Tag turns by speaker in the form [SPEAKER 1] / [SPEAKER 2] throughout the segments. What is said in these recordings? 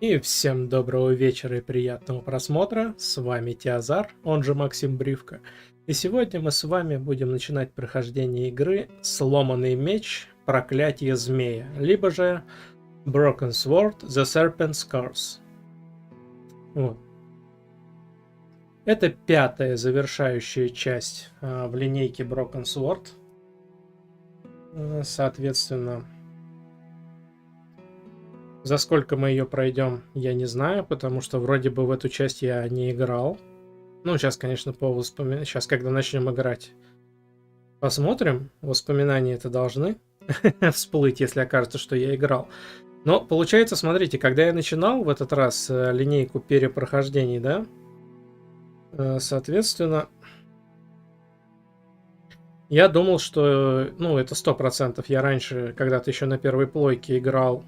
[SPEAKER 1] И всем доброго вечера и приятного просмотра. С вами Tiazar, он же Максим Бривка. И сегодня мы с вами будем начинать прохождение игры «Сломанный меч. Проклятие змея», либо же Broken Sword The Serpents Curse. Вот. Это пятая завершающая часть в линейке Broken Sword. Соответственно, за сколько мы ее пройдем, я не знаю, потому что вроде бы в эту часть я не играл. Ну, сейчас, конечно, по воспоминаниям. Сейчас, когда начнем играть, посмотрим. Воспоминания это должны всплыть, если окажется, что я играл. Но получается, смотрите, когда я начинал в этот раз линейку перепрохождений, да, соответственно, я думал, что, ну, это 100%. Я раньше, когда-то еще на первой плойке играл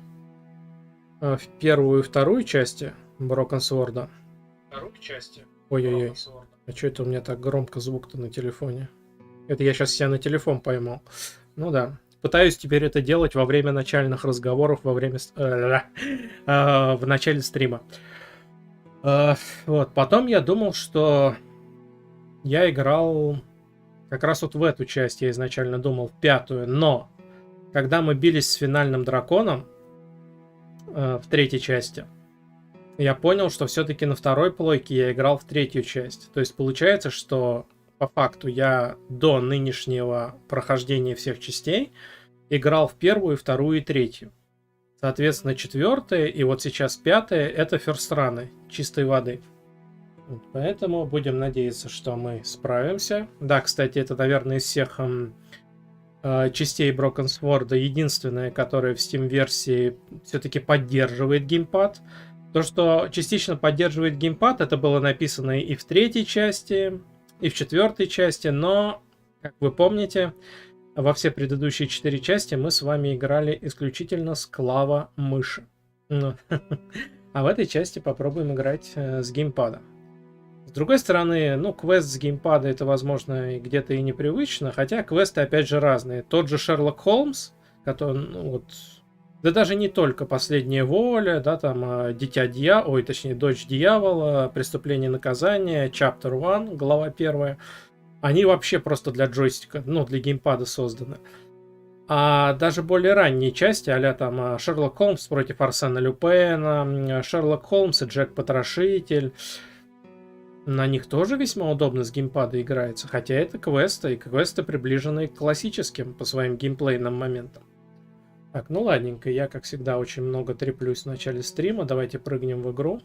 [SPEAKER 1] в первую и вторую части Broken Sword.
[SPEAKER 2] Второй части.
[SPEAKER 1] Ой-ой-ой. А что это у меня так громко звук-то на телефоне? Это я сейчас себя на телефон поймал. Ну да. Пытаюсь теперь это делать во время начальных разговоров, во время... в начале стрима. Вот. Потом я думал, что я играл как раз вот в эту часть. Я изначально думал, в пятую. Но когда мы бились с финальным драконом в третьей части, я понял, что все-таки на второй плойке я играл в третью часть. То есть получается, что по факту я до нынешнего прохождения всех частей играл в первую, вторую и третью. Соответственно, четвертая и вот сейчас пятая — это ферстраны чистой воды. Вот, поэтому будем надеяться, что мы справимся. Да, кстати, это, наверное, из всех частей Broken Sword единственная, которая в Steam-версии все-таки поддерживает геймпад. То, что частично поддерживает геймпад, это было написано и в третьей части, и в четвертой части, но, как вы помните, во все предыдущие 4 части мы с вами играли исключительно с клава мыши. А в этой части попробуем играть с геймпада. С другой стороны, ну, квест с геймпада это, возможно, где-то и непривычно, хотя квесты, опять же, разные. Тот же Шерлок Холмс, который, ну, вот, да даже не только «Последняя воля», да, там «Дитя дьявола», ой, точнее, «Дочь дьявола», «Преступление и наказание», Chapter 1, глава 1, они вообще просто для джойстика, ну, для геймпада созданы. А даже более ранние части, а-ля там «Шерлок Холмс против Арсена Люпена», «Шерлок Холмс и Джек Потрошитель», на них тоже весьма удобно с геймпада играется, хотя это квесты, и квесты приближены к классическим по своим геймплейным моментам. Так, ну ладненько, я, как всегда, очень много треплюсь в начале стрима. Давайте прыгнем в игру.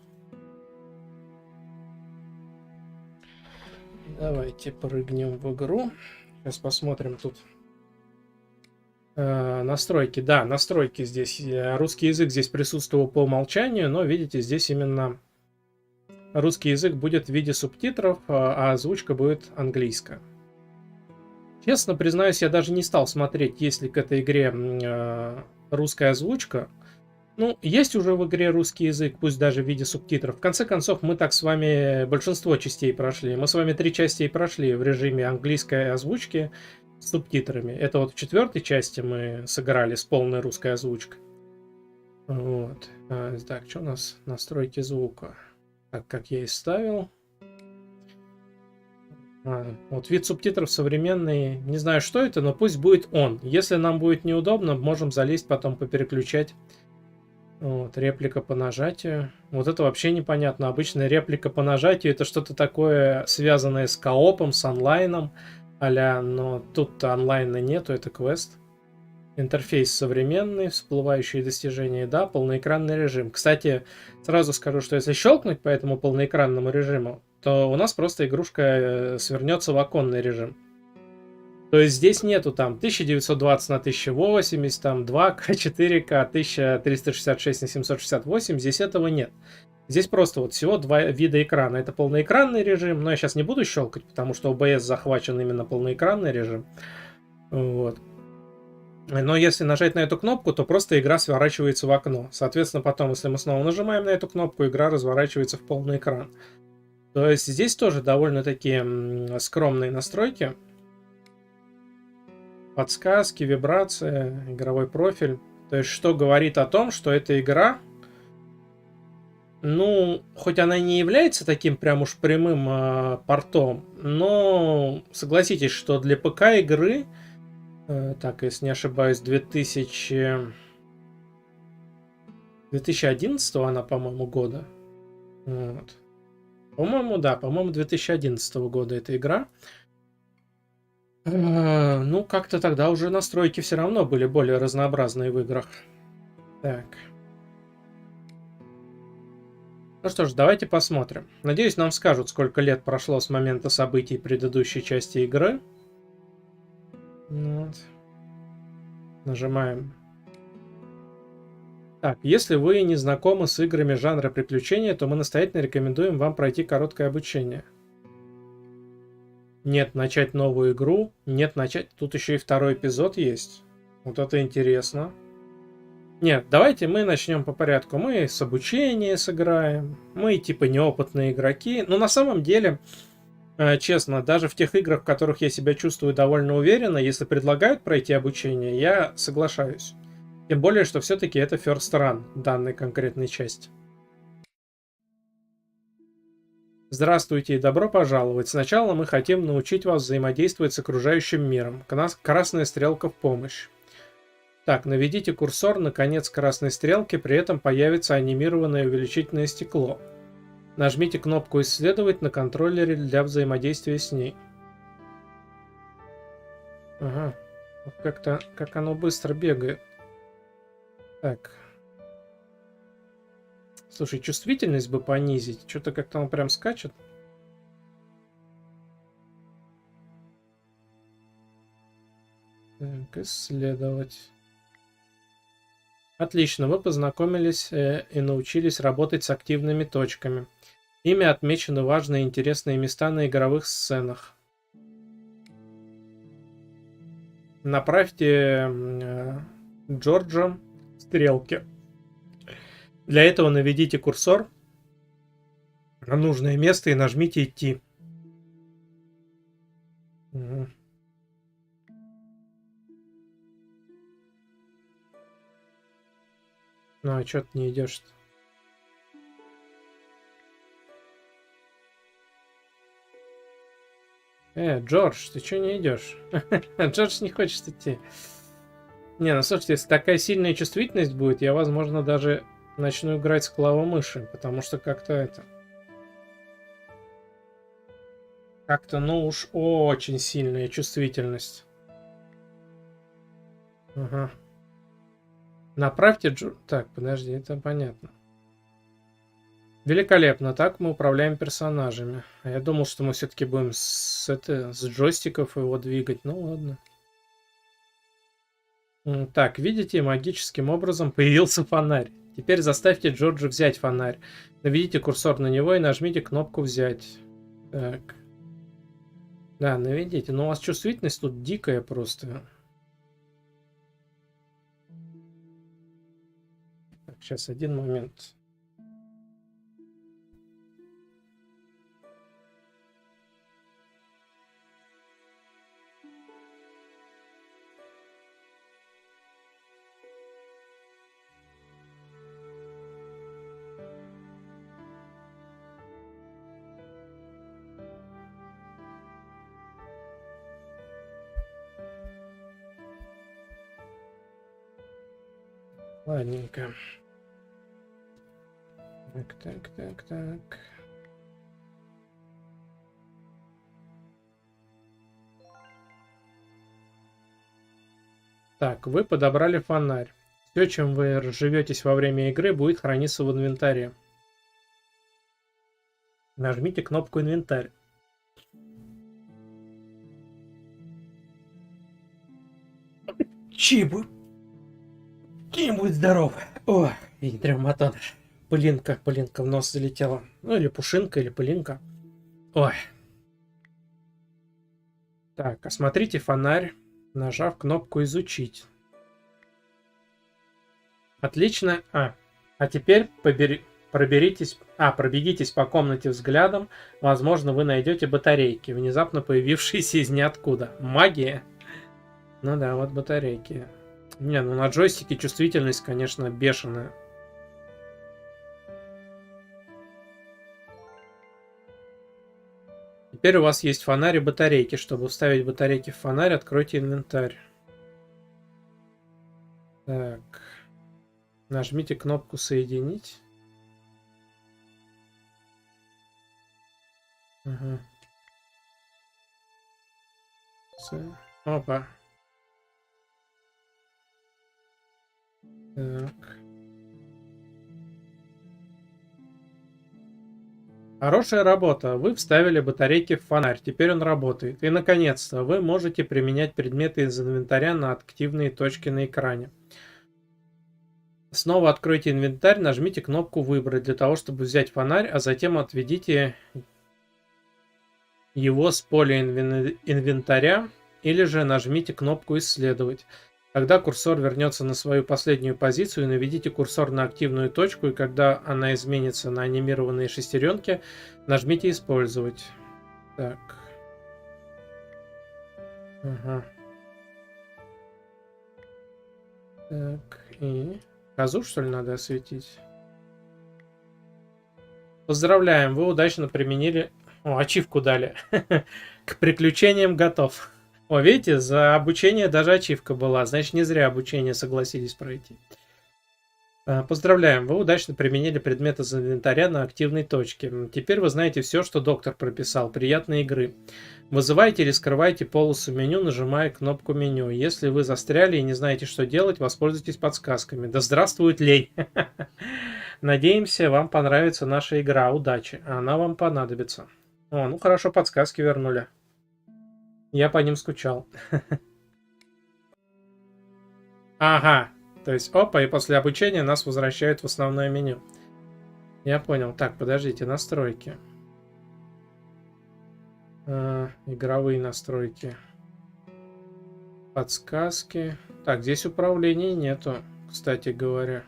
[SPEAKER 1] Давайте прыгнем в игру. Сейчас посмотрим тут настройки. Да, настройки здесь. Русский язык здесь присутствовал по умолчанию, но видите, здесь именно русский язык будет в виде субтитров, а озвучка будет английская. Честно признаюсь, я даже не стал смотреть, есть ли к этой игре русская озвучка. Ну, есть уже в игре русский язык, пусть даже в виде субтитров. В конце концов, мы так с вами большинство частей прошли. Мы с вами 3 части прошли в режиме английской озвучки с субтитрами. Это вот в 4-й части мы сыграли с полной русской озвучкой. Вот. Так, что у нас? Настройки звука. Так, как я и ставил. Вот вид субтитров современный. Не знаю, что это, но пусть будет он. Если нам будет неудобно, можем залезть, потом попереключать. Вот, реплика по нажатию. Вот это вообще непонятно. Обычная реплика по нажатию — это что-то такое, связанное с коопом, с онлайном. А-ля, но тут-то онлайна нету, это квест. Интерфейс современный, всплывающие достижения, да, полноэкранный режим. Кстати, сразу скажу, что если щелкнуть по этому полноэкранному режиму, то у нас просто игрушка свернется в оконный режим. То есть здесь нету там 1920 на 1080, там 2К, 4К, 1366 на 768, здесь этого нет. Здесь просто вот всего два вида экрана. Это полноэкранный режим, но я сейчас не буду щелкать, потому что OBS захвачен именно полноэкранный режим. Вот. Но если нажать на эту кнопку, то просто игра сворачивается в окно. Соответственно, потом, если мы снова нажимаем на эту кнопку, игра разворачивается в полный экран. То есть здесь тоже довольно-таки скромные настройки. Подсказки, вибрация, игровой профиль. То есть что говорит о том, что эта игра Ну, хоть она и не является таким прям уж прямым портом, но согласитесь, что для ПК игры, так, если не ошибаюсь, 2011 она, по-моему, года. Вот. По-моему, да, по-моему, 2011 года эта игра. Ну, как-то тогда уже настройки все равно были более разнообразные в играх. Так. Ну что ж, давайте посмотрим. Надеюсь, нам скажут, сколько лет прошло с момента событий предыдущей части игры. Вот. Нажимаем. Так, если вы не знакомы с играми жанра приключения, то мы настоятельно рекомендуем вам пройти короткое обучение. Нет, начать новую игру. Нет, начать... Тут еще и второй эпизод есть. Вот это интересно. Нет, давайте мы начнем по порядку. Мы с обучения сыграем. Мы типа неопытные игроки. Но на самом деле, честно, даже в тех играх, в которых я себя чувствую довольно уверенно, если предлагают пройти обучение, я соглашаюсь. Тем более, что все-таки это first run данной конкретной части. Здравствуйте и добро пожаловать. Сначала мы хотим научить вас взаимодействовать с окружающим миром. Красная стрелка в помощь. Так, наведите курсор на конец красной стрелки, при этом появится анимированное увеличительное стекло. Нажмите кнопку «Исследовать» на контроллере для взаимодействия с ней. Ага, как-то, как оно быстро бегает. Так. Слушай, чувствительность бы понизить. Что-то как-то он прям скачет. Так, исследовать. Отлично, вы познакомились и научились работать с активными точками. Ими отмечены важные и интересные места на игровых сценах. Направьте Джорджа стрелки. Для этого наведите курсор на нужное место и нажмите «Идти». Угу. Ну, а чё ты не идешь-то? Джордж, ты чё не идешь? Джордж не хочет идти. Не, ну слушайте, если такая сильная чувствительность будет, я, возможно, даже начну играть с клавой мыши, потому что как-то это... Как-то, ну уж очень сильная чувствительность. Ага. Направьте Так, подожди, это понятно. Великолепно, так мы управляем персонажами. А я думал, что мы все-таки будем с джойстиков его двигать. Ну ладно. Так, видите, магическим образом появился фонарь. Теперь заставьте Джорджа взять фонарь. Наведите курсор на него и нажмите кнопку «Взять». Так. Да, наведите. Но у вас чувствительность тут дикая просто. Так, сейчас один момент. Ладненько. Так. Так, вы подобрали фонарь. Все, чем вы разживетесь во время игры, будет храниться в инвентаре. Нажмите кнопку «Инвентарь». Чибу. Будь здоров. О, и травматон. Пылинка в нос залетела. Ну, или пушинка, или пылинка. Ой. Так, осмотрите фонарь, нажав кнопку «Изучить». Отлично. А теперь пробегитесь по комнате взглядом. Возможно, вы найдете батарейки, внезапно появившиеся из ниоткуда. Магия? Ну да, вот батарейки. Не, ну на джойстике чувствительность, конечно, бешеная. Теперь у вас есть фонарь и батарейки. Чтобы вставить батарейки в фонарь, откройте инвентарь. Так. Нажмите кнопку «Соединить». Ага. Опа. Так. Хорошая работа. Вы вставили батарейки в фонарь. Теперь он работает. И, наконец-то, вы можете применять предметы из инвентаря на активные точки на экране. Снова откройте инвентарь, нажмите кнопку «Выбрать» для того, чтобы взять фонарь, а затем отведите его с поля инвентаря, или же нажмите кнопку «Исследовать». Тогда курсор вернется на свою последнюю позицию, наведите курсор на активную точку, и когда она изменится на анимированные шестеренки, нажмите «Использовать». Так. Ага. Так, и... Козу, что ли, надо осветить? Поздравляем, вы удачно применили... О, ачивку дали. К приключениям готов. О, видите, за обучение даже ачивка была. Значит, не зря обучение согласились пройти. Поздравляем, вы удачно применили предмет из инвентаря на активной точке. Теперь вы знаете все, что доктор прописал. Приятной игры. Вызывайте или скрывайте полосу меню, нажимая кнопку меню. Если вы застряли и не знаете, что делать, воспользуйтесь подсказками. Да здравствует лень! Надеемся, вам понравится наша игра. Удачи. Она вам понадобится. О, ну хорошо, подсказки вернули. Я по ним скучал. Ага. То есть, опа, и после обучения нас возвращают в основное меню. Я понял. Так, подождите, настройки. Игровые настройки. Подсказки. Так, здесь управления нету, кстати говоря.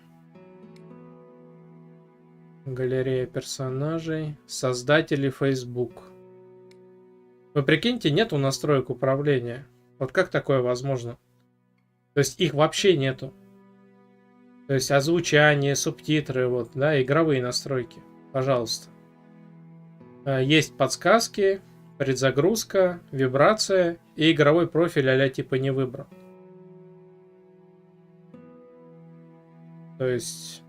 [SPEAKER 1] Галерея персонажей. Создатели Facebook. Вы прикиньте, нету настроек управления. Вот как такое возможно? То есть их вообще нету. То есть озвучание, субтитры, вот, да, игровые настройки. Пожалуйста. Есть подсказки, предзагрузка, вибрация и игровой профиль а-ля типа не выбран. То есть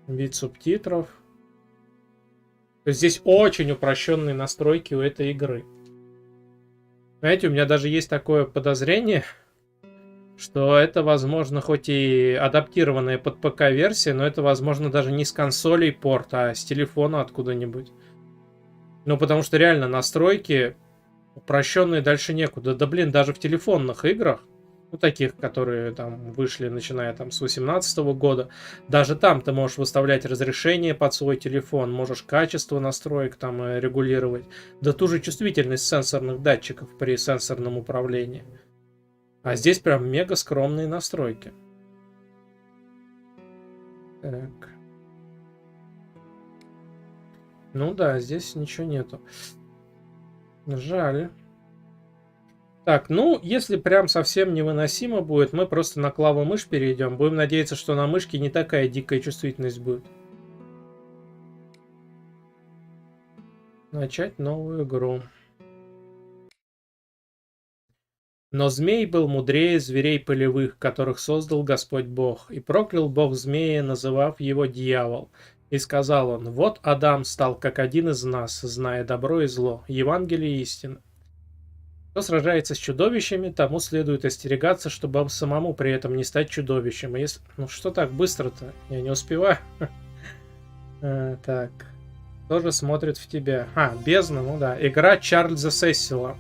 [SPEAKER 1] вид субтитров. То есть здесь очень упрощенные настройки у этой игры. Знаете, у меня даже есть такое подозрение, что это, возможно, хоть и адаптированная под ПК-версия, но это, возможно, даже не с консолей порт, а с телефона откуда-нибудь. Ну, потому что реально настройки упрощенные дальше некуда. Да, блин, даже в телефонных играх, ну, таких, которые там вышли, начиная там с 2018 года, даже там ты можешь выставлять разрешение под свой телефон, можешь качество настроек там регулировать, да ту же чувствительность сенсорных датчиков при сенсорном управлении. А здесь прям мега скромные настройки. Так. Ну да, здесь ничего нету. Жаль. Так, ну, если прям совсем невыносимо будет, мы просто на клавомышь перейдем. Будем надеяться, что на мышке не такая дикая чувствительность будет. Начать новую игру. Но змей был мудрее зверей полевых, которых создал Господь Бог. И проклял Бог змея, называв его дьявол. И сказал он: вот Адам стал как один из нас, зная добро и зло, Евангелие истины. Кто сражается с чудовищами, тому следует остерегаться, чтобы самому при этом не стать чудовищем. А если... Ну что так быстро-то? Я не успеваю. Так. Тоже смотрит в тебя. Бездна, ну да. Игра Чарльза Сесила.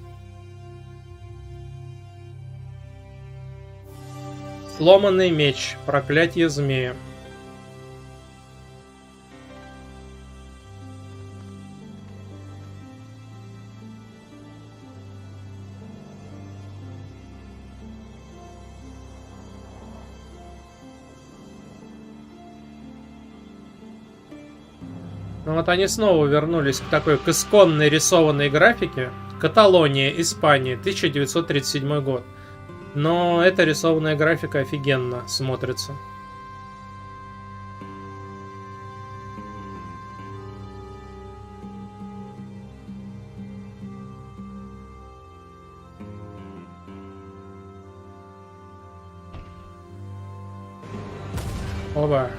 [SPEAKER 1] Сломанный меч. Проклятие змея. Ну вот они снова вернулись к исконной рисованной графике. Каталония, Испания, 1937 год. Но эта рисованная графика офигенно смотрится. Оба.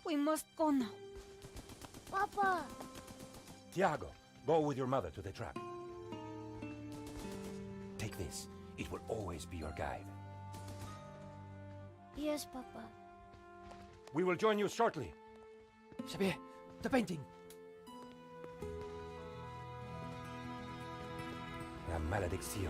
[SPEAKER 2] We must go now. Papa!
[SPEAKER 3] Tiago, go with your mother to the truck. Take this. It will always be your guide.
[SPEAKER 2] Yes, Papa.
[SPEAKER 3] We will join you shortly. Xavier, the painting. La maledicción.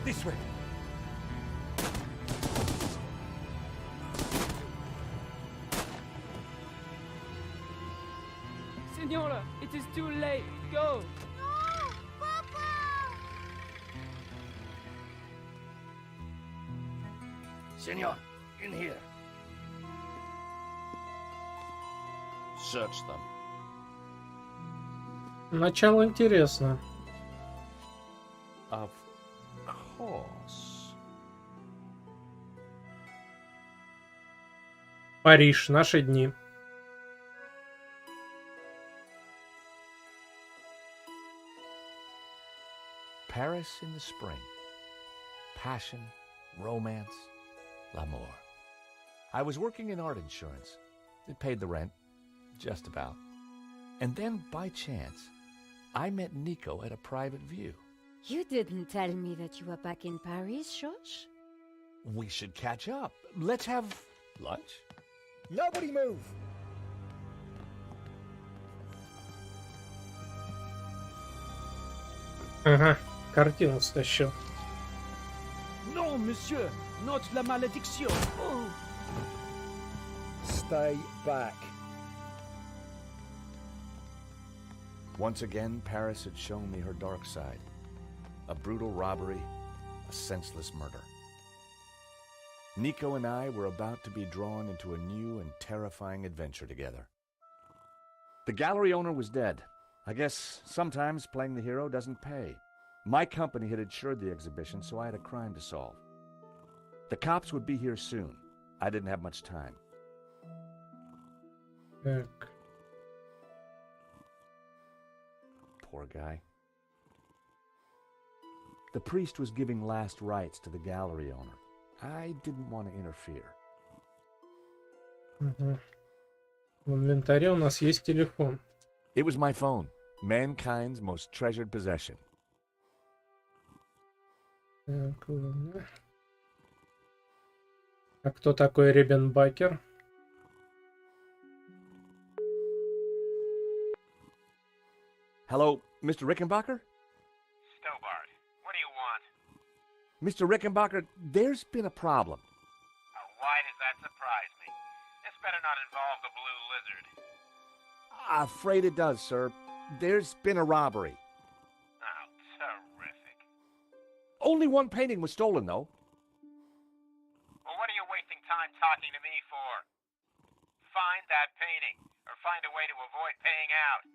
[SPEAKER 3] This way.
[SPEAKER 4] Senora, it is too late. Go.
[SPEAKER 2] No! Papa!
[SPEAKER 3] Senor, in here.
[SPEAKER 5] Search them.
[SPEAKER 1] Начало интересно.
[SPEAKER 5] Of course.
[SPEAKER 1] Париж. Наши дни.
[SPEAKER 5] Paris in the spring. Passion, romance, l'amour. I was working in art insurance. It paid the rent, just about. And then, by chance, I met Nico at a private view.
[SPEAKER 2] You didn't tell me that you were back in Paris, Josh?
[SPEAKER 5] We should catch up. Let's have lunch.
[SPEAKER 3] Nobody move.
[SPEAKER 1] Ага. Картину стащил.
[SPEAKER 4] Non, monsieur, not la malédiction. Oh.
[SPEAKER 3] Stay back.
[SPEAKER 5] Once again, Paris had shown me her dark side. A brutal robbery, a senseless murder. Nico and I were about to be drawn into a new and terrifying adventure together. The gallery owner was dead. I guess sometimes playing the hero doesn't pay. My company had insured the exhibition, so I had a crime to solve. The cops would be here soon. I didn't have much time.
[SPEAKER 1] Так.
[SPEAKER 5] Poor guy. The priest was giving last rites to the gallery owner. I didn't want to interfere.
[SPEAKER 1] Угу. В инвентаре у нас есть телефон.
[SPEAKER 5] It was my phone, mankind's most treasured possession.
[SPEAKER 1] Так, ладно. А кто такой Рибенбакер?
[SPEAKER 5] Hello, Mr. Rickenbacker?
[SPEAKER 6] Stobart, what do you want?
[SPEAKER 5] Mr. Rickenbacker, there's been a problem.
[SPEAKER 6] Why does that surprise me? This better not involve the Blue Lizard.
[SPEAKER 5] Afraid it does, sir. There's been a robbery.
[SPEAKER 6] Oh, terrific.
[SPEAKER 5] Only one painting was stolen, though.
[SPEAKER 6] Well, what are you wasting time talking to me for? Find that painting, or find a way to avoid paying out.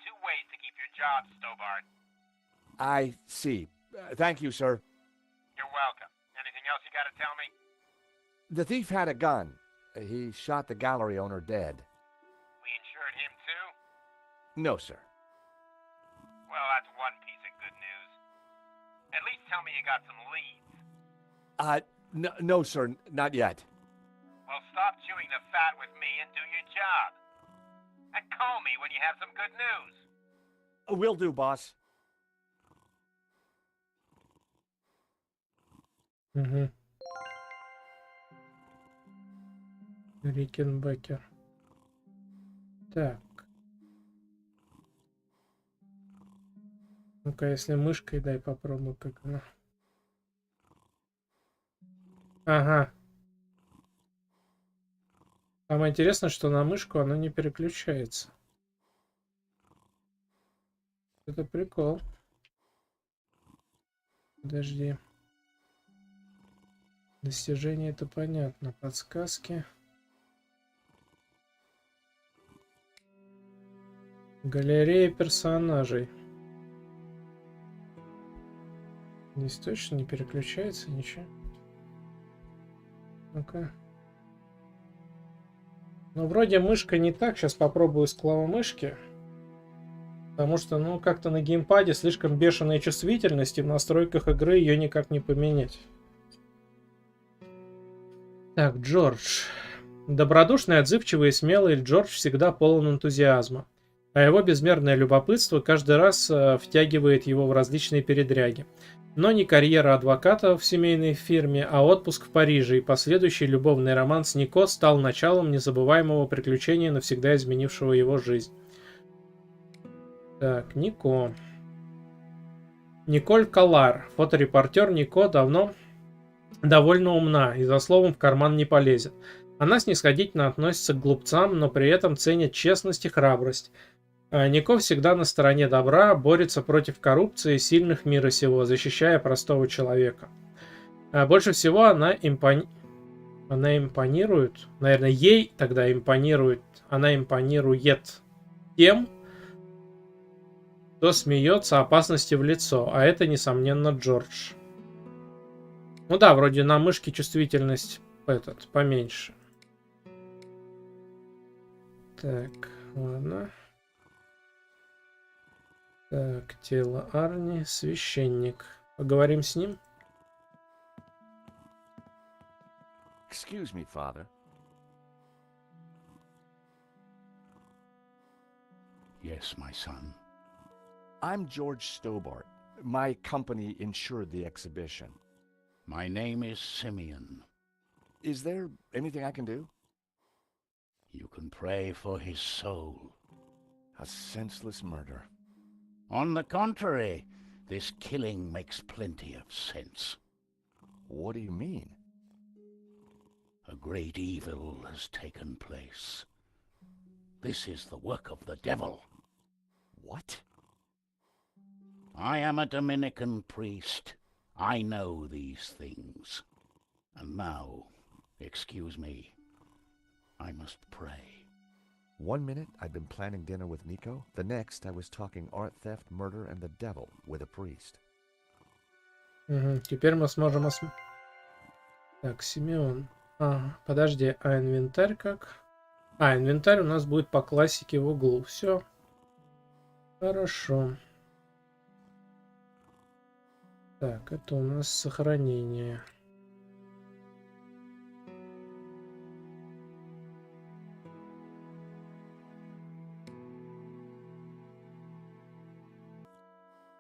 [SPEAKER 6] Two ways to keep your job, Stobart.
[SPEAKER 5] I see. Thank you, sir.
[SPEAKER 6] You're welcome. Anything else you gotta tell me?
[SPEAKER 5] The thief had a gun. He shot the gallery owner dead.
[SPEAKER 6] We insured him too?
[SPEAKER 5] No, sir.
[SPEAKER 6] Well, that's one piece of good news. At least tell me you got some leads.
[SPEAKER 5] No, sir, not yet.
[SPEAKER 6] Well, stop chewing the fat with me and do your job. And call me when you have some good news.
[SPEAKER 5] Will do, boss.
[SPEAKER 1] Угу. Рикенбекер. Так. Ну-ка, если мышкой дай попробую, как она. Ага. Самое интересное, что на мышку оно не переключается. Это прикол. Подожди. Достижение это понятно. Подсказки. Галерея персонажей. Здесь точно не переключается ничего. Ну-ка. Ну, вроде мышка не так. Сейчас попробую с клавой мышки. Потому что, ну, как-то на геймпаде слишком бешеная чувствительность, и в настройках игры ее никак не поменять. Так, Джордж. Добродушный, отзывчивый и смелый, Джордж всегда полон энтузиазма. А его безмерное любопытство каждый раз втягивает его в различные передряги. Но не карьера адвоката в семейной фирме, а отпуск в Париже и последующий любовный роман с Нико стал началом незабываемого приключения, навсегда изменившего его жизнь. Так, Нико. Николь Калар. Фоторепортер Нико довольно умна и за словом в карман не полезет. Она снисходительно относится к глупцам, но при этом ценит честность и храбрость. Нико всегда на стороне добра, борется против коррупции и сильных мира сего, защищая простого человека. Больше всего она импонирует, наверное, ей тогда импонирует, она импонирует тем, кто смеется опасности в лицо, а это, несомненно, Джордж. Ну да, вроде на мышке чувствительность поменьше. Так, ладно. Так, тело Арни, священник. Поговорим с ним.
[SPEAKER 5] Excuse me, Father.
[SPEAKER 7] Yes, my son.
[SPEAKER 5] I'm George Stobart. My company insured the exhibition.
[SPEAKER 7] My name is Simeon.
[SPEAKER 5] Is there anything I can do?
[SPEAKER 7] You can pray for his soul.
[SPEAKER 5] A senseless murder.
[SPEAKER 7] On the contrary, this killing makes plenty of sense.
[SPEAKER 5] What do you mean?
[SPEAKER 7] A great evil has taken place. This is the work of the devil.
[SPEAKER 5] What?
[SPEAKER 7] I am a Dominican priest. I know these things. And now, excuse me, I must pray.
[SPEAKER 5] 1 minute I'd been planning dinner with Nico. The next I was talking art theft, murder, and the devil with a priest.
[SPEAKER 1] Угу, теперь мы сможем Так, Симеон. Подожди, а инвентарь как? Инвентарь у нас будет по классике в углу. Все. Хорошо. Так, это у нас сохранение.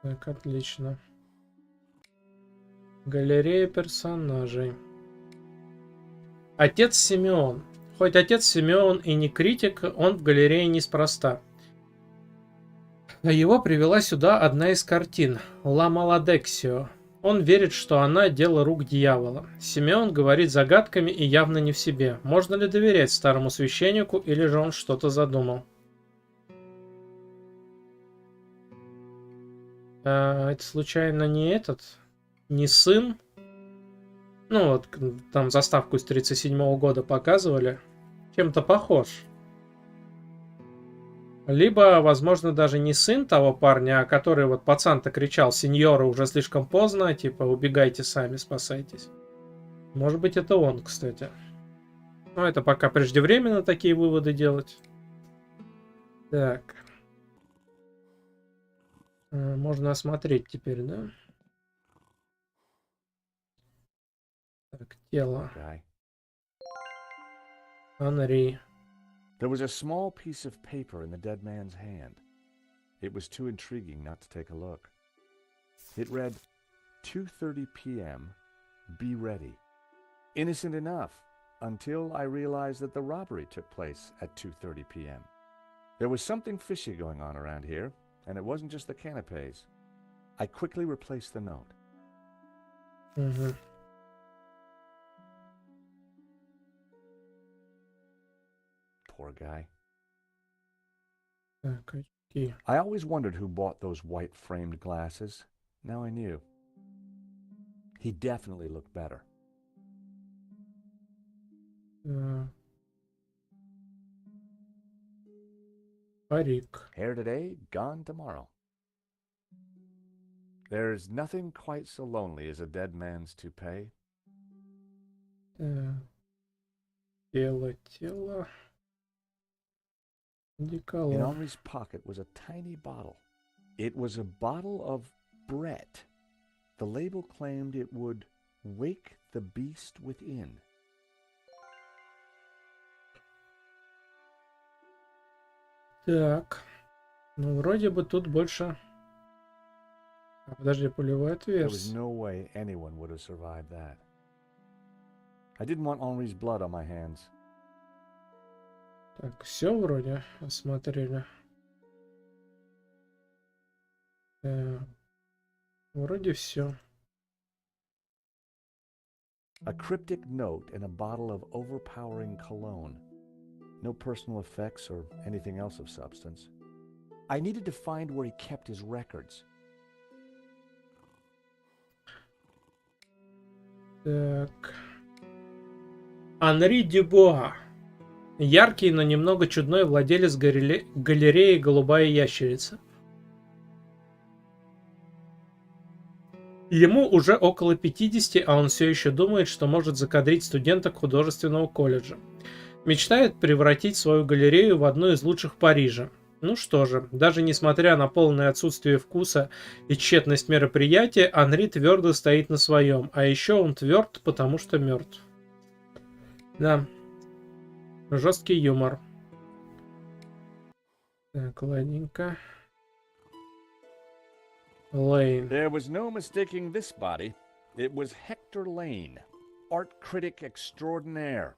[SPEAKER 1] Так, отлично. Галерея персонажей. Отец Симеон. Хоть отец Симеон и не критик, он в галерее неспроста. Его привела сюда одна из картин «Ла Маладексио». Он верит, что она дело рук дьявола. Симеон говорит загадками и явно не в себе. Можно ли доверять старому священнику, или же он что-то задумал? Это случайно не этот? Не сын? Ну вот, там заставку из 1937 года показывали. Чем-то похож. Либо, возможно, даже не сын того парня, а который вот пацан-то кричал: «Сеньора, уже слишком поздно, типа, убегайте сами, спасайтесь». Может быть, это он, кстати. Но это пока преждевременно такие выводы делать. Так. Можно осмотреть теперь, да? Так, тело. Анри.
[SPEAKER 5] There was a small piece of paper in the dead man's hand. It was too intriguing not to take a look. It read, 2:30 p.m. Be ready. Innocent enough, until I realized that the robbery took place at 2:30 p.m. There was something fishy going on around here, and it wasn't just the canapes. I quickly replaced the note.
[SPEAKER 1] Угу.
[SPEAKER 5] Poor guy.
[SPEAKER 1] Так, очки.
[SPEAKER 5] I always wondered who bought those white framed glasses. Now I knew. He definitely looked better.
[SPEAKER 1] Парик.
[SPEAKER 5] Here today, gone tomorrow. There's nothing quite so lonely as a dead man's toupee.
[SPEAKER 1] Тело.
[SPEAKER 5] In
[SPEAKER 1] Деколон.
[SPEAKER 5] Henri's pocket was a tiny bottle. It was a bottle of Brett. The label claimed it would wake the beast within.
[SPEAKER 1] Так. Ну, вроде бы тут больше... Подожди, пулевой
[SPEAKER 5] There was
[SPEAKER 1] отверстие.
[SPEAKER 5] no way anyone would have survived that. I didn't want Henri's blood on my hands.
[SPEAKER 1] Так, все вроде осмотрели. Вроде все.
[SPEAKER 5] A cryptic note in a bottle of overpowering cologne. No personal effects or anything else of substance. I needed to find where he kept his records.
[SPEAKER 1] Так. Анри Дюбуа. Яркий, но немного чудной владелец галереи «Голубая ящерица». Ему уже около 50, а он все еще думает, что может закадрить студенток художественного колледжа. Мечтает превратить свою галерею в одну из лучших Парижа. Ну что же, даже несмотря на полное отсутствие вкуса и тщетность мероприятия, Анри твердо стоит на своем, а еще он тверд, потому что мертв. Да. Жесткий юмор. Так, ладненько. Лейн.
[SPEAKER 5] There was no mistaking this body. It was Hector Lane, art critic extraordinaire.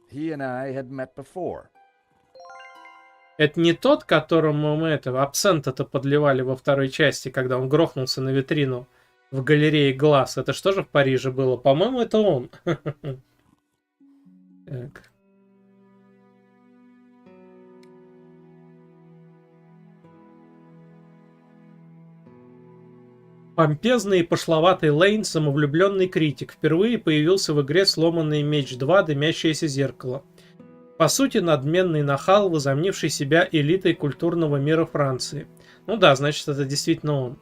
[SPEAKER 5] He and I had met before.
[SPEAKER 1] Это не тот, которому мы абсент-то подливали во второй части, когда он грохнулся на витрину в галерее глаз. Это что же в Париже было? По-моему, это он. Так. Помпезный и пошловатый Лейн, самовлюбленный критик, впервые появился в игре «Сломанный меч 2. Дымящееся зеркало». По сути, надменный нахал, возомнивший себя элитой культурного мира Франции. Ну да, значит, это действительно он.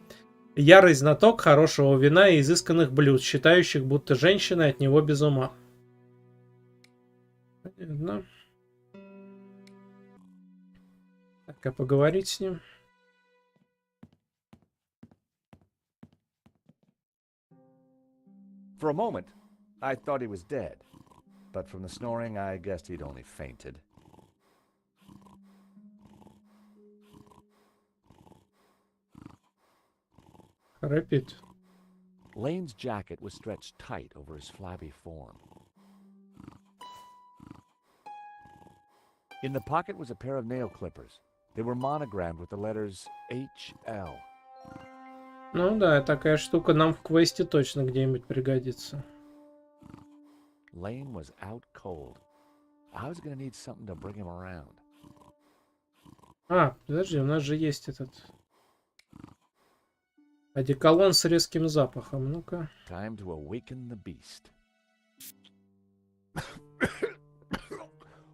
[SPEAKER 1] Ярый знаток хорошего вина и изысканных блюд, считающих, будто женщины от него без ума. Понятно. Так, а поговорить с ним?
[SPEAKER 5] For a moment, I thought he was dead. But from the snoring, I guessed he'd only fainted.
[SPEAKER 1] Храпит.
[SPEAKER 5] Lane's jacket was stretched tight over his flabby form. In the pocket was a pair of nail clippers. They were monogrammed with the letters HL.
[SPEAKER 1] Ну да, такая штука нам в квесте точно где-нибудь пригодится.
[SPEAKER 5] Lane was out cold. I was gonna need something to bring him around.
[SPEAKER 1] А, подожди, у нас же есть этот... Одеколон с резким запахом. Ну-ка.
[SPEAKER 5] Time to awaken the beast.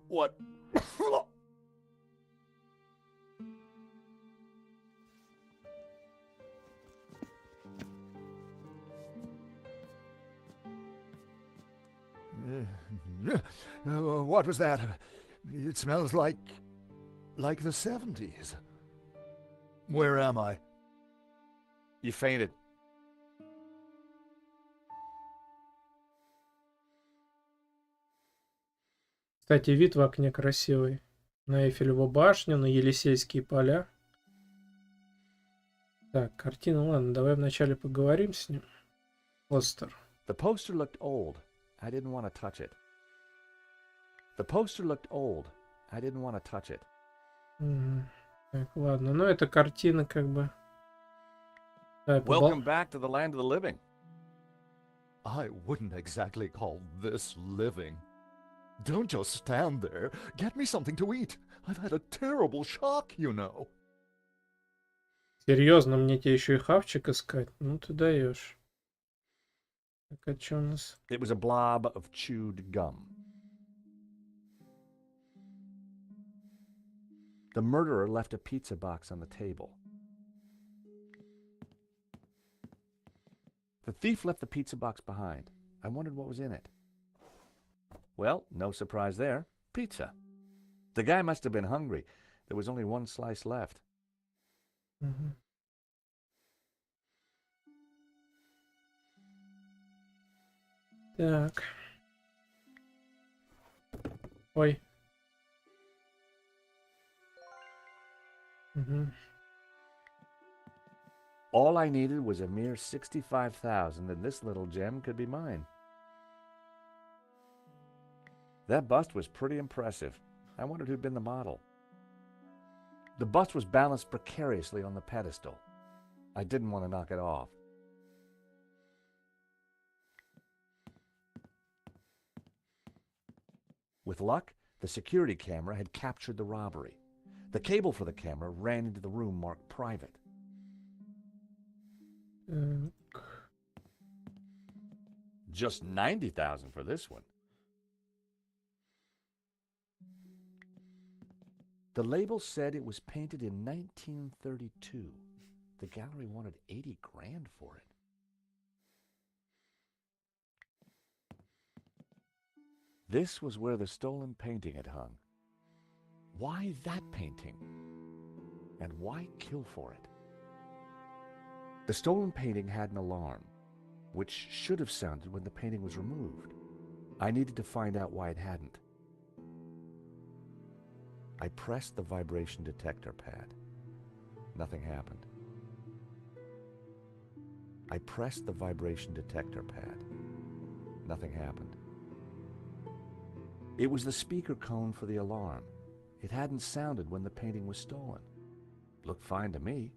[SPEAKER 5] What?
[SPEAKER 8] What was that? It smells like the 70s. Where am I?
[SPEAKER 5] You fainted.
[SPEAKER 1] Кстати, вид в окне красивый. На Эйфелеву башню, на Елисейские поля. Так, картина, ладно, давай вначале поговорим с ним. Постер.
[SPEAKER 5] The poster looked old. I didn't want to touch it. The poster looked old. I didn't want to touch it.
[SPEAKER 1] Так, ладно, ну это картина как бы... Давай
[SPEAKER 5] Welcome back to the land of the living.
[SPEAKER 8] I wouldn't exactly call this living. Don't just stand there. Get me something to eat. I've had a terrible shock, you know.
[SPEAKER 1] Серьезно, мне тебе еще и хавчик искать? Ну ты даешь. Так, а что у нас?
[SPEAKER 5] It was a blob of chewed gum. The murderer left a pizza box on the table. The thief left the pizza box behind. I wondered what was in it. Well, no surprise there. Pizza. The guy must have been hungry. There was only one slice left.
[SPEAKER 1] Мгм. Так. Ой. Мгм.
[SPEAKER 5] All I needed was a mere 65,000, and this little gem could be mine. That bust was pretty impressive. I wondered who'd been the model. The bust was balanced precariously on the pedestal. I didn't want to knock it off. With luck, the security camera had captured the robbery. The cable for the camera ran into the room marked private.
[SPEAKER 1] Так.
[SPEAKER 5] Just 90,000 for this one. The label said it was painted in 1932. The gallery wanted 80 grand for it. This was where the stolen painting had hung. Why that painting? And why kill for it? The stolen painting had an alarm, which should have sounded when the painting was removed. I needed to find out why it hadn't. I pressed the vibration detector pad. Nothing happened. I pressed the vibration detector pad. Nothing happened. It was the speaker cone for the alarm. It hadn't sounded when the painting was stolen. Looked fine to me.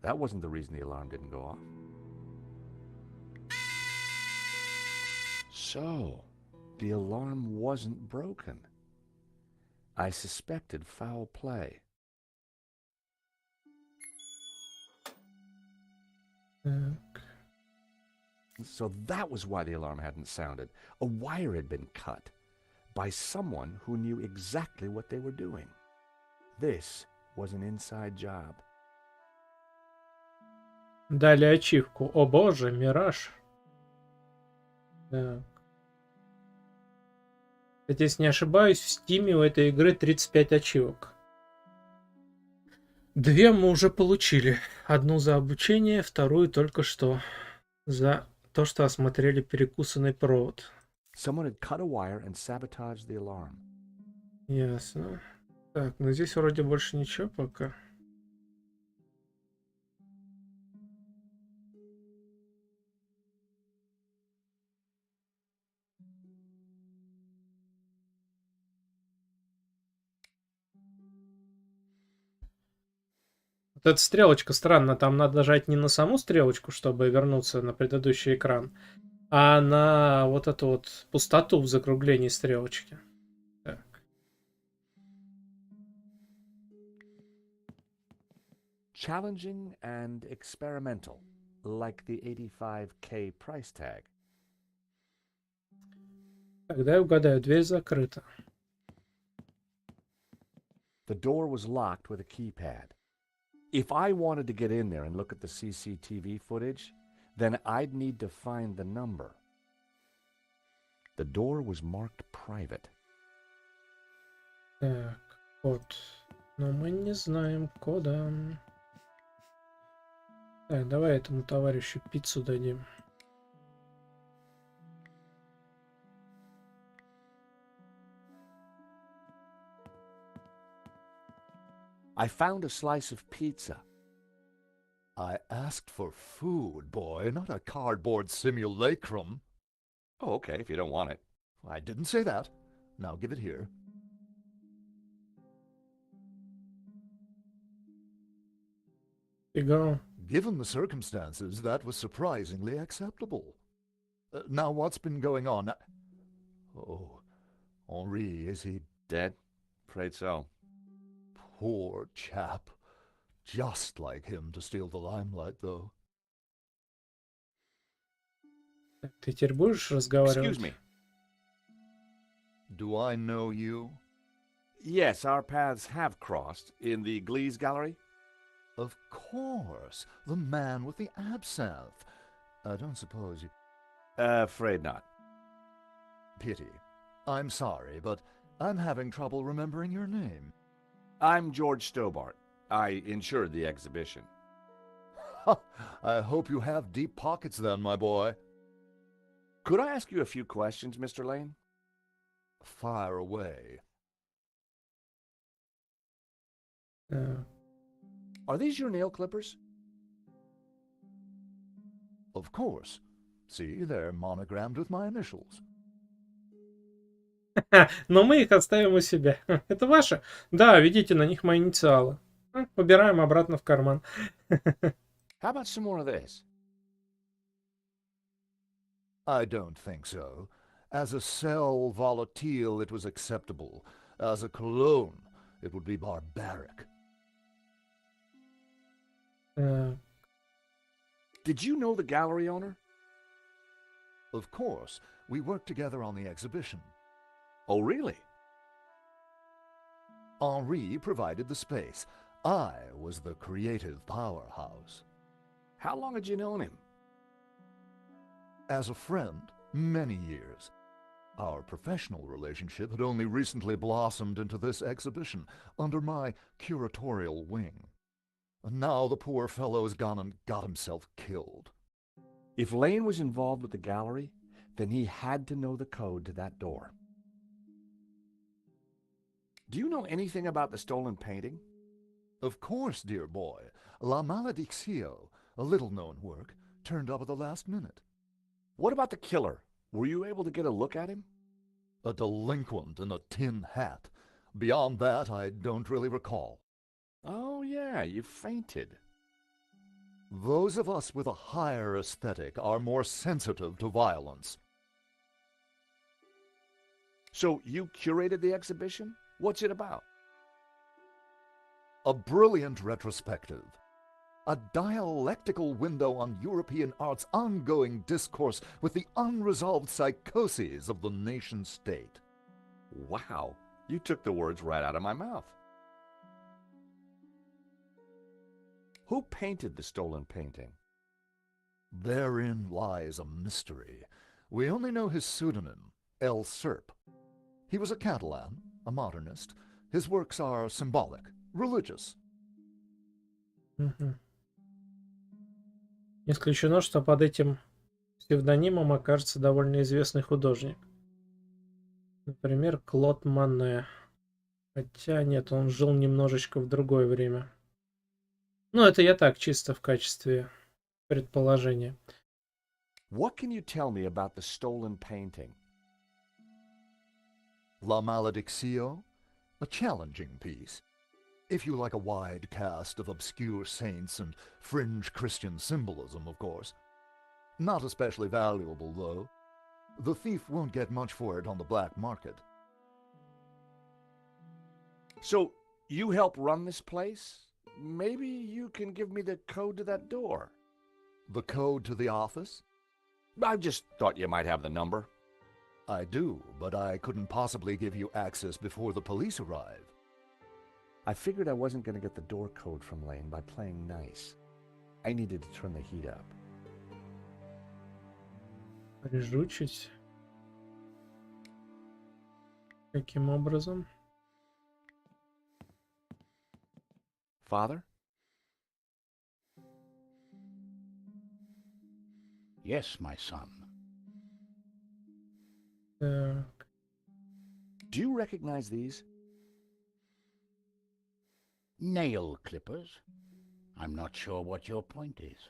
[SPEAKER 5] That wasn't the reason the alarm didn't go off. So, the alarm wasn't broken. I suspected foul play.
[SPEAKER 1] Так.
[SPEAKER 5] So that was why the alarm hadn't sounded. A wire had been cut by someone who knew exactly what they were doing. This was an inside job.
[SPEAKER 1] Дали ачивку. О боже, мираж. Так. Кстати, если не ошибаюсь, в Стиме у этой игры 35 ачивок. 2 мы уже получили. Одну за обучение, вторую только что за то, что осмотрели перекусанный провод.
[SPEAKER 5] Someone had cut a wire and sabotaged the alarm.
[SPEAKER 1] Ясно. Так, ну здесь вроде больше ничего пока. Вот эта стрелочка странно, там надо нажать не на саму стрелочку, чтобы вернуться на предыдущий экран, а на вот эту вот пустоту в закруглении стрелочки. Так.
[SPEAKER 5] Challenging and experimental, like the 85K price tag.
[SPEAKER 1] Тогда я угадаю, дверь закрыта.
[SPEAKER 5] The door was locked with a keypad. If I wanted to get in there and look at the CCTV footage, then I'd need to find the number. The door was marked private.
[SPEAKER 1] Так, код. Но мы не знаем кода. Так, давай этому товарищу пиццу дадим.
[SPEAKER 5] I found a slice of pizza.
[SPEAKER 8] I asked for food, boy, not a cardboard simulacrum.
[SPEAKER 5] Oh, okay, if you don't want it.
[SPEAKER 8] I didn't say that. Now give it here.
[SPEAKER 1] Фига.
[SPEAKER 8] Given the circumstances, that was surprisingly acceptable. Now, what's been going on? Oh, Henri, is he
[SPEAKER 5] Dead? Afraid so.
[SPEAKER 8] poor chap? Just like him to steal the limelight, though.
[SPEAKER 1] Так, ты теперь будешь разговаривать?
[SPEAKER 5] Excuse me.
[SPEAKER 8] Do I know you?
[SPEAKER 5] Yes, our paths have crossed in the Glee's Gallery.
[SPEAKER 8] Of course, the man with the absinthe. I don't suppose you...
[SPEAKER 5] Afraid not.
[SPEAKER 8] Pity. I'm sorry, but I'm having trouble remembering your name.
[SPEAKER 5] I'm George Stobart. I insured the exhibition.
[SPEAKER 8] I hope you have deep pockets then, my boy.
[SPEAKER 5] Could I ask you a few questions, Mr. Lane?
[SPEAKER 8] Fire away.
[SPEAKER 5] Are these your nail clippers?
[SPEAKER 8] Of course. See, they're monogrammed with my initials.
[SPEAKER 1] Но мы их оставим у себя. Это ваши? Да, видите, на них мои инициалы. Убираем обратно в карман.
[SPEAKER 5] How about some more of this?
[SPEAKER 8] I don't think so. As a sel volatile, it was acceptable. As a cologne, it would be barbaric.
[SPEAKER 5] Did you know the gallery owner?
[SPEAKER 8] Of course, we worked together on the exhibition.
[SPEAKER 5] Oh, really?
[SPEAKER 8] Henri provided the space. I was the creative powerhouse.
[SPEAKER 5] How long had you known him?
[SPEAKER 8] As a friend, many years. Our professional relationship had only recently blossomed into this exhibition, under my curatorial wing. And now the poor fellow has gone and got himself killed.
[SPEAKER 5] If Lane was involved with the gallery, then he had to know the code to that door. Do you know anything about the stolen painting?
[SPEAKER 8] Of course, dear boy. La Maledictio, a little-known work, turned up at the last minute.
[SPEAKER 5] What about the killer? Were you able to get a look at him?
[SPEAKER 8] A delinquent in a tin hat. Beyond that, I don't really recall.
[SPEAKER 5] Oh, yeah, you fainted.
[SPEAKER 8] Those of us with a higher aesthetic are more sensitive to violence.
[SPEAKER 5] So you curated the exhibition? What's it about?
[SPEAKER 8] A brilliant retrospective. A dialectical window on European art's ongoing discourse with the unresolved psychoses of the nation-state.
[SPEAKER 5] Wow, you took the words right out of my mouth. Who painted the stolen painting?
[SPEAKER 8] Therein lies a mystery. We only know his pseudonym, El Serp. He was a Catalan, a modernist. His works are symbolic, religious.
[SPEAKER 1] Не исключено, что под этим псевдонимом окажется довольно известный художник. Например, Клод Мане. Хотя нет, он жил немножечко в другое время. Ну, это я так, чисто в качестве предположения.
[SPEAKER 5] What can you tell me about the stolen painting?
[SPEAKER 8] La Maledictio, a challenging piece. If you like a wide cast of obscure saints and fringe Christian symbolism, of course. Not especially valuable, though. The thief won't get much for it on the black market.
[SPEAKER 5] So, you help run this place? Maybe you can give me the code to that door.
[SPEAKER 8] The code to the office?
[SPEAKER 5] I just thought you might have the number.
[SPEAKER 8] I do, but I couldn't possibly give you access before the police arrive.
[SPEAKER 5] I figured I wasn't going to get the door code from Lane by playing nice. I needed to turn the heat up.
[SPEAKER 1] Прижучить. Каким образом?
[SPEAKER 5] Father?
[SPEAKER 7] Yes, my son.
[SPEAKER 1] Так.
[SPEAKER 5] Do you recognize these?
[SPEAKER 7] Nail clippers? I'm not sure what your point is.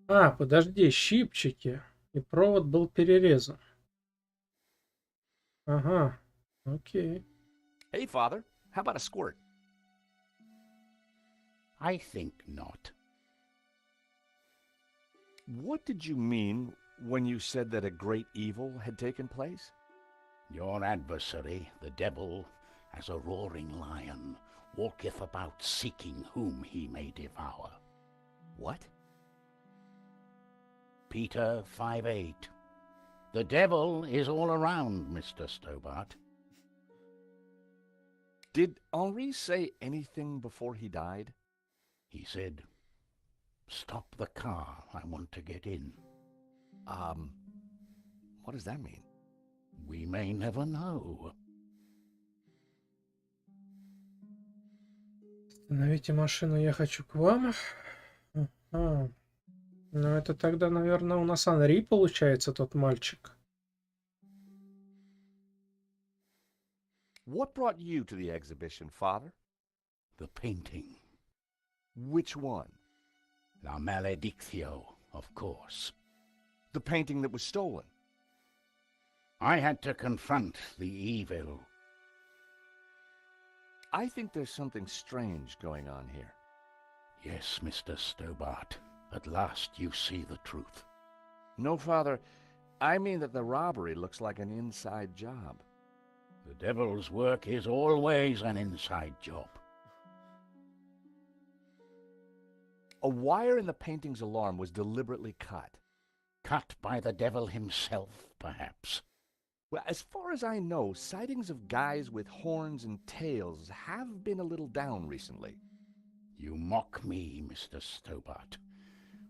[SPEAKER 1] А, подожди, щипчики. И провод был перерезан. Ага, окей.
[SPEAKER 5] Hey, Father, how about a squirt?
[SPEAKER 7] I think not.
[SPEAKER 5] What did you mean when you said that a great evil had taken place?
[SPEAKER 7] Your adversary, the devil, as a roaring lion, walketh about seeking whom he may devour.
[SPEAKER 5] What?
[SPEAKER 7] Peter 5:8. The devil is all around, Mr. Stobart.
[SPEAKER 5] Did Henri say anything before he died?
[SPEAKER 7] He said, "Stop the car, I want to get in."
[SPEAKER 5] What does that mean?
[SPEAKER 7] We may never know.
[SPEAKER 1] Остановите машину, я хочу к вам. Ага. Ну, это тогда, наверное, у нас Анри получается, тот мальчик.
[SPEAKER 5] What brought you to the exhibition, Father?
[SPEAKER 7] The painting.
[SPEAKER 5] Which one?
[SPEAKER 7] La Maledictio, of course.
[SPEAKER 5] The painting that was stolen.
[SPEAKER 7] I had to confront the evil.
[SPEAKER 5] I think there's something strange going on here.
[SPEAKER 7] Yes, Mr. Stobart. At last you see the truth.
[SPEAKER 5] No, Father. I mean that the robbery looks like an inside job.
[SPEAKER 7] The devil's work is always an inside job.
[SPEAKER 5] A wire in the painting's alarm was deliberately cut.
[SPEAKER 7] Cut by the devil himself, perhaps.
[SPEAKER 5] Well, as far as I know, sightings of guys with horns and tails have been a little down recently.
[SPEAKER 7] You mock me, Mr. Stobart.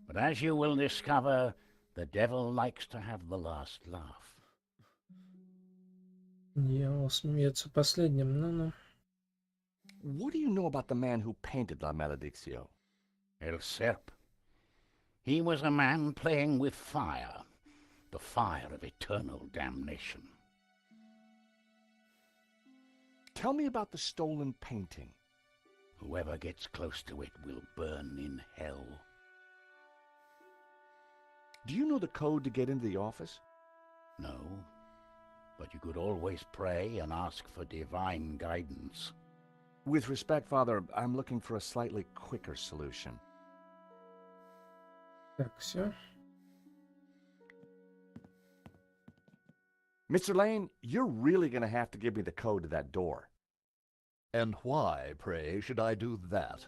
[SPEAKER 7] But as you will discover, the devil likes to have the last laugh.
[SPEAKER 1] Дьявол смеется последним, ну-ну.
[SPEAKER 5] What do you know about the man who painted La Maledictio?
[SPEAKER 7] El Serp. He was a man playing with fire, the fire of eternal damnation.
[SPEAKER 5] Tell me about the stolen painting.
[SPEAKER 7] Whoever gets close to it will burn in hell.
[SPEAKER 5] Do you know the code to get into the office?
[SPEAKER 7] No, but you could always pray and ask for divine guidance.
[SPEAKER 5] With respect, Father, I'm looking for a slightly quicker solution.
[SPEAKER 1] Так, все.
[SPEAKER 5] Mr. Lane, you're really going to have to give me the code to that door.
[SPEAKER 8] And why, pray, should I do that?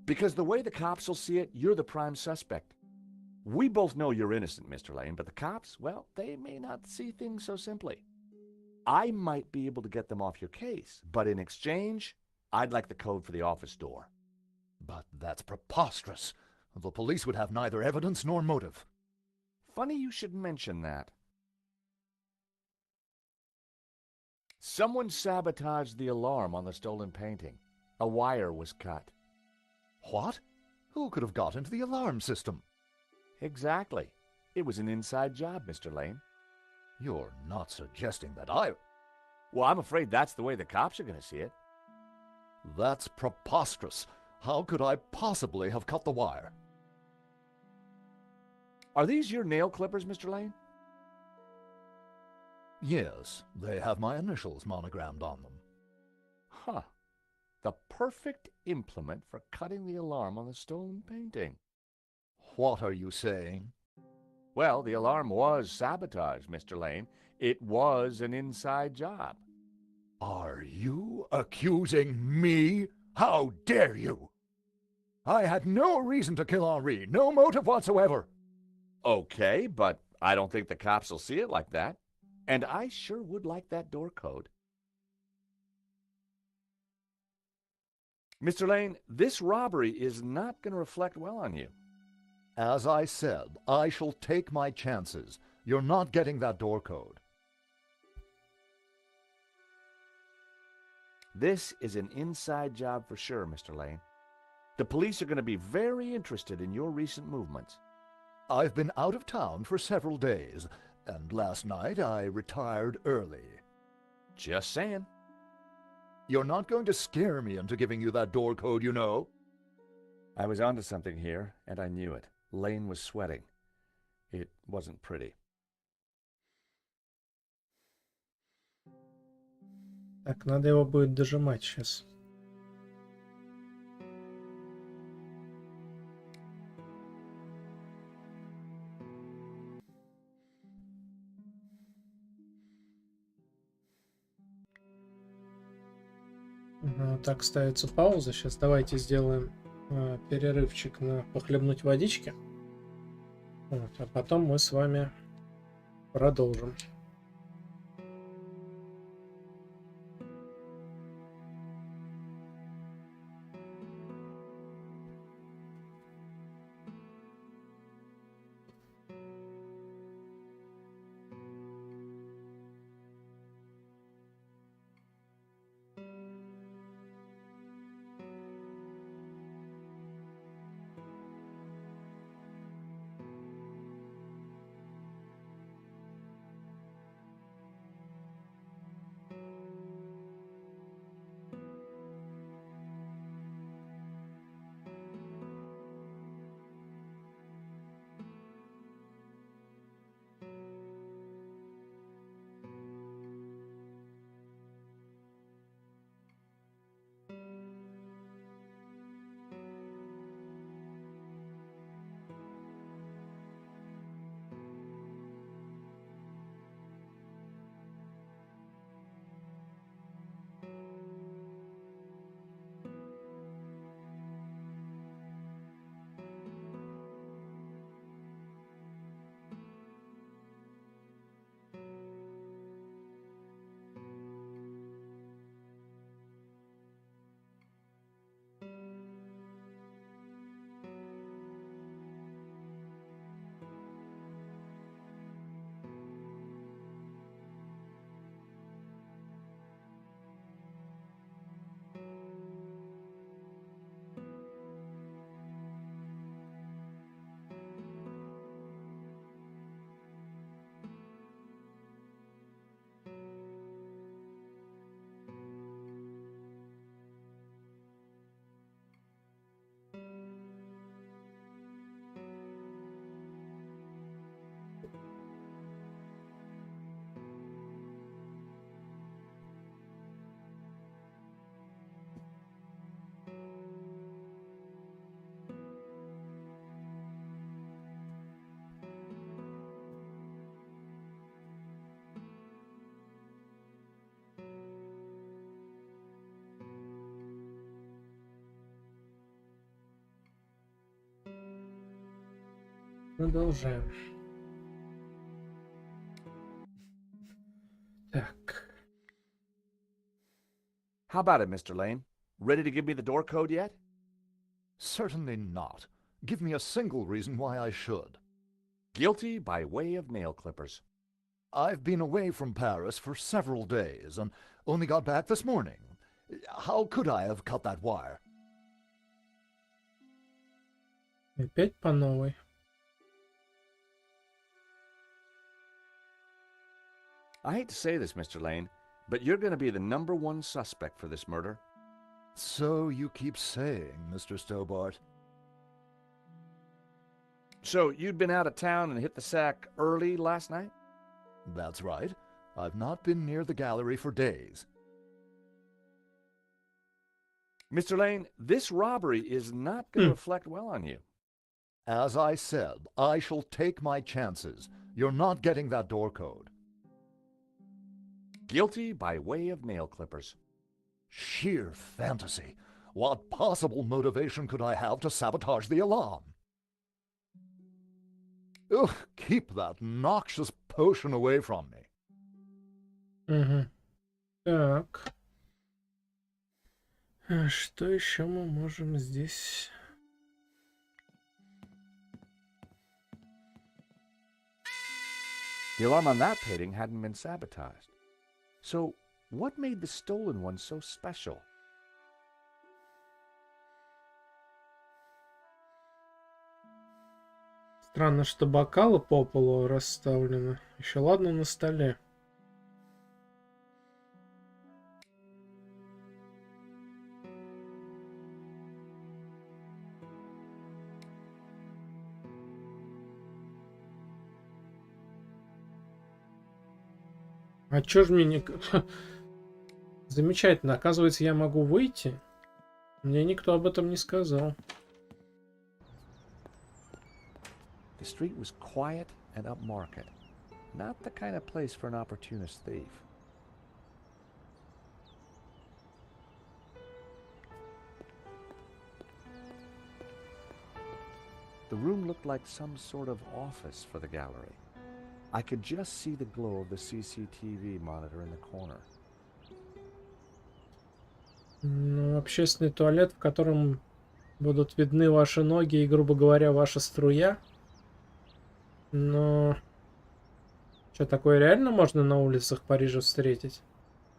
[SPEAKER 5] Because the way the cops will see it, you're the prime suspect. We both know you're innocent, Mr. Lane, but the cops, well, they may not see things so simply. I might be able to get them off your case, but in exchange, I'd like the code for the office door.
[SPEAKER 8] But that's preposterous. The police would have neither evidence nor motive.
[SPEAKER 5] Funny you should mention that. Someone sabotaged the alarm on the stolen painting. A wire was cut.
[SPEAKER 8] What? Who could have got into the alarm system?
[SPEAKER 5] Exactly. It was an inside job, Mr. Lane.
[SPEAKER 8] You're not suggesting that I...
[SPEAKER 5] Well, I'm afraid that's the way the cops are going to see it.
[SPEAKER 8] That's preposterous. How could I possibly have cut the wire?
[SPEAKER 5] Are these your nail clippers, Mr. Lane?
[SPEAKER 8] Yes, they have my initials monogrammed on them.
[SPEAKER 5] Huh. The perfect implement for cutting the alarm on the stolen painting.
[SPEAKER 8] What are you saying?
[SPEAKER 5] Well, the alarm was sabotaged, Mr. Lane. It was an inside job.
[SPEAKER 8] Are you accusing me? How dare you? I had no reason to kill Henri, no motive whatsoever.
[SPEAKER 5] Okay, but I don't think the cops will see it like that. And I sure would like that door code. Mr. Lane, this robbery is not going to reflect well on you.
[SPEAKER 8] As I said, I shall take my chances. You're not getting that door code.
[SPEAKER 5] This is an inside job for sure, Mr. Lane. The police are going to be very interested in your recent movements.
[SPEAKER 8] I've been out of town for several days, and last night I retired early.
[SPEAKER 5] Just saying.
[SPEAKER 8] You're not going to scare me into giving you that door code, you know.
[SPEAKER 5] I was onto something here, and I knew it. Lane was sweating. It wasn't pretty.
[SPEAKER 1] Так, надо его будет дожимать сейчас. Так ставится пауза. Сейчас давайте сделаем перерывчик на похлебнуть водички. Вот, а потом мы с вами продолжим. Продолжаем. Так.
[SPEAKER 5] How about it, Mr. Lane? Ready to give me the door code yet?
[SPEAKER 8] Certainly not. Give me a single reason why I should.
[SPEAKER 5] Guilty by way of nail clippers.
[SPEAKER 8] I've been away from Paris for several days and only got back this morning. How could I have cut that wire?
[SPEAKER 1] Опять по новой.
[SPEAKER 5] I hate to say this, Mr. Lane, but you're going to be the #1 suspect for this murder.
[SPEAKER 8] So you keep saying, Mr. Stobart.
[SPEAKER 5] So you'd been out of town and hit the sack early last night?
[SPEAKER 8] That's right. I've not been near the gallery for days.
[SPEAKER 5] Mr. Lane, this robbery is not going to reflect well on you.
[SPEAKER 8] As I said, I shall take my chances. You're not getting that door code.
[SPEAKER 5] Guilty by way of nail clippers.
[SPEAKER 8] Sheer fantasy. What possible motivation could I have to sabotage the alarm? Ugh, keep that noxious potion away from me.
[SPEAKER 1] Угу. Так. Что еще мы можем здесь?
[SPEAKER 5] The alarm on that painting hadn't been sabotaged. So, what made the stolen one so special?
[SPEAKER 1] Странно, что бокалы по полу расставлены. Еще ладно на столе. А чё ж мне не... Замечательно. Оказывается, я могу выйти. Мне никто об этом не сказал.
[SPEAKER 5] The street was quiet and upmarket. Not the kind of place for an opportunist thief. The room looked like some sort of office for the gallery. I could just see the glow of the CCTV monitor in the corner.
[SPEAKER 1] Ну, общественный туалет, в котором будут видны ваши ноги и, грубо говоря, ваша струя. Но... Что, такое реально можно на улицах Парижа встретить?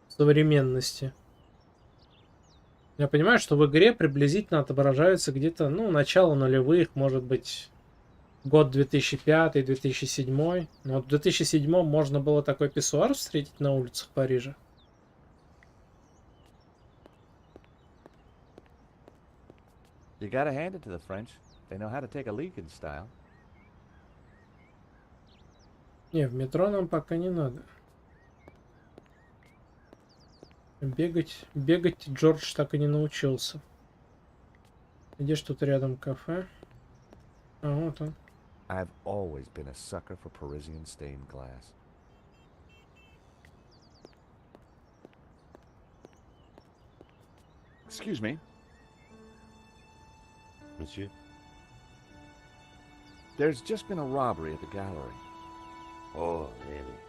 [SPEAKER 1] В современности. Я понимаю, что в игре приблизительно отображается где-то, ну, начало нулевых, может быть, год 2005-2007. Но вот в 2007 можно было такой писсуар встретить на улицах Парижа.
[SPEAKER 5] You gotta hand it to the French. They know how to take a leak in style.
[SPEAKER 1] Не, в метро нам пока не надо. Бегать Джордж так и не научился. Где ж тут рядом кафе? А, вот он.
[SPEAKER 5] I've always been a sucker for Parisian stained glass. Excuse me.
[SPEAKER 3] Monsieur?
[SPEAKER 5] There's just been a robbery at the gallery.
[SPEAKER 3] Oh, really?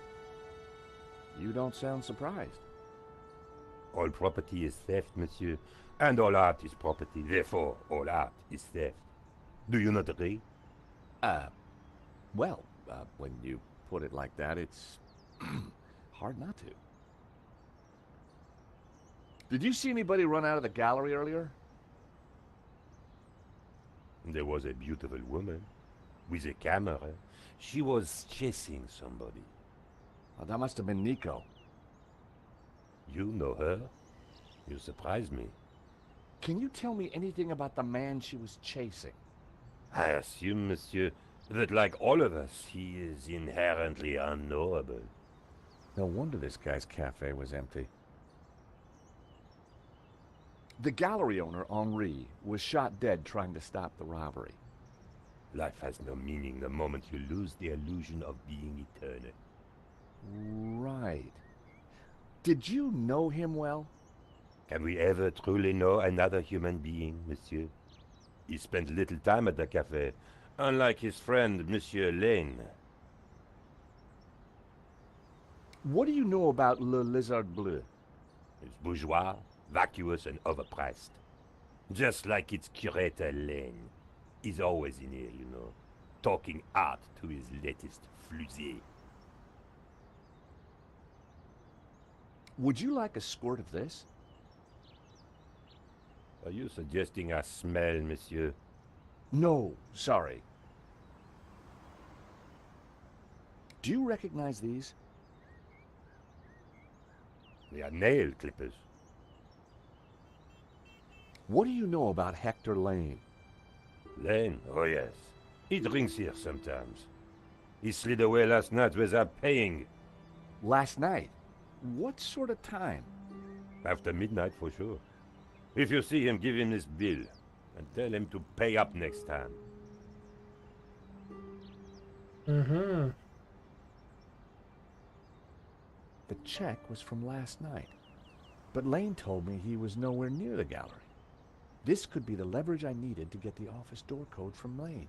[SPEAKER 5] You don't sound surprised.
[SPEAKER 3] All property is theft, monsieur. And all art is property. Therefore, all art is theft. Do you not agree?
[SPEAKER 5] Well, when you put it like that, it's hard not to. Did you see anybody run out of the gallery earlier?
[SPEAKER 3] There was a beautiful woman with a camera. She was chasing somebody.
[SPEAKER 5] Oh, that must have been Nico.
[SPEAKER 3] You know her? You surprise me.
[SPEAKER 5] Can you tell me anything about the man she was chasing?
[SPEAKER 3] I assume, monsieur, that like all of us, he is inherently unknowable.
[SPEAKER 5] No wonder this guy's cafe was empty. The gallery owner, Henri, was shot dead trying to stop the robbery.
[SPEAKER 3] Life has no meaning the moment you lose the illusion of being eternal.
[SPEAKER 5] Right. Did you know him well?
[SPEAKER 3] Can we ever truly know another human being, monsieur? He spent little time at the cafe, unlike his friend, Monsieur Lane.
[SPEAKER 5] What do you know about Le Lizard Bleu?
[SPEAKER 3] It's bourgeois, vacuous, and overpriced. Just like its curator Lane. He's always in here, you know, talking art to his latest flusée.
[SPEAKER 5] Would you like a squirt of this?
[SPEAKER 3] Are you suggesting I smell, monsieur?
[SPEAKER 5] No, sorry. Do you recognize these?
[SPEAKER 3] They are nail clippers.
[SPEAKER 5] What do you know about Hector Lane?
[SPEAKER 3] Lane? Oh yes. He drinks here sometimes. He slid away last night without paying.
[SPEAKER 5] Last night? What sort of time?
[SPEAKER 3] After midnight for sure. If you see him, give him this bill. And tell him to pay up next time.
[SPEAKER 1] Угу.
[SPEAKER 5] The check was from last night. But Lane told me he was nowhere near the gallery. This could be the leverage I needed to get the office door code from Lane.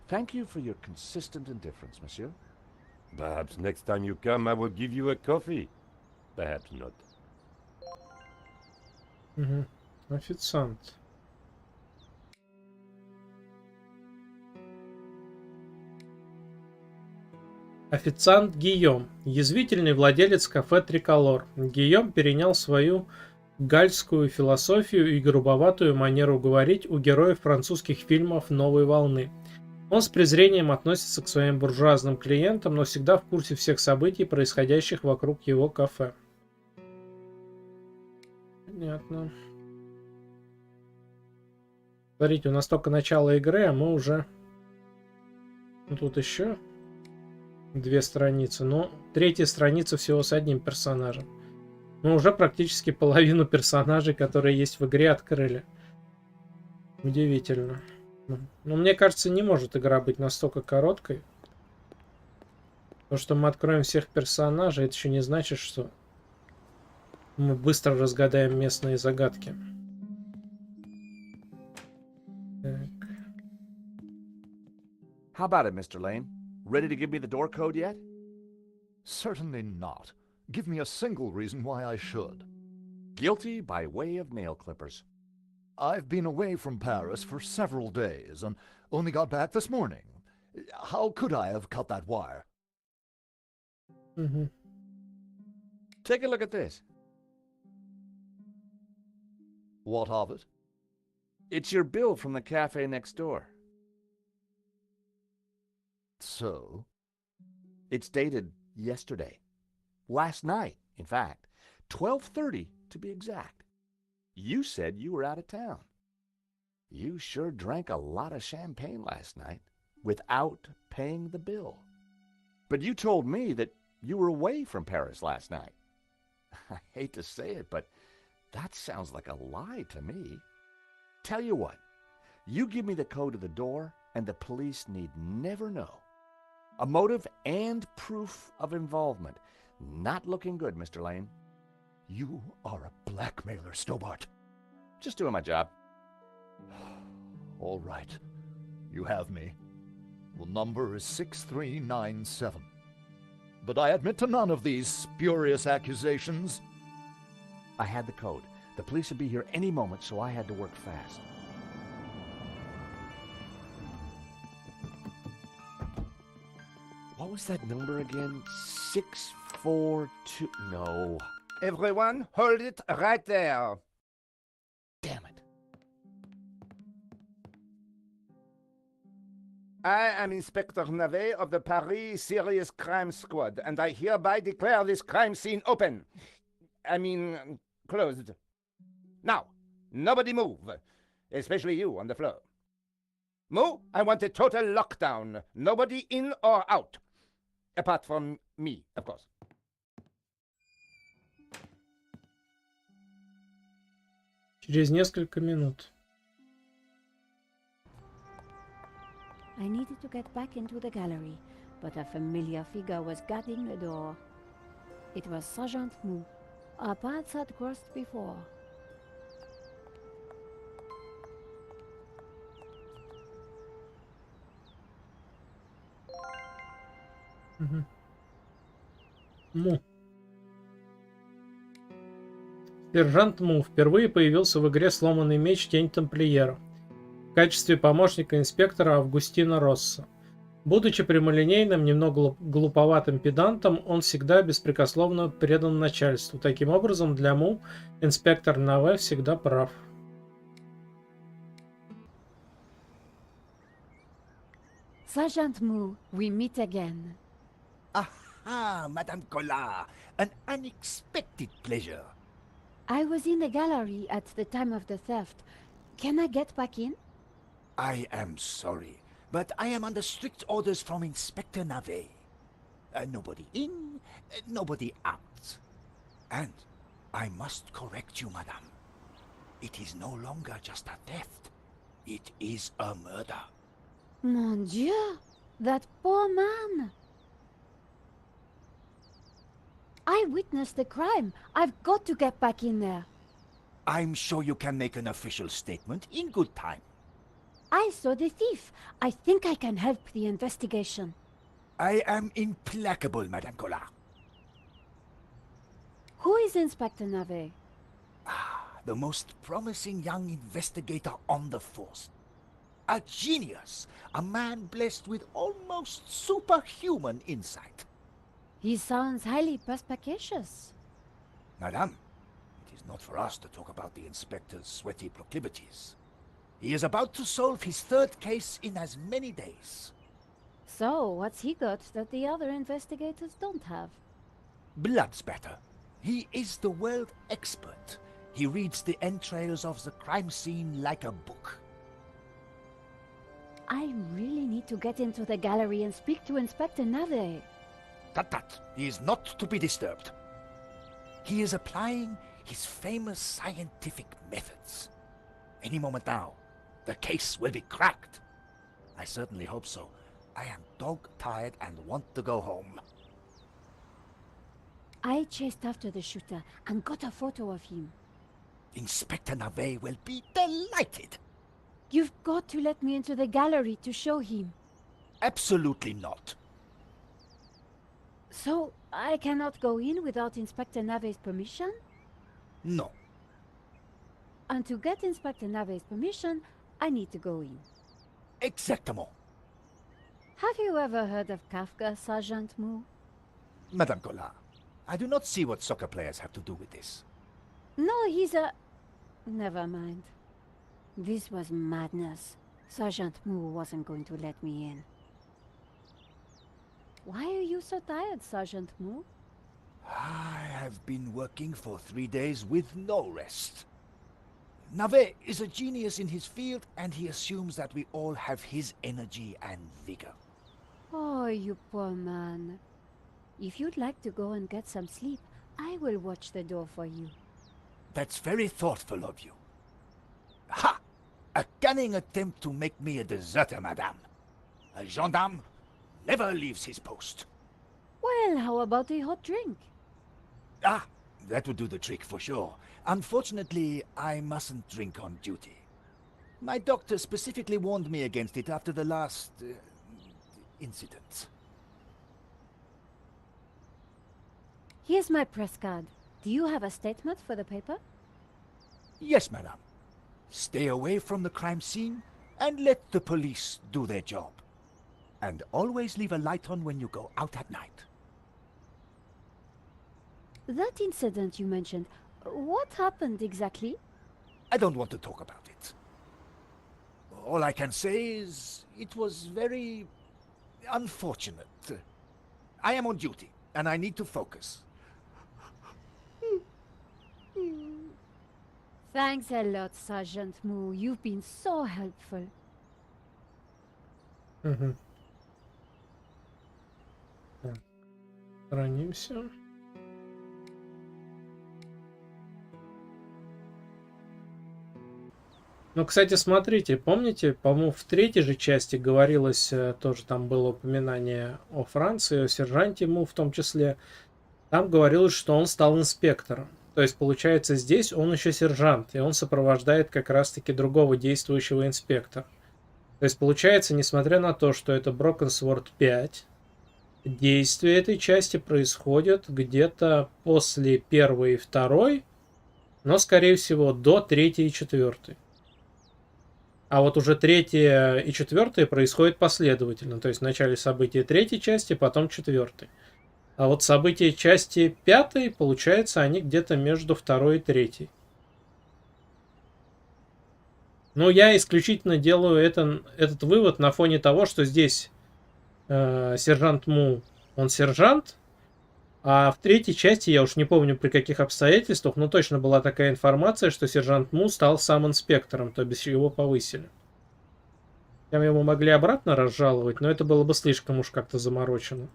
[SPEAKER 5] Thank you for your consistent indifference, monsieur.
[SPEAKER 3] Perhaps next time you come, I will give you a coffee. Perhaps not.
[SPEAKER 1] Угу. Официант. Официант Гийом. Язвительный владелец кафе «Триколор». Гийом перенял свою гальскую философию и грубоватую манеру говорить у героев французских фильмов новой волны. Он с презрением относится к своим буржуазным клиентам, но всегда в курсе всех событий, происходящих вокруг его кафе. Понятно. Смотрите, у нас только начало игры, а мы уже... Ну, тут еще 2 страницы. Но 3-я страница всего с одним персонажем. Мы уже практически половину персонажей, которые есть в игре, открыли. Удивительно. Но мне кажется, не может игра быть настолько короткой. То, что мы откроем всех персонажей, это еще не значит, что мы быстро разгадаем местные загадки. Так.
[SPEAKER 5] How about it, Mr. Lane? Ready to give me the door code yet?
[SPEAKER 8] Certainly not. Give me a single reason why I should.
[SPEAKER 5] Guilty by way of nail clippers.
[SPEAKER 8] I've been away from Paris for several days and only got back this morning. How could I have cut that wire?
[SPEAKER 1] Угу.
[SPEAKER 5] Take a look at this.
[SPEAKER 8] What of it?
[SPEAKER 5] It's your bill from the cafe next door.
[SPEAKER 8] So?
[SPEAKER 5] It's dated yesterday. Last night, in fact. 12:30 to be exact. You said you were out of town. You sure drank a lot of champagne last night without paying the bill. But you told me that you were away from Paris last night. I hate to say it, but that sounds like a lie to me. Tell you what, you give me the code to the door, and the police need never know. A motive and proof of involvement. Not looking good, Mr. Lane.
[SPEAKER 8] You are a blackmailer, Stobart.
[SPEAKER 5] Just doing my job.
[SPEAKER 8] All right. You have me. The number is 6397. But I admit to none of these spurious accusations.
[SPEAKER 5] I had the code. The police would be here any moment, so I had to work fast. What was that number again? 642... No.
[SPEAKER 9] Everyone, hold it right there.
[SPEAKER 5] Damn it.
[SPEAKER 9] I am Inspector Navet of the Paris Serious Crime Squad, and I hereby declare this crime scene open. Closed. Now, nobody move, especially you on the floor. Moo, I want a total lockdown. Nobody in or out. Apart from me, of course.
[SPEAKER 1] Через несколько минут.
[SPEAKER 2] I needed to get back into the gallery, but a familiar figure was guarding the door. It was Sergeant Mou. Our paths had crossed before.
[SPEAKER 1] Му. Сержант Му впервые появился в игре «Сломанный меч. Тень тамплиера» в качестве помощника инспектора Августина Росса. Будучи прямолинейным, немного глуповатым педантом, он всегда беспрекословно предан начальству. Таким образом, для Му инспектор Наве всегда прав.
[SPEAKER 2] Sergeant Mou, we meet again.
[SPEAKER 7] Aha, Madame Collard, an unexpected pleasure.
[SPEAKER 2] I was in the gallery at the time of the theft. Can I get back in?
[SPEAKER 7] I am sorry, but I am under strict orders from Inspector Navet. Nobody in, nobody out. And I must correct you, madame. It is no longer just a theft. It is a murder.
[SPEAKER 2] Mon Dieu! That poor man! I witnessed the crime. I've got to get back in there.
[SPEAKER 7] I'm sure you can make an official statement in good time.
[SPEAKER 2] I saw the thief. I think I can help the investigation.
[SPEAKER 7] I am implacable, Madame Collard.
[SPEAKER 2] Who is Inspector Navet?
[SPEAKER 7] The most promising young investigator on the force. A genius, a man blessed with almost superhuman insight.
[SPEAKER 2] He sounds highly perspicacious.
[SPEAKER 7] Madame, it is not for us to talk about the inspector's sweaty proclivities. He is about to solve his third case in as many days.
[SPEAKER 2] So, what's he got that the other investigators don't have?
[SPEAKER 7] Blood spatter. He is the world expert. He reads the entrails of the crime scene like a book.
[SPEAKER 2] I really need to get into the gallery and speak to Inspector Navet.
[SPEAKER 7] Tut. He is not to be disturbed. He is applying his famous scientific methods. Any moment now, the case will be cracked. I certainly hope so. I am dog-tired and want to go home.
[SPEAKER 2] I chased after the shooter and got a photo of him.
[SPEAKER 7] Inspector Navet will be delighted.
[SPEAKER 2] You've got to let me into the gallery to show him.
[SPEAKER 7] Absolutely not.
[SPEAKER 2] So, I cannot go in without Inspector Navet's permission?
[SPEAKER 7] No.
[SPEAKER 2] And to get Inspector Navet's permission, I need to go in.
[SPEAKER 7] Exactement.
[SPEAKER 2] Have you ever heard of Kafka, Sergeant Mou?
[SPEAKER 7] Madame Collard, I do not see what soccer players have to do with this.
[SPEAKER 2] No, he's a... Never mind. This was madness. Sergeant Mou wasn't going to let me in. Why are you so tired, Sergeant Mou?
[SPEAKER 7] I have been working for 3 days with no rest. Nave is a genius in his field, and he assumes that we all have his energy and vigor.
[SPEAKER 2] Oh, you poor man. If you'd like to go and get some sleep, I will watch the door for you.
[SPEAKER 7] That's very thoughtful of you. Ha! A cunning attempt to make me a deserter, madame. A gendarme never leaves his post.
[SPEAKER 2] Well, how about a hot drink?
[SPEAKER 7] Ah, that would do the trick for sure. Unfortunately, I mustn't drink on duty. My doctor specifically warned me against it after the last incident.
[SPEAKER 2] Here's my press card. Do you have a statement for the paper?
[SPEAKER 7] Yes, madame. Stay away from the crime scene and let the police do their job. And always leave a light on when you go out at night.
[SPEAKER 2] That incident you mentioned, what happened exactly?
[SPEAKER 7] I don't want to talk about it. All I can say is it was very unfortunate. I am on duty, and I need to focus.
[SPEAKER 2] Thanks a lot, Sergeant Moo. You've been so helpful.
[SPEAKER 1] Угу. Так. Хранимся. Ну, кстати, смотрите, помните, по-моему, в третьей же части говорилось, тоже там было упоминание о Франции, о сержанте Му в том числе. Там говорилось, что он стал инспектором. То есть, получается, здесь он еще сержант, и он сопровождает как раз-таки другого действующего инспектора. То есть, получается, несмотря на то, что это Broken Sword 5, действие этой части происходит где-то после первой и второй, но, скорее всего, до третьей и четвертой. А вот уже третья и четвертая происходит последовательно. То есть, в начале события третьей части, потом четвертой. А вот события части пятой, получается, они где-то между второй и третьей. Но я исключительно делаю этот вывод на фоне того, что здесь сержант Му, он сержант, а в третьей части, я уж не помню при каких обстоятельствах, но точно была такая информация, что сержант Му стал сам инспектором, то бишь его повысили. Там его могли обратно разжаловать, но это было бы слишком уж как-то заморочено.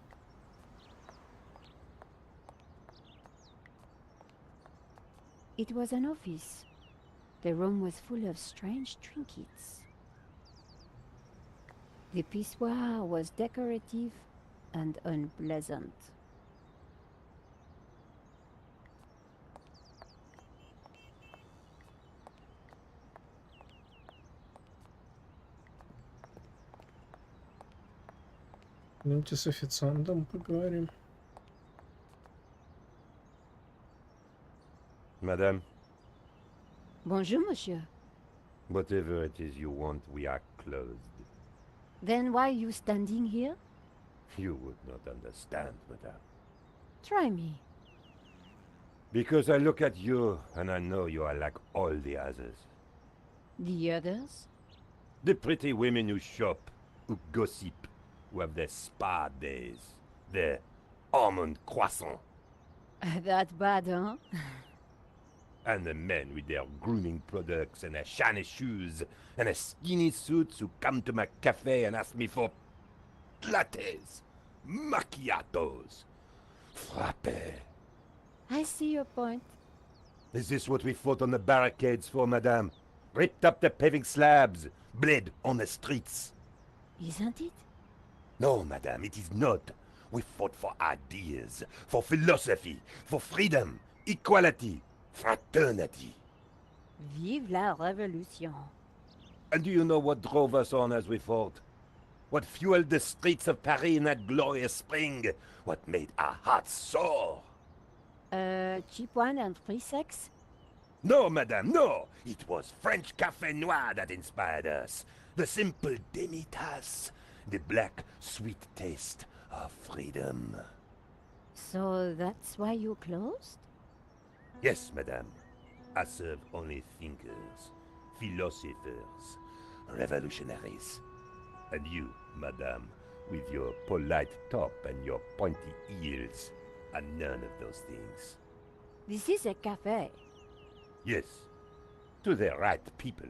[SPEAKER 2] It was an office. The room was full of strange trinkets. The pissoir was decorative and unpleasant.
[SPEAKER 1] Давайте с официантом поговорим.
[SPEAKER 3] Madame,
[SPEAKER 2] Bonjour, monsieur.
[SPEAKER 3] whatever it is you want, we are closed.
[SPEAKER 2] Then why are you standing here?
[SPEAKER 3] You would not understand, madame.
[SPEAKER 2] Try me.
[SPEAKER 3] Because I look at you, and I know you are like all the others.
[SPEAKER 2] The others?
[SPEAKER 3] The pretty women who shop, who gossip, who have their spa days, their almond croissant.
[SPEAKER 2] That bad, huh?
[SPEAKER 3] And the men with their grooming products and their shiny shoes and their skinny suits who come to my cafe and ask me for lattes, macchiatos, frappes.
[SPEAKER 2] I see your point.
[SPEAKER 3] Is this what we fought on the barricades for, madame? Ripped up the paving slabs, bled on the streets.
[SPEAKER 2] Isn't it?
[SPEAKER 3] No, madame, it is not. We fought for ideas, for philosophy, for freedom, equality, fraternity.
[SPEAKER 2] Vive la révolution.
[SPEAKER 3] And do you know what drove us on as we fought? What fueled the streets of Paris in that glorious spring? What made our hearts soar?
[SPEAKER 2] Cheap wine and free sex?
[SPEAKER 3] No, madame, no! It was French Café Noir that inspired us. The simple demi-tasse. The black, sweet taste of freedom.
[SPEAKER 2] So that's why you closed?
[SPEAKER 3] Yes, madame. I serve only thinkers, philosophers, revolutionaries. And you, madame, with your polite top and your pointy heels, are none of those things.
[SPEAKER 2] This is a cafe.
[SPEAKER 3] Yes, To the right people.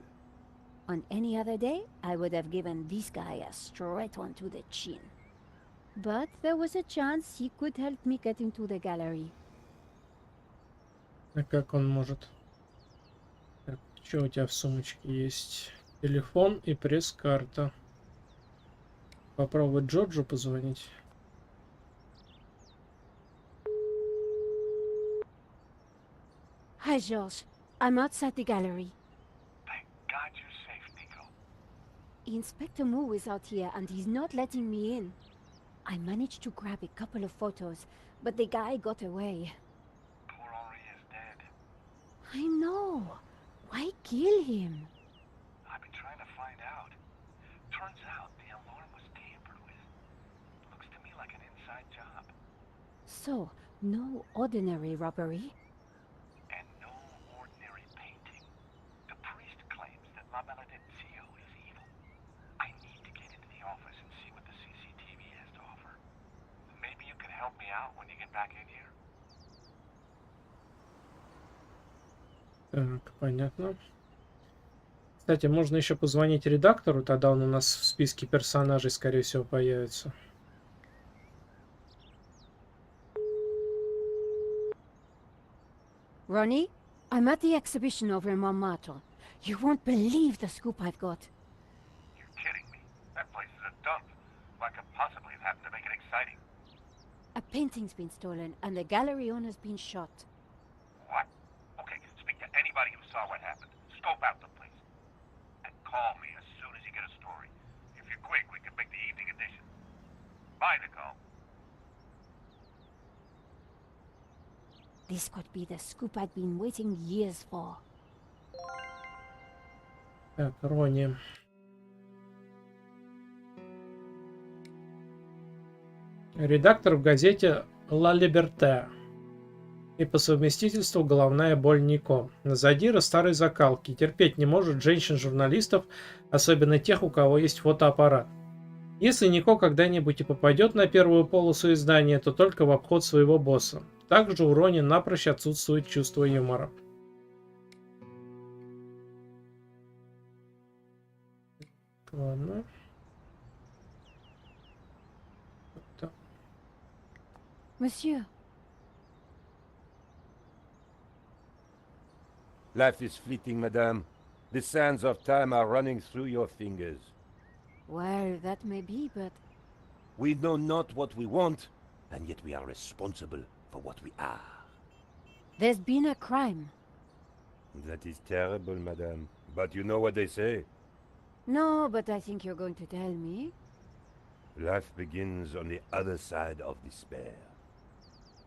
[SPEAKER 2] On any other day, I would have given this guy a straight one to the chin. But there was a chance he could help me get into the gallery.
[SPEAKER 1] А как он может? Так, что у тебя в сумочке есть? Телефон и пресс-карта. Попробовать Джорджу позвонить.
[SPEAKER 2] Hi, George. I'm outside the gallery.
[SPEAKER 6] Thank God you're safe, Nico.
[SPEAKER 2] Inspector Moo is out here and he's not letting me in. I managed to grab a couple of photos, but the guy got away.
[SPEAKER 6] Poor Henri is dead.
[SPEAKER 2] I know. Why kill him?
[SPEAKER 6] I've been trying to find out. Turns out the alarm was tampered with. Looks to me like an inside job.
[SPEAKER 2] So, no ordinary robbery.
[SPEAKER 6] And no ordinary painting. The priest claims that La Malediction is evil. I need to get into the office and see what the CCTV has to offer. Maybe you can help me out when you get back in here?
[SPEAKER 1] Так, понятно. Кстати, можно еще позвонить редактору, тогда он у нас в списке персонажей, скорее всего, появится.
[SPEAKER 2] Ronnie, I'm at the exhibition over in Montmartre. You won't believe the scoop I've got.
[SPEAKER 6] You're kidding me. That place is a dump. What could possibly have happened to make it exciting?
[SPEAKER 2] A painting's been stolen and the gallery owner's been shot.
[SPEAKER 6] What? Okay, speak to anybody who saw what happened. Scope out the place. And call me as soon as you get a story. If you're quick, we can make the evening edition. Bye, Nicole.
[SPEAKER 2] This could be the scoop I'd been waiting years for.
[SPEAKER 1] Так, Ронни. Редактор в газете «Ла Либерте». И по совместительству головная боль Нико. Задира старой закалки. Терпеть не может женщин-журналистов, особенно тех, у кого есть фотоаппарат. Если Нико когда-нибудь и попадет на первую полосу издания, то только в обход своего босса. Также у Рони напрочь отсутствует чувство юмора. Ладно. Так.
[SPEAKER 2] Monsieur,
[SPEAKER 3] Life is fleeting, madame. The sands of time are running through your fingers.
[SPEAKER 2] well, that may be, but
[SPEAKER 3] We know not what we want, and yet we are responsible for what we are.
[SPEAKER 2] there's been a crime.
[SPEAKER 3] That is terrible, madame. But you know what they say.
[SPEAKER 2] No, but I think you're going to tell me.
[SPEAKER 3] Life begins on the other side of despair.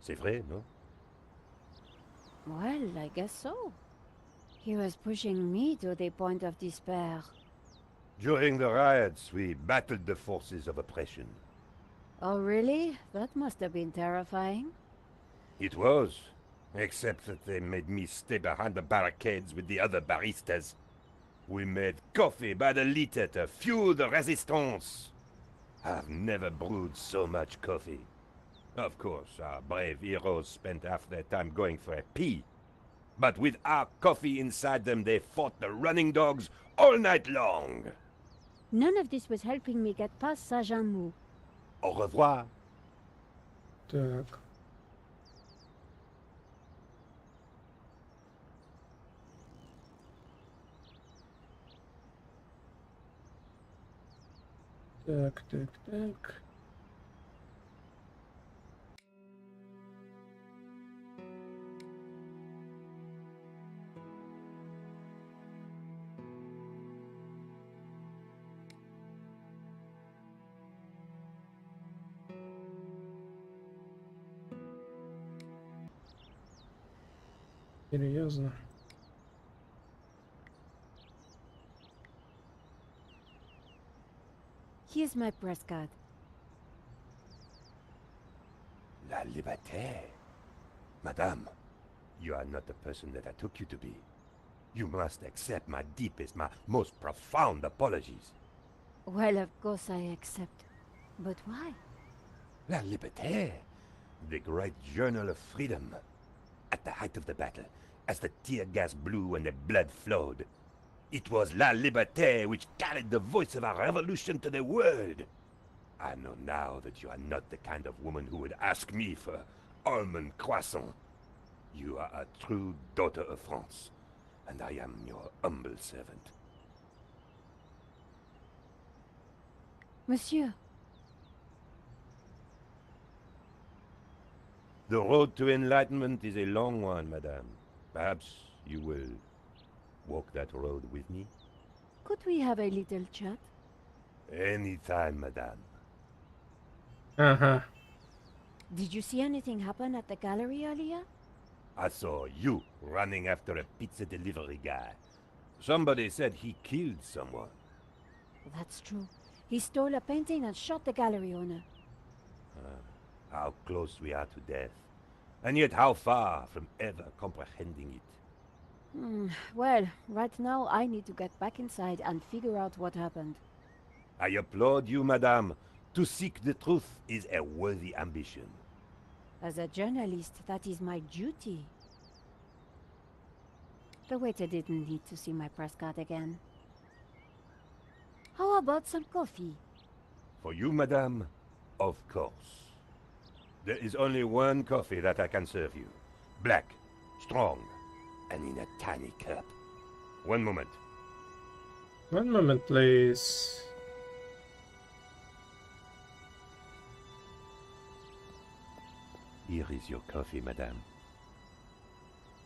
[SPEAKER 3] C'est vrai, no?
[SPEAKER 2] Well, I guess so. He was pushing me to the point of despair.
[SPEAKER 3] During the riots, we battled the forces of oppression.
[SPEAKER 2] Oh, really? That must have been terrifying.
[SPEAKER 3] It was, except that they made me stay behind the barricades with the other baristas. We made coffee by the liter to fuel the resistance. I've never brewed so much coffee. Of course, our brave heroes spent half their time going for a pee. But with our coffee inside them, they fought the running dogs all night long.
[SPEAKER 2] None of this was helping me get past Sergent Moo.
[SPEAKER 3] Au revoir.
[SPEAKER 1] Так. Так. Серьезно.
[SPEAKER 2] Here's my press card.
[SPEAKER 3] La liberté. Madame, you are not the person that I took you to be. You must accept my deepest, my most profound apologies.
[SPEAKER 2] Well, of course I accept. But why?
[SPEAKER 3] La Liberté, the great journal of freedom. At the height of the battle, as the tear gas blew and the blood flowed. It was La Liberté which carried the voice of our revolution to the world. I know now that you are not the kind of woman who would ask me for almond croissant. You are a true daughter of France, and I am your humble servant.
[SPEAKER 2] Monsieur,
[SPEAKER 3] The road to enlightenment is a long one, madame. Perhaps you will walk that road with me?
[SPEAKER 2] could we have a little chat?
[SPEAKER 3] Anytime, madame.
[SPEAKER 1] Ага.
[SPEAKER 2] Did you see anything happen at the gallery earlier?
[SPEAKER 3] I saw you running after a pizza delivery guy. Somebody said he killed someone.
[SPEAKER 2] That's true. He stole a painting and shot the gallery owner.
[SPEAKER 3] How close we are to death. And yet how far from ever comprehending it.
[SPEAKER 2] Well, right now I need to get back inside and figure out what happened.
[SPEAKER 3] I applaud you, madame. To seek the truth is a worthy ambition.
[SPEAKER 2] As a journalist, that is my duty. The waiter didn't need to see my press card again. How about some coffee?
[SPEAKER 3] For you, madame, of course. There is only one coffee that I can serve you. Black, strong, and in a tiny cup. One moment.
[SPEAKER 1] One moment, please.
[SPEAKER 3] Here is your coffee, madame.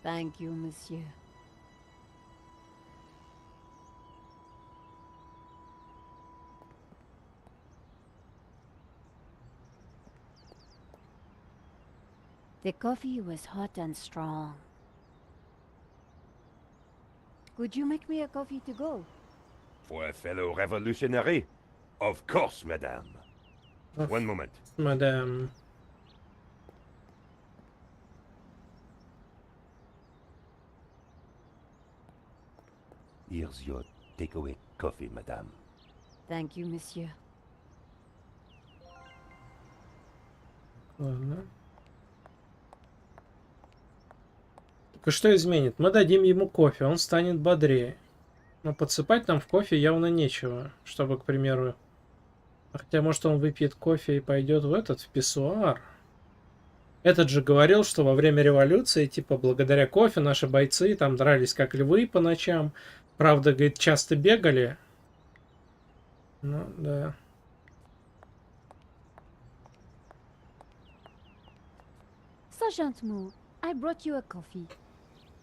[SPEAKER 2] Thank you, monsieur. The coffee was hot and strong. Could you make me a coffee to go?
[SPEAKER 3] For a fellow revolutionary? Of course, madame.
[SPEAKER 1] Of-
[SPEAKER 3] One moment.
[SPEAKER 1] Madame.
[SPEAKER 3] Here's your takeaway coffee, madame.
[SPEAKER 2] Thank you, monsieur.
[SPEAKER 1] Ладно. Так и что изменит? Мы дадим ему кофе, он станет бодрее. Но подсыпать нам в кофе явно нечего, чтобы, к примеру... Хотя, может, он выпьет кофе и пойдет в писсуар. Этот же говорил, что во время революции, типа, благодаря кофе наши бойцы там дрались как львы по ночам. Правда, говорит, часто бегали. Ну, да.
[SPEAKER 2] Sergeant Moore, I brought you a coffee.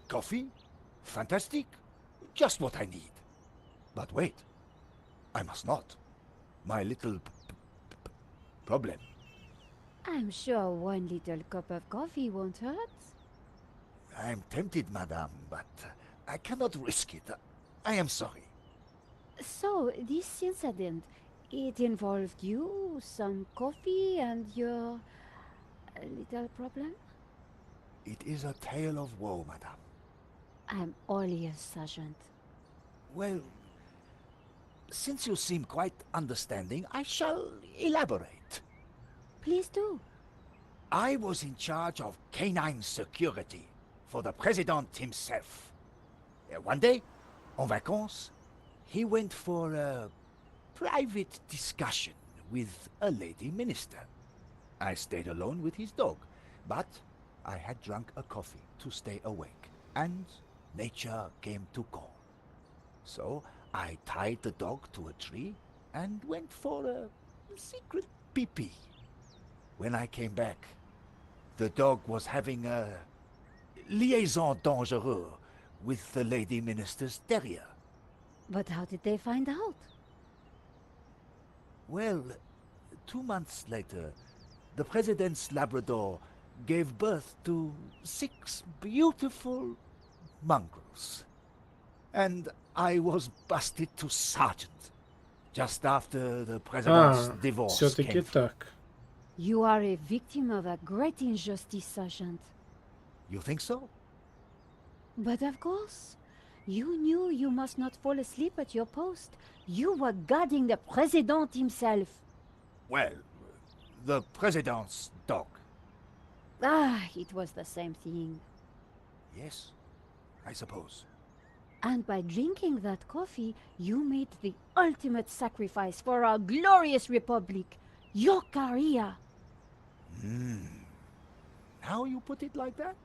[SPEAKER 7] Coffee? Fantastic. Just what I need. But wait. I must not. My little problem.
[SPEAKER 2] I'm sure one little cup of coffee won't hurt.
[SPEAKER 7] I'm tempted, madame, but I cannot risk it. I am sorry.
[SPEAKER 2] So, this incident, it involved you, some coffee, and your little problem?
[SPEAKER 7] It is a tale of woe, madame.
[SPEAKER 2] I'm all ears, Sergeant.
[SPEAKER 7] Well, since you seem quite understanding, I shall elaborate.
[SPEAKER 2] Please do.
[SPEAKER 7] I was in charge of canine security for the President himself. One day, en vacances, he went for a private discussion with a lady minister. I stayed alone with his dog, but I had drunk a coffee to stay awake, and nature came to call. So I tied the dog to a tree and went for a secret pee-pee. When I came back, the dog was having a liaison dangereuse with the lady minister's terrier.
[SPEAKER 2] But how did they find out?
[SPEAKER 7] Well, 2 months later, the president's Labrador gave birth to 6 beautiful mongrels. And I was busted to sergeant just after the president's divorce
[SPEAKER 1] все-таки
[SPEAKER 7] came through.
[SPEAKER 1] так.
[SPEAKER 2] You are a victim of a great injustice, Sergeant.
[SPEAKER 7] You think so?
[SPEAKER 2] But of course, you knew you must not fall asleep at your post. You were guarding the President himself.
[SPEAKER 7] Well, the president's dog.
[SPEAKER 2] Ah, it was the same thing.
[SPEAKER 7] Yes, I suppose.
[SPEAKER 2] And by drinking that coffee, you made the ultimate sacrifice for our glorious republic, your career.
[SPEAKER 7] Now you put it like that?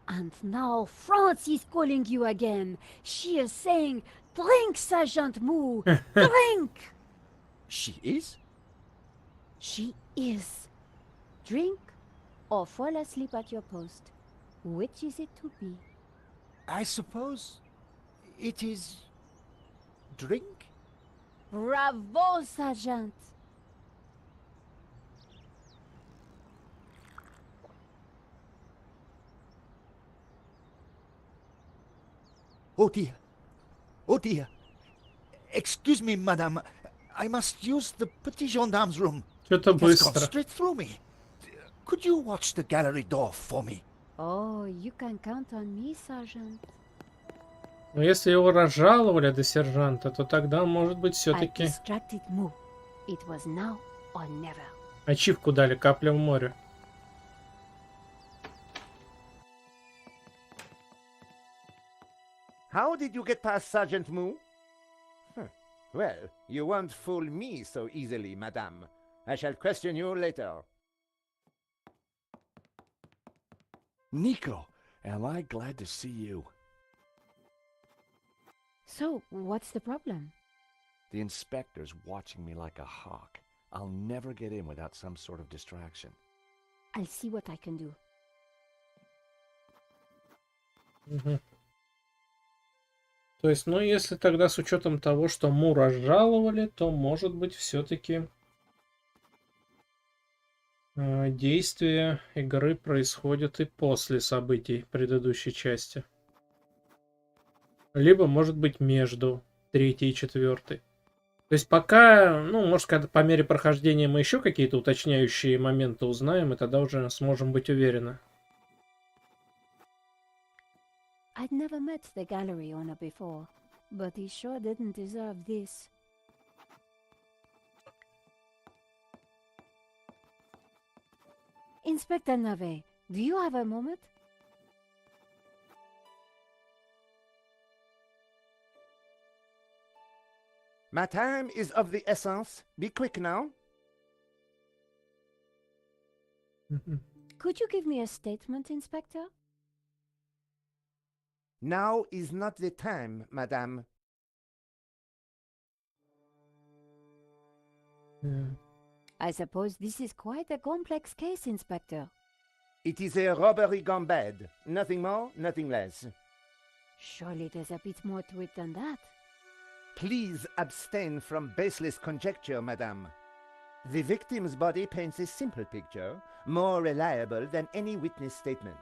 [SPEAKER 2] And now France is calling you again. She is saying, drink, Sergeant Moo, drink!
[SPEAKER 7] She is?
[SPEAKER 2] She is. Drink or fall asleep at your post. Which is it to be?
[SPEAKER 7] I suppose it is drink?
[SPEAKER 2] Bravo, Sergeant!
[SPEAKER 7] Oh dear. Oh dear. Excuse me, madame. I must use the petit gendarme's room.
[SPEAKER 1] Что-то
[SPEAKER 7] It has gone
[SPEAKER 1] быстро.
[SPEAKER 7] straight through me. Could you watch the gallery door for me?
[SPEAKER 2] Oh, you can count on me, Sergeant.
[SPEAKER 1] Но если его разжаловали до сержанта, то тогда, может быть,
[SPEAKER 2] I
[SPEAKER 1] все-таки
[SPEAKER 2] distracted Moo. It was now or never.
[SPEAKER 1] ачивку дали, капля в море.
[SPEAKER 9] How did you get past Sergeant Moo? Well, you won't fool me so easily, madame. I shall question you later.
[SPEAKER 5] Nico, am I glad to see you.
[SPEAKER 2] So, what's the problem?
[SPEAKER 5] The inspector's watching me like a hawk. I'll never get in without some sort of distraction.
[SPEAKER 2] I'll see what I can do.
[SPEAKER 1] Мгм. То есть, ну, если тогда с учетом того, что Му разжаловали, то, может быть, все-таки действие игры происходит и после событий предыдущей части. Либо, может быть, между третьей и четвертой. То есть пока, ну, может, когда по мере прохождения мы еще какие-то уточняющие моменты узнаем, и тогда уже сможем быть уверены.
[SPEAKER 2] I'd never met the gallery owner before, but he sure didn't deserve this. Inspector Nave, do you have a moment?
[SPEAKER 9] My time is of the essence. Be quick now.
[SPEAKER 1] Мгм.
[SPEAKER 2] Could you give me a statement, Inspector?
[SPEAKER 9] Now is not the time, madame.
[SPEAKER 2] I suppose this is quite a complex case, Inspector.
[SPEAKER 9] It is a robbery gone bad. Nothing more, nothing less.
[SPEAKER 2] Surely there's a bit more to it than that.
[SPEAKER 9] Please abstain from baseless conjecture, madame. The victim's body paints a simple picture, more reliable than any witness statement.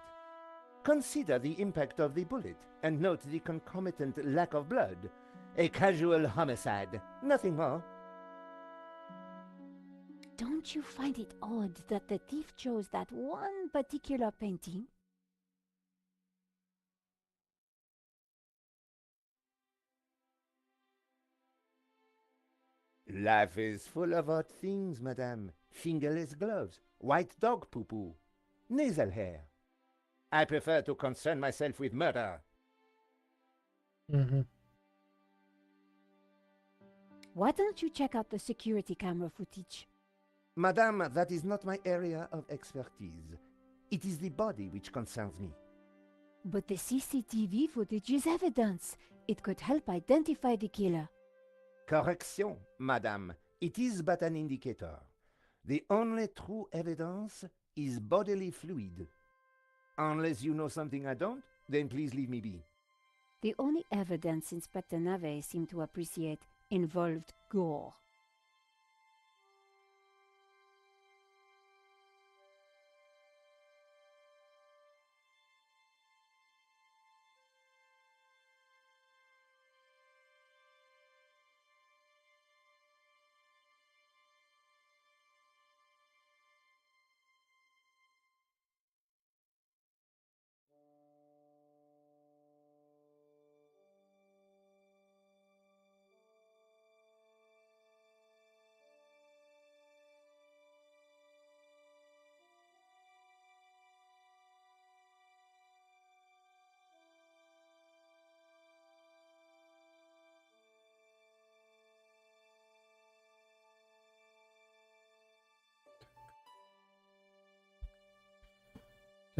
[SPEAKER 9] Consider the impact of the bullet and note the concomitant lack of blood. A casual homicide, nothing more.
[SPEAKER 2] Don't you find it odd that the thief chose that one particular painting?
[SPEAKER 9] Life is full of odd things, madame. Fingerless gloves, white dog poo-poo, nasal hair. I prefer to concern myself with murder.
[SPEAKER 1] Мгм.
[SPEAKER 2] Why don't you check out the security camera footage?
[SPEAKER 9] Madame, that is not my area of expertise. It is the body which concerns me.
[SPEAKER 2] But the CCTV footage is evidence. It could help identify the killer.
[SPEAKER 9] Correction, madame. It is but an indicator. The only true evidence is bodily fluid. Unless you know something I don't, then please leave me be.
[SPEAKER 2] The only evidence Inspector Nave seemed to appreciate involved gore.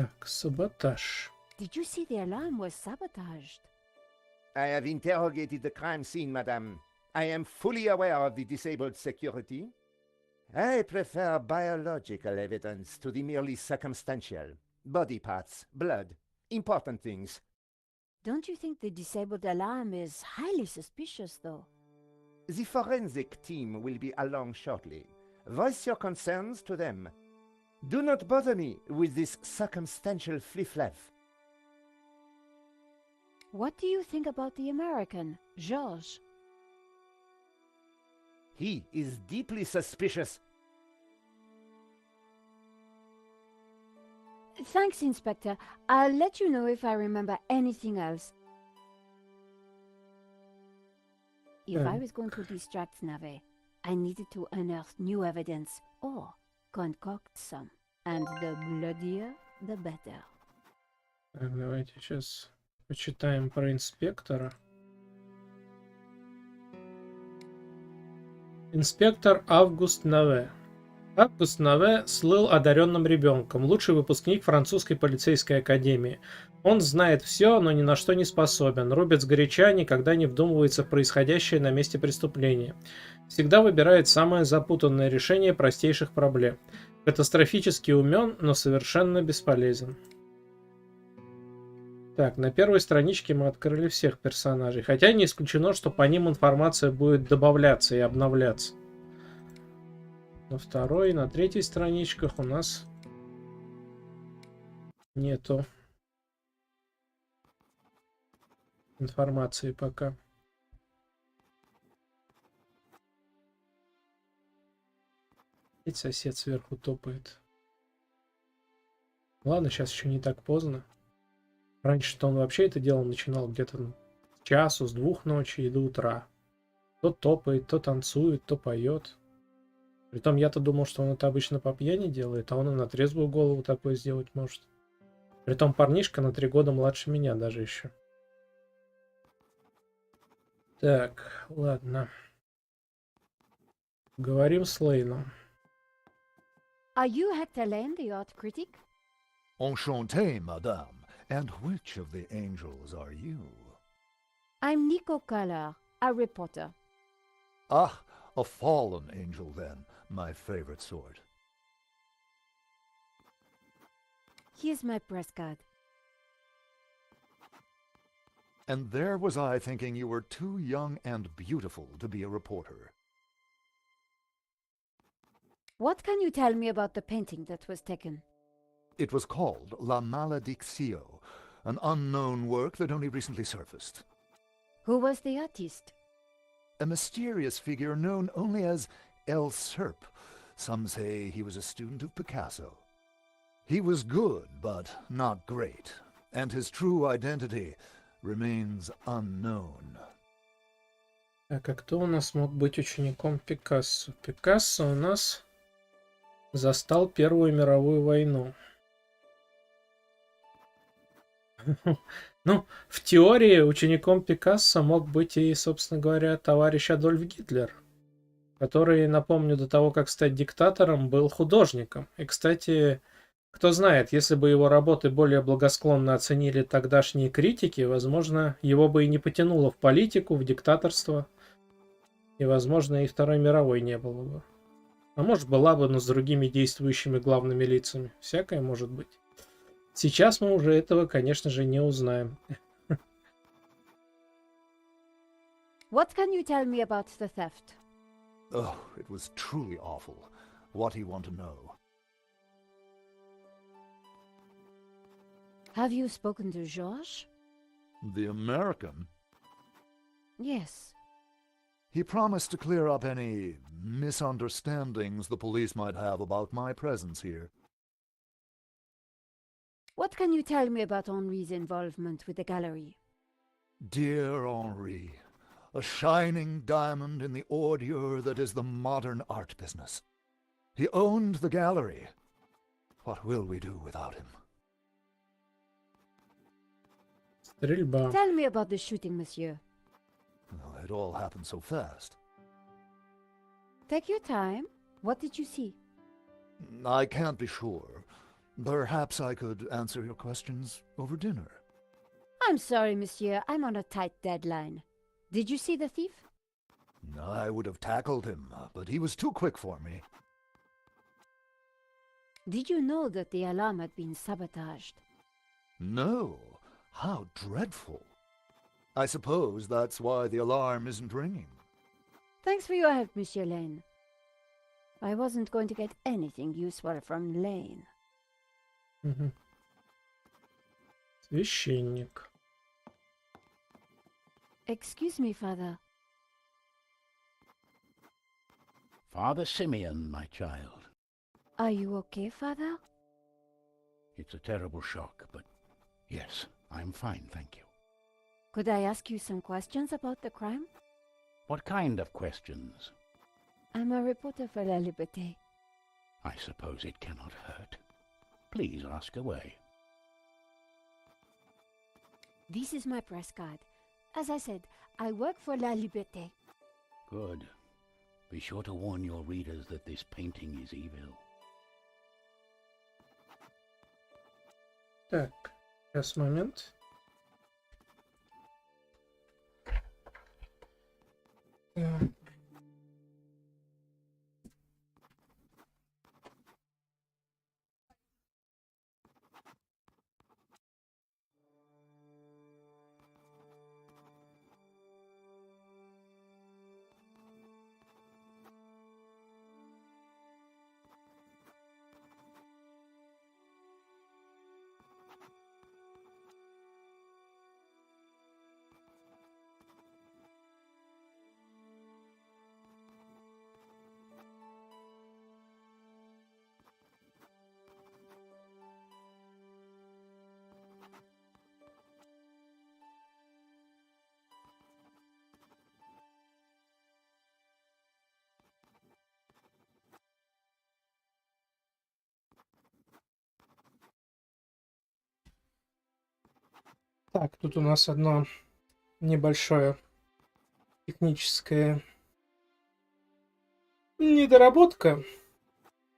[SPEAKER 1] Так, саботаж.
[SPEAKER 2] Did you see the alarm was sabotaged?
[SPEAKER 9] I have interrogated the crime scene, madame. I am fully aware of the disabled security. I prefer biological evidence to the merely circumstantial. Body parts, blood, important things.
[SPEAKER 2] Don't you think the disabled alarm is highly suspicious, though?
[SPEAKER 9] The forensic team will be along shortly. Voice your concerns to them. Do not bother me with this circumstantial fliff-flaff.
[SPEAKER 2] What do you think about the American, Georges?
[SPEAKER 9] He is deeply suspicious.
[SPEAKER 2] Thanks, Inspector. I'll let you know if I remember anything else. If I was going to distract Nave, I needed to unearth new evidence or concoct some. And the bloodier, the better.
[SPEAKER 1] Так, давайте сейчас почитаем про инспектора. Инспектор Август Наве. Август Наве слыл одаренным ребенком, лучший выпускник французской полицейской академии. Он знает все, но ни на что не способен, рубит сгоряча, никогда не вдумывается в происходящее на месте преступления. Всегда выбирает самое запутанное решение простейших проблем. Катастрофически умен, но совершенно бесполезен. Так, на первой страничке мы открыли всех персонажей, хотя не исключено, что по ним информация будет добавляться и обновляться. На второй и на третьей страничках у нас нету информации пока. Ведь сосед сверху топает. Ладно, сейчас еще не так поздно. Раньше-то он вообще это дело начинал где-то с часу, с 2 ночи и до утра. То топает, то танцует, то поет. Притом я-то думал, что он это обычно по пьяни делает, а он и на трезвую голову такое сделать может. Притом парнишка на 3 года младше меня даже еще. Так, ладно. Говорим с Лейном.
[SPEAKER 2] Are you Hector Lane, the art critic?
[SPEAKER 8] Enchanté, madame. And which of the angels are you?
[SPEAKER 2] I'm Nico Collar, a reporter.
[SPEAKER 8] Ah, a fallen angel then, my favorite sort.
[SPEAKER 2] Here's my press card.
[SPEAKER 8] And there was I thinking you were too young and beautiful to be a reporter.
[SPEAKER 2] What can you tell me about the painting that was taken?
[SPEAKER 8] It was called La Malediccio, an unknown work that only recently surfaced.
[SPEAKER 2] Who was the artist?
[SPEAKER 8] A mysterious figure known only as El Serp. Some say he was a student of Picasso. He was good, but not great, and his true identity remains unknown.
[SPEAKER 1] Так, а кто у нас мог быть учеником Пикассо? Пикассо у нас застал Первую мировую войну. Ну, в теории учеником Пикассо мог быть и, собственно говоря, товарищ Адольф Гитлер, который, напомню, до того, как стать диктатором, был художником. И, кстати, кто знает, если бы его работы более благосклонно оценили тогдашние критики, возможно, его бы и не потянуло в политику, в диктаторство, и, возможно, и Второй мировой не было бы. А может, была бы, но с другими действующими главными лицами. Всякое может быть. Сейчас мы уже этого, конечно же, не узнаем.
[SPEAKER 2] What can you tell me about the theft?
[SPEAKER 8] Oh, it was truly awful. What do you want to know?
[SPEAKER 2] Have you spoken to Georges?
[SPEAKER 8] The American?
[SPEAKER 2] Yes.
[SPEAKER 8] He promised to clear up any misunderstandings the police might have about my presence here.
[SPEAKER 2] What can you tell me about Henri's involvement with the gallery?
[SPEAKER 8] Dear Henri, a shining diamond in the ordure that is the modern art business. He owned the gallery. What will we do without him?
[SPEAKER 1] Стрельба.
[SPEAKER 2] Tell me about the shooting, monsieur.
[SPEAKER 8] Well, it all happened so fast.
[SPEAKER 2] Take your time. What did you see?
[SPEAKER 8] I can't be sure. Perhaps I could answer your questions over dinner.
[SPEAKER 2] I'm sorry, monsieur. I'm on a tight deadline. Did you see the thief?
[SPEAKER 8] I would have tackled him, but he was too quick for me.
[SPEAKER 2] Did you know that the alarm had been sabotaged?
[SPEAKER 8] No. How dreadful. I suppose that's why the alarm isn't ringing.
[SPEAKER 2] Thanks for your help, Monsieur Lane. I wasn't going to get anything useful from Lane.
[SPEAKER 1] Мгм. Священник.
[SPEAKER 2] Excuse me, Father.
[SPEAKER 10] Father Simeon, my child.
[SPEAKER 2] Are you okay, Father?
[SPEAKER 10] It's a terrible shock, but yes, I'm fine, thank you.
[SPEAKER 2] Could I ask you some questions about the crime?
[SPEAKER 10] What kind of questions?
[SPEAKER 2] I'm a reporter for La Liberté.
[SPEAKER 10] I suppose it cannot hurt. Please ask away.
[SPEAKER 2] This is my press card. As I said, I work for La Liberté.
[SPEAKER 10] Good. Be sure to warn your readers that this painting is evil.
[SPEAKER 1] Так, сейчас момент. Так. Так, тут у нас одно небольшое техническое недоработка.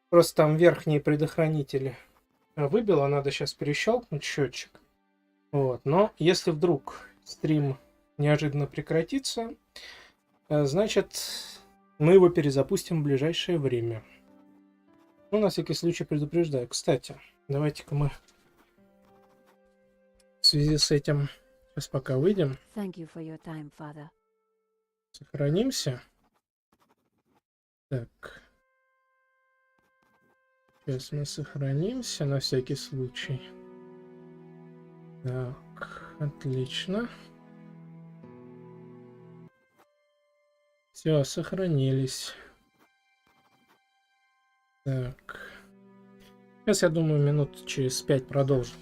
[SPEAKER 1] Просто там верхние предохранители выбило, надо сейчас перещелкнуть счетчик. Вот. Но если вдруг стрим неожиданно прекратится, значит, мы его перезапустим в ближайшее время. Ну, на всякий случай предупреждаю. Кстати, давайте-ка мы в связи с этим сейчас пока выйдем,
[SPEAKER 2] Thank you for your time, Father.
[SPEAKER 1] сохранимся. Так. Сейчас мы сохранимся на всякий случай. Так, отлично. Все, сохранились. Так. Сейчас, я думаю, минут через 5 продолжим.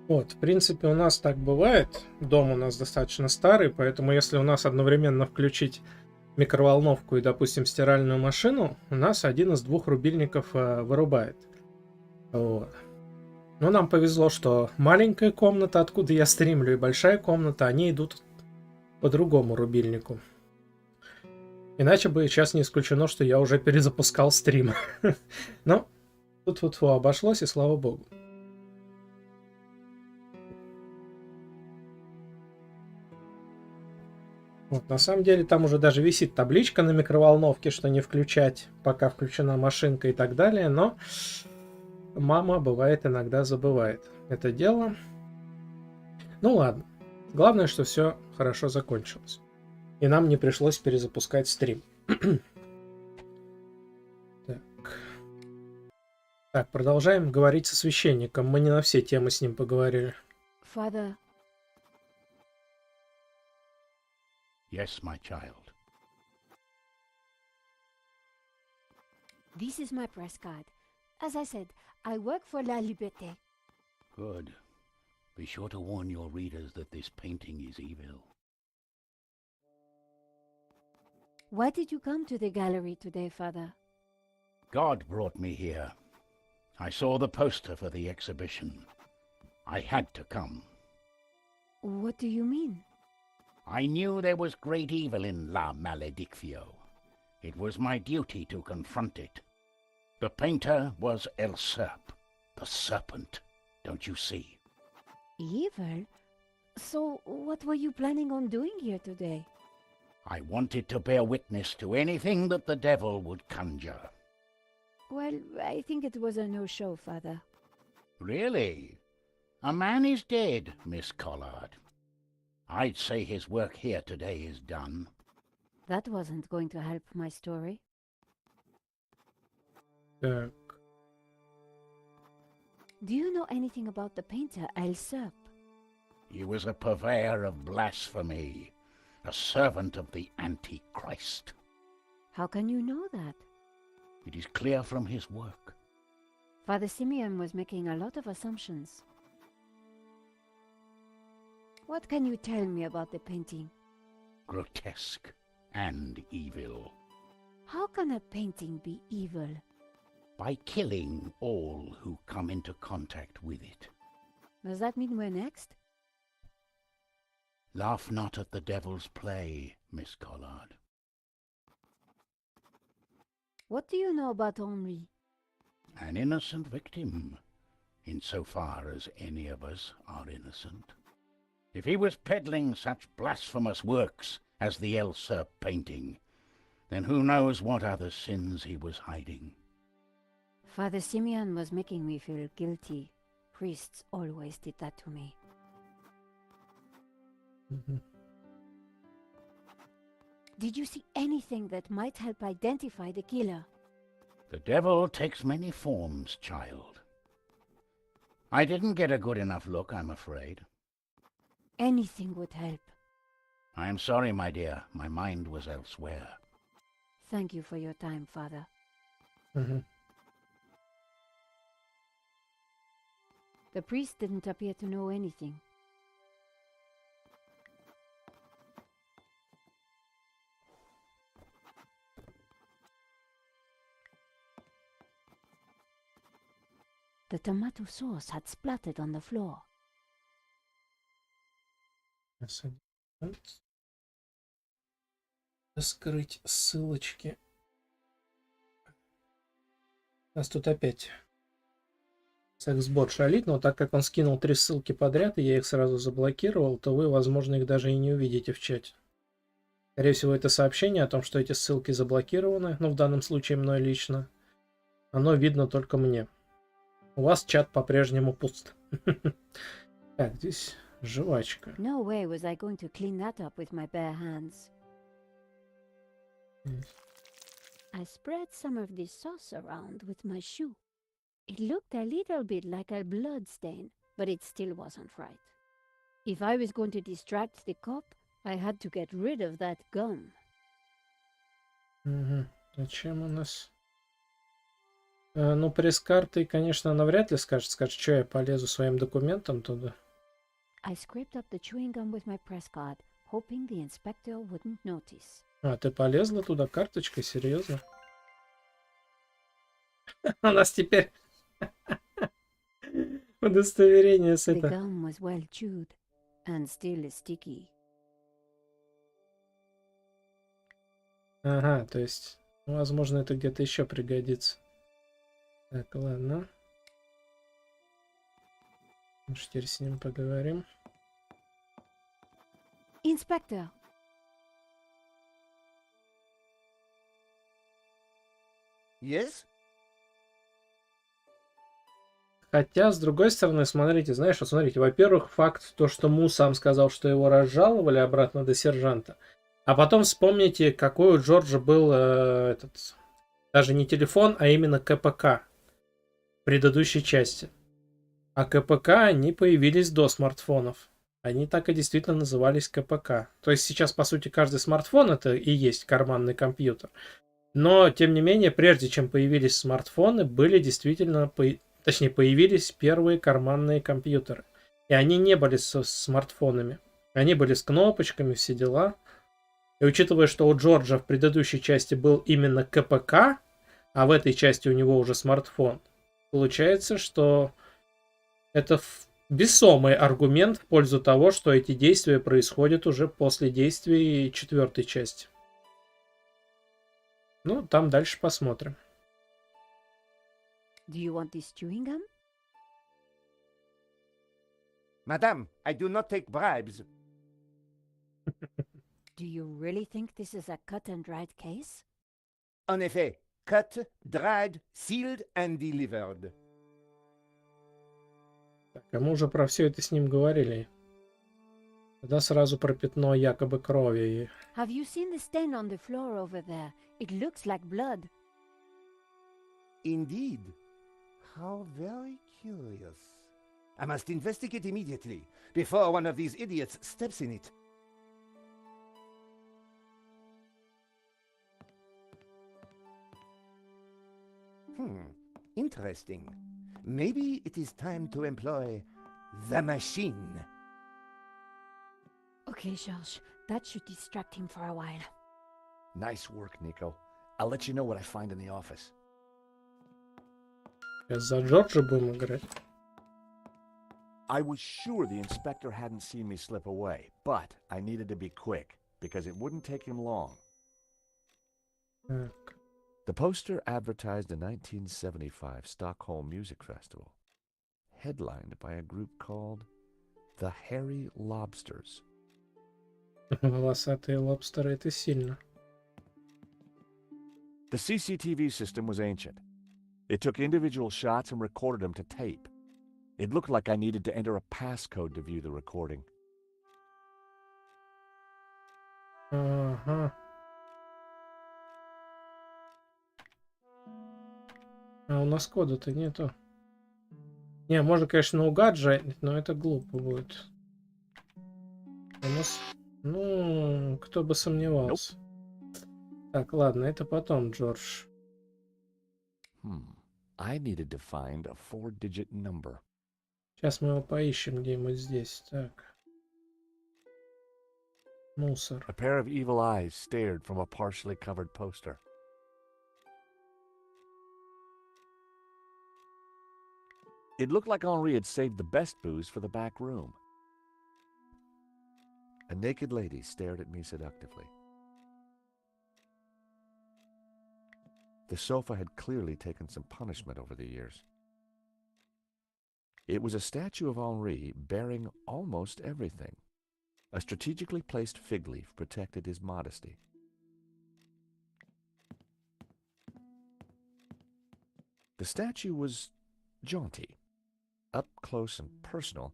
[SPEAKER 1] Вот, в принципе, у нас так бывает. Дом у нас достаточно старый, поэтому если у нас одновременно включить микроволновку и, допустим, стиральную машину, у нас один из двух рубильников вырубает. Вот. Но нам повезло, что маленькая комната, откуда я стримлю, и большая комната, они идут по другому рубильнику. Иначе бы сейчас не исключено, что я уже перезапускал стрим. Но тут обошлось, и слава богу. Вот, на самом деле там уже даже висит табличка на микроволновке, что не включать, пока включена машинка и так далее, но мама бывает иногда забывает это дело. Ну ладно, главное, что все хорошо закончилось. И нам не пришлось перезапускать стрим. Так, продолжаем говорить со священником. Мы не на все темы с ним поговорили.
[SPEAKER 2] Father,
[SPEAKER 10] Yes, my child.
[SPEAKER 2] this is my press card. As I said, I work for La Liberté.
[SPEAKER 10] Good. Be sure to warn your readers that this painting is evil.
[SPEAKER 2] Why did you come to the gallery today, Father?
[SPEAKER 10] God brought me here. I saw the poster for the exhibition. I had to come.
[SPEAKER 2] What do you mean?
[SPEAKER 10] I knew there was great evil in La Maledictio. It was my duty to confront it. The painter was El Serp, the serpent. Don't you see?
[SPEAKER 2] Evil? So, what were you planning on doing here today?
[SPEAKER 10] I wanted to bear witness to anything that the devil would conjure.
[SPEAKER 2] Well, I think it was a no-show, Father.
[SPEAKER 10] Really? A man is dead, Miss Collard. I'd say his work here today is done.
[SPEAKER 2] That wasn't going to help my story.
[SPEAKER 1] Так,
[SPEAKER 2] Do you know anything about the painter El Serp?
[SPEAKER 10] He was a purveyor of blasphemy, a servant of the Antichrist.
[SPEAKER 2] How can you know that?
[SPEAKER 10] It is clear from his work.
[SPEAKER 2] Father Simeon was making a lot of assumptions. What can you tell me about the painting?
[SPEAKER 10] Grotesque and evil.
[SPEAKER 2] How can a painting be evil?
[SPEAKER 10] By killing all who come into contact with it.
[SPEAKER 2] Does that mean we're next?
[SPEAKER 10] Laugh not at the devil's play, Miss Collard.
[SPEAKER 2] What do you know about Henri?
[SPEAKER 10] An innocent victim, insofar as any of us are innocent. If he was peddling such blasphemous works as the El Serp painting, then who knows what other sins he was hiding.
[SPEAKER 2] Father Simeon was making me feel guilty. Priests always did that to me. Did you see anything that might help identify the killer?
[SPEAKER 10] The devil takes many forms, child. I didn't get a good enough look, I'm afraid.
[SPEAKER 2] Anything would help.
[SPEAKER 10] I am sorry, my dear. My mind was elsewhere.
[SPEAKER 2] Thank you for your time, Father. The priest didn't appear to know anything. The tomato sauce had splattered on the floor.
[SPEAKER 1] Скрыть ссылочки. У нас тут опять секс-бот шалит, но так как он скинул 3 ссылки подряд, и я их сразу заблокировал, то вы, возможно, их даже и не увидите в чате. Скорее всего, это сообщение о том, что эти ссылки заблокированы, ну, в данном случае мной лично, оно видно только мне. У вас чат по-прежнему пуст. Так, здесь жвачка.
[SPEAKER 2] No way was I going to clean that up with my bare hands. I spread some of this sauce around with my shoe. It looked a little bit like a blood stain, but it still wasn't right. If I was going to distract the cop, I had to get rid of that gum.
[SPEAKER 1] Зачем у нас Ну, пресс-картой, конечно, она вряд ли скажет, что я полезу своим документом туда.
[SPEAKER 2] I scraped up the chewing gum with my press card, hoping the inspector wouldn't notice.
[SPEAKER 1] А, ты полезла туда карточкой? Серьезно? У нас теперь удостоверение с
[SPEAKER 2] The
[SPEAKER 1] это.
[SPEAKER 2] gum was well chewed and still sticky.
[SPEAKER 1] Ага, то есть, ну, возможно, это где-то еще пригодится. Так, ладно. Может, теперь с ним поговорим.
[SPEAKER 2] Inspector,
[SPEAKER 9] Yes?
[SPEAKER 1] Хотя, с другой стороны, смотрите, знаешь, вот смотрите, во-первых, факт, то, что Му сам сказал, что его разжаловали обратно до сержанта. А потом вспомните, какой у Джорджа был даже не телефон, а именно КПК в предыдущей части. А КПК, они появились до смартфонов. Они так и действительно назывались КПК. То есть сейчас, по сути, каждый смартфон это и есть карманный компьютер. Но, тем не менее, прежде чем появились смартфоны, были действительно, точнее, появились первые карманные компьютеры. И они не были со смартфонами. Они были с кнопочками, все дела. И учитывая, что у Джорджа в предыдущей части был именно КПК, а в этой части у него уже смартфон, получается, что это весомый аргумент в пользу того, что эти действия происходят уже после действий четвертой части. Ну, там дальше посмотрим.
[SPEAKER 2] do you want this chewing gum?
[SPEAKER 9] Madame, I do not take bribes.
[SPEAKER 2] Do you really think this is a cut and dried case?
[SPEAKER 9] En effet, cut, dried, sealed and delivered.
[SPEAKER 1] Так, а мы уже про все это с ним говорили. Тогда сразу про пятно якобы крови.
[SPEAKER 2] Have you seen the stain on the floor over there? It looks like blood.
[SPEAKER 9] Indeed. How very curious. I must investigate immediately, before one of these idiots steps in it. Interesting. Maybe it is time to employ the machine.
[SPEAKER 2] Okay, George, that should distract him for a while.
[SPEAKER 5] Nice work, Nico. I'll let you know what I find in the office.
[SPEAKER 1] Сейчас за Джорджа будем играть.
[SPEAKER 5] I was sure the inspector hadn't seen me slip away, but I needed to be quick, because it wouldn't take him long.
[SPEAKER 1] Так.
[SPEAKER 5] The poster advertised the 1975 Stockholm Music Festival, headlined by a group called the Hairy Lobsters.
[SPEAKER 1] Волосатые лобстеры — это сильно.
[SPEAKER 5] The CCTV system was ancient. It took individual shots and recorded them to tape. It looked like I needed to enter a passcode to view the recording.
[SPEAKER 1] Ага. А у нас кода-то нету. Не, можно, конечно, наугад жать, но это глупо будет. У нас... Ну, кто бы сомневался. Так, ладно, это потом, Джордж.
[SPEAKER 5] I needed to find a 4-digit number.
[SPEAKER 1] Сейчас мы его поищем где-нибудь здесь. Так. Мусор.
[SPEAKER 5] A pair of evil eyes stared from a partially covered poster. It looked like Henri had saved the best booze for the back room. A naked lady stared at me seductively. The sofa had clearly taken some punishment over the years. It was a statue of Henri bearing almost everything. A strategically placed fig leaf protected his modesty. The statue was jaunty. Up close and personal,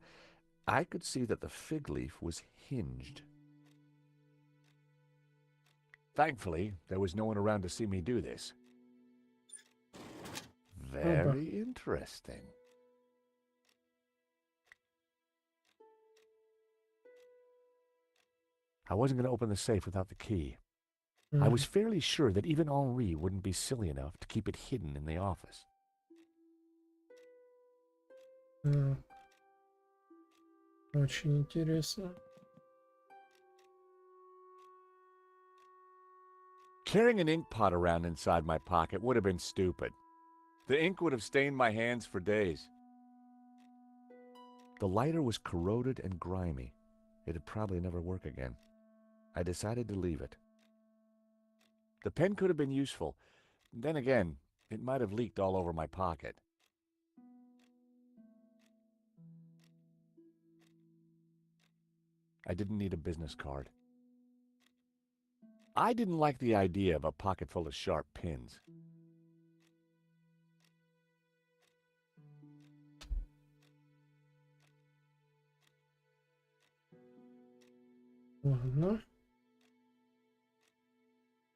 [SPEAKER 5] I could see that the fig leaf was hinged. Thankfully, there was no one around to see me do this. Very interesting. I wasn't going to open the safe without the key. I was fairly sure that even Henri wouldn't be silly enough to keep it hidden in the office.
[SPEAKER 1] Так. Очень интересно.
[SPEAKER 5] Carrying an ink pot around inside my pocket would have been stupid. The ink would have stained my hands for days. The lighter was corroded and grimy. It'd probably never work again. I decided to leave it. The pen could have been useful. Then again, it might have leaked all over my pocket. I didn't need a business card. I didn't like the idea of a pocket full of sharp pins.
[SPEAKER 1] Ладно.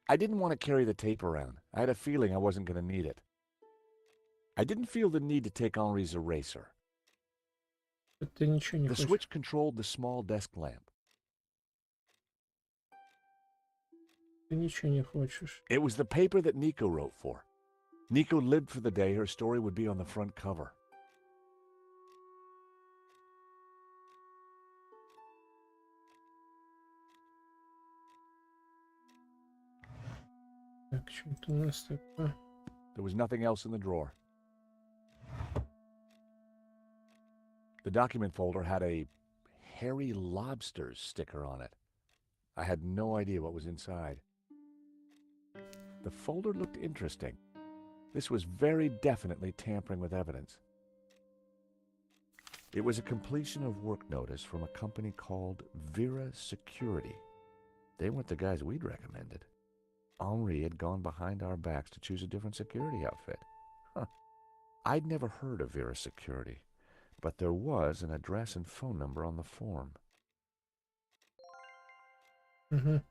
[SPEAKER 5] I didn't want to carry the tape around. I had a feeling I wasn't going to need it. I didn't feel the need to take Henri's eraser.
[SPEAKER 1] Ты ничего не
[SPEAKER 5] The
[SPEAKER 1] хочешь.
[SPEAKER 5] switch controlled the small desk lamp.
[SPEAKER 1] Ты ничего не хочешь.
[SPEAKER 5] It was the paper that Nico wrote for. Nico lived for the day her story would be on the front cover.
[SPEAKER 1] Так, что это у нас такое?
[SPEAKER 5] There was nothing else in the drawer. The document folder had a hairy lobsters sticker on it. I had no idea what was inside. The folder looked interesting. This was very definitely tampering with evidence. It was a completion of work notice from a company called Vera Security. They weren't the guys we'd recommended. Henri had gone behind our backs to choose a different security outfit. Huh. I'd never heard of Vera Security, but there was an address and phone number on the form.
[SPEAKER 1] Угу.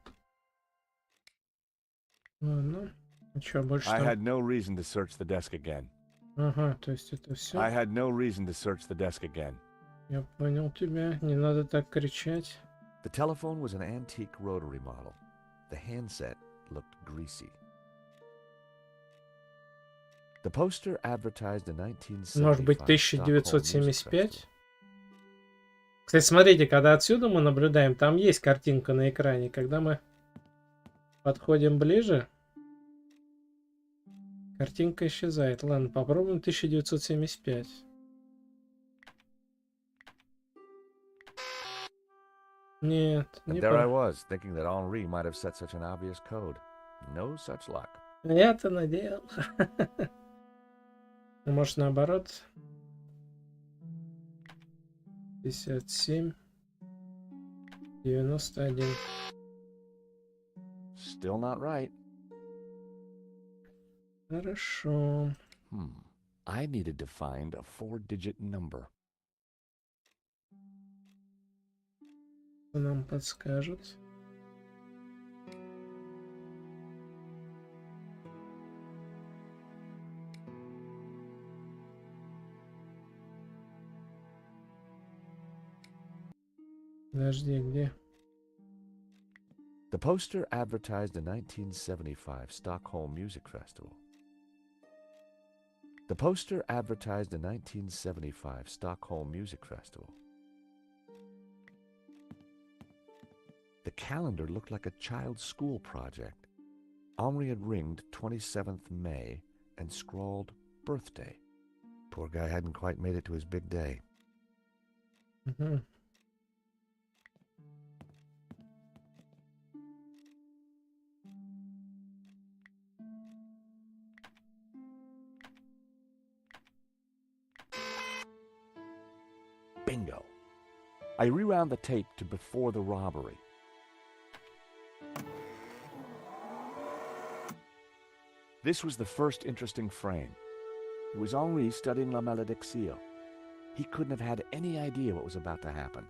[SPEAKER 1] Ладно. А что, больше
[SPEAKER 5] I
[SPEAKER 1] там?
[SPEAKER 5] had no reason to search the desk again.
[SPEAKER 1] Ага, то есть это все?
[SPEAKER 5] I had no reason to search the desk again.
[SPEAKER 1] Я понял тебя. Не надо так кричать.
[SPEAKER 5] The telephone was an antique rotary model. The handset looked greasy. The poster advertised a 1975
[SPEAKER 1] Может быть,
[SPEAKER 5] Stockholm Music
[SPEAKER 1] 1975?
[SPEAKER 5] Festival.
[SPEAKER 1] Кстати, смотрите, когда отсюда мы наблюдаем, там есть картинка на экране. Когда мы подходим ближе, картинка исчезает. Ладно, попробуем 1975. Нет,
[SPEAKER 5] And
[SPEAKER 1] не
[SPEAKER 5] there I
[SPEAKER 1] по...
[SPEAKER 5] was, thinking that Henri might have set such an obvious code. No such luck.
[SPEAKER 1] Я-то надеял. Может, наоборот. 57, 91.
[SPEAKER 5] Still not right.
[SPEAKER 1] Хорошо.
[SPEAKER 5] I needed to find a 4-digit number.
[SPEAKER 1] Кто нам подскажет? Подожди, где?
[SPEAKER 5] The poster advertised a 1975 Stockholm Music Festival. The poster advertised a 1975 Stockholm Music Festival. The calendar looked like a child's school project. Henri had ringed 27th May and scrawled birthday. Poor guy hadn't quite made it to his big day.
[SPEAKER 1] Угу.
[SPEAKER 5] Bingo. I rewound the tape to before the robbery. This was the first interesting frame. It was Henri studying La Malédiction. He couldn't have had any idea what was about to happen.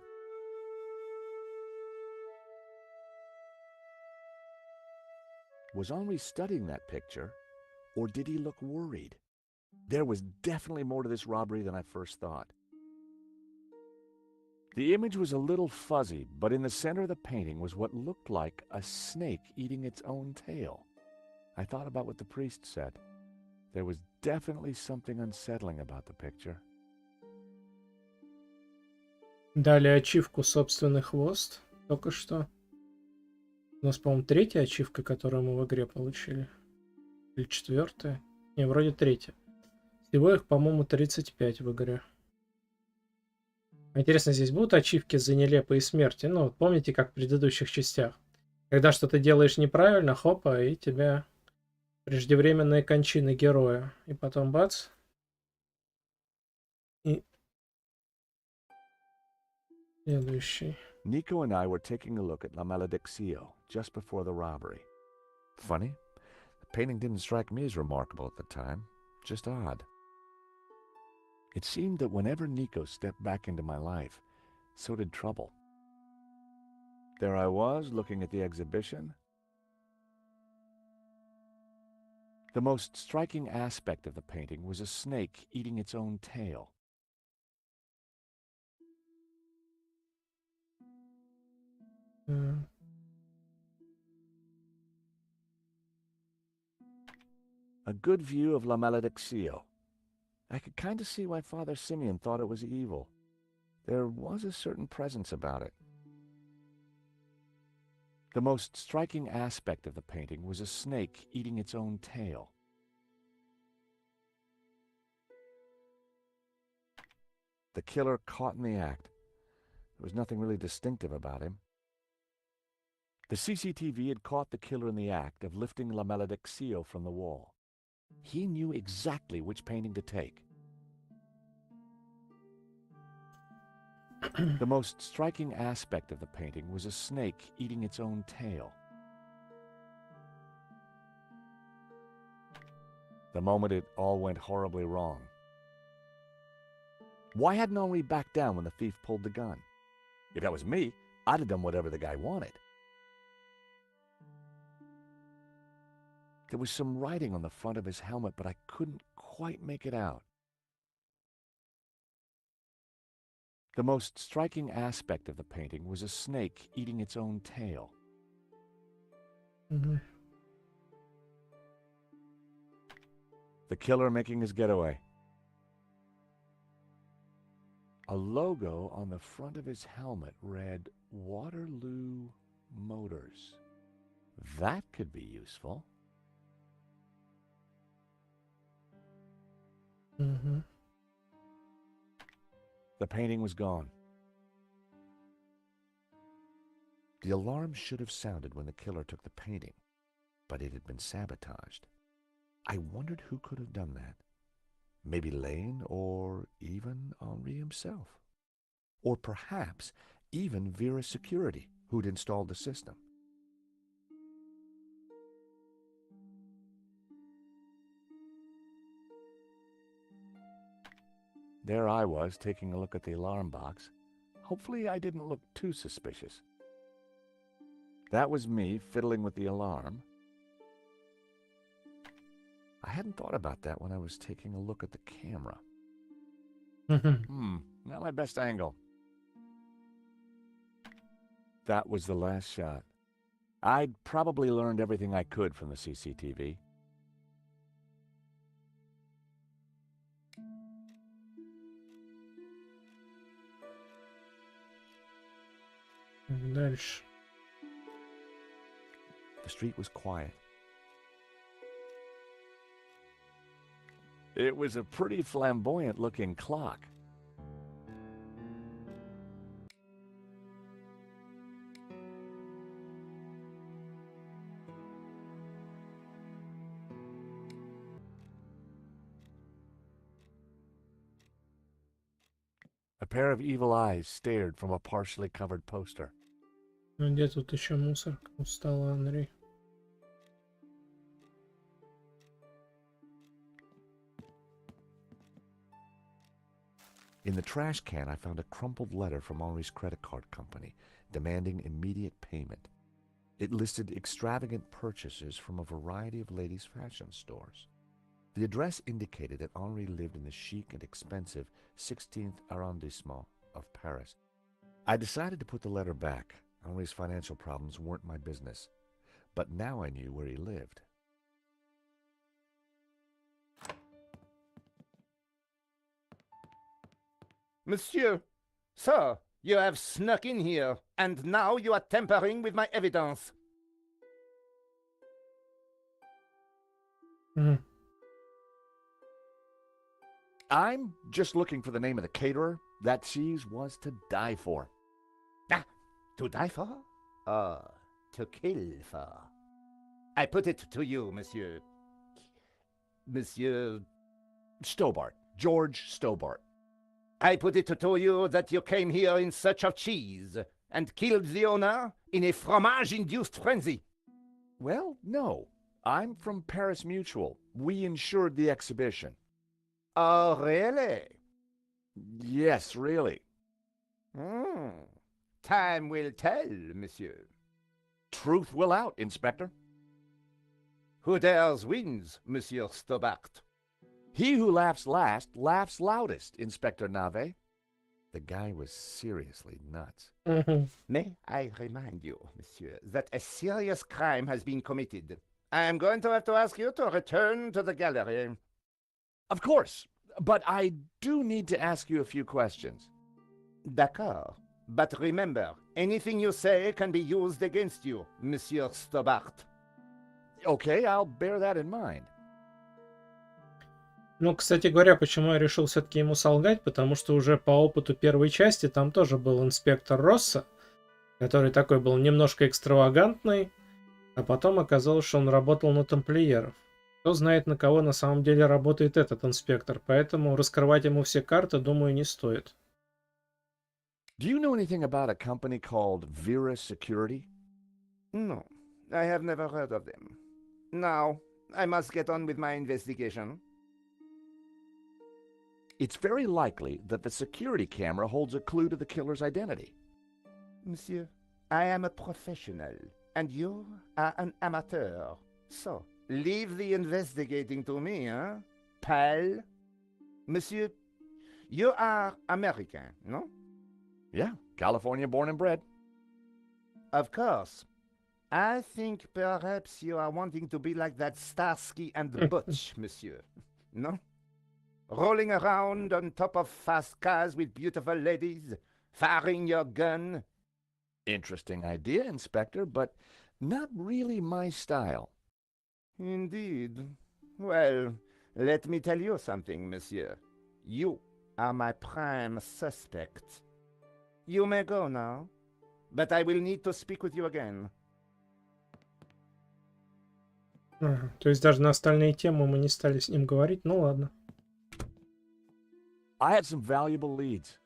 [SPEAKER 5] Was Henri studying that picture, or did he look worried? There was definitely more to this robbery than I first thought. The image was a little fuzzy, but in the center of the painting was what looked like a snake eating its own tail. I thought about what the priest said. There was definitely something unsettling about the picture.
[SPEAKER 1] Дали ачивку «Собственный хвост» только что. У нас, по-моему, третья ачивка, которую мы в игре получили. Или четвертая? Не, вроде третья. Всего их, по-моему, 35 в игре. Интересно, здесь будут ачивки за нелепые смерти? Ну, вот помните, как в предыдущих частях? Когда что-то делаешь неправильно, хопа, и тебя преждевременные кончины героя. И потом бац. И следующий.
[SPEAKER 5] Nico and I were taking a look at La Malediccio just before the robbery. Funny, the painting didn't strike me as remarkable at the time, just odd. It seemed that whenever Nico stepped back into my life, so did trouble. There I was, looking at the exhibition. The most striking aspect of the painting was a snake eating its own tail. A good view of La Malediccio. I could kind of see why Father Simeon thought it was evil. There was a certain presence about it. The most striking aspect of the painting was a snake eating its own tail. The killer caught in the act. There was nothing really distinctive about him. The CCTV had caught the killer in the act of lifting La Malediccio from the wall. He knew exactly which painting to take. The most striking aspect of the painting was a snake eating its own tail. The moment it all went horribly wrong. Why hadn't Henri backed down when the thief pulled the gun? If that was me, I'd have done whatever the guy wanted. There was some writing on the front of his helmet, but I couldn't quite make it out. The most striking aspect of the painting was a snake eating its own tail. The killer making his getaway. A logo on the front of his helmet read Waterloo Motors. That could be useful. The painting was gone. The alarm should have sounded when the killer took the painting, but it had been sabotaged. I wondered who could have done that. Maybe Lane, or even Henri himself. Or perhaps even Vera Security, who'd installed the system. There I was, taking a look at the alarm box. Hopefully I didn't look too suspicious. That was me fiddling with the alarm. I hadn't thought about that when I was taking a look at the camera. Not my best angle. That was the last shot. I'd probably learned everything I could from the CCTV.
[SPEAKER 1] Дальше.
[SPEAKER 5] The street was quiet. It was a pretty flamboyant-looking clock. A pair of evil eyes stared from a partially covered poster.
[SPEAKER 1] Ну где тут еще мусорка у стола, Андрей?
[SPEAKER 5] In the trash can, I found a crumpled letter from Henri's credit card company, demanding immediate payment. It listed extravagant purchases from a variety of ladies' fashion stores. The address indicated that Henri lived in the chic and expensive 16th arrondissement of Paris. I decided to put the letter back. Henri's financial problems weren't my business. But now I knew where he lived.
[SPEAKER 9] Monsieur, sir, You have snuck in here, and now you are tampering with my evidence.
[SPEAKER 1] Мгм.
[SPEAKER 5] I'm just looking for the name of the caterer. That cheese was to die for.
[SPEAKER 9] Ah, to die for? To kill for. I put it to you, Monsieur. Monsieur.
[SPEAKER 5] Stobart. George Stobart.
[SPEAKER 9] I put it to you that you came here in search of cheese and killed the owner in a fromage-induced frenzy.
[SPEAKER 5] Well, no. I'm from Paris Mutual. We insured the exhibition.
[SPEAKER 9] Oh, really?
[SPEAKER 5] Yes, really.
[SPEAKER 9] Time will tell, monsieur.
[SPEAKER 5] Truth will out, Inspector.
[SPEAKER 9] Who dares wins, Monsieur Stobart?
[SPEAKER 5] He who laughs last laughs loudest, Inspector Nave. The guy was seriously nuts.
[SPEAKER 1] Мгм.
[SPEAKER 9] May I remind you, monsieur, that a serious crime has been committed. I am going to have to ask you to return to the gallery.
[SPEAKER 5] Of course, but I do need to ask you a few questions.
[SPEAKER 9] D'accord. But remember, anything you say can be used against you, Monsieur Stobart.
[SPEAKER 5] Okay, I'll bear that in mind.
[SPEAKER 1] Ну, кстати говоря, почему я решил все-таки ему солгать, потому что уже по опыту первой части там тоже был инспектор Росса, который такой был немножко экстравагантный, а потом оказалось, что он работал на тамплиеров. Кто знает, на кого на самом деле работает этот инспектор, поэтому раскрывать ему все карты, думаю, не стоит.
[SPEAKER 5] Do you know anything about a company called Vera Security?
[SPEAKER 9] No, I have never heard of them. Now, I must get on with my investigation.
[SPEAKER 5] It's very likely that the security camera holds a clue to the killer's identity.
[SPEAKER 9] Monsieur, I am a professional, and you are an amateur. So, leave the investigating to me, huh? Pal? Monsieur, you are American, no?
[SPEAKER 5] Yeah, California born and bred.
[SPEAKER 9] Of course. I think perhaps you are wanting to be like that Starsky and Butch, monsieur. No? Rolling around on top of fast cars with beautiful ladies, firing your gun.
[SPEAKER 5] Interesting idea, Inspector, but not really my style.
[SPEAKER 9] Indeed. Well, let me tell you something, monsieur. You are my prime suspect. You may go now, but I will need to speak with you again.
[SPEAKER 1] Ага, то есть даже на остальные темы мы не стали с ним говорить, ну ладно.
[SPEAKER 5] I had some valuable leads,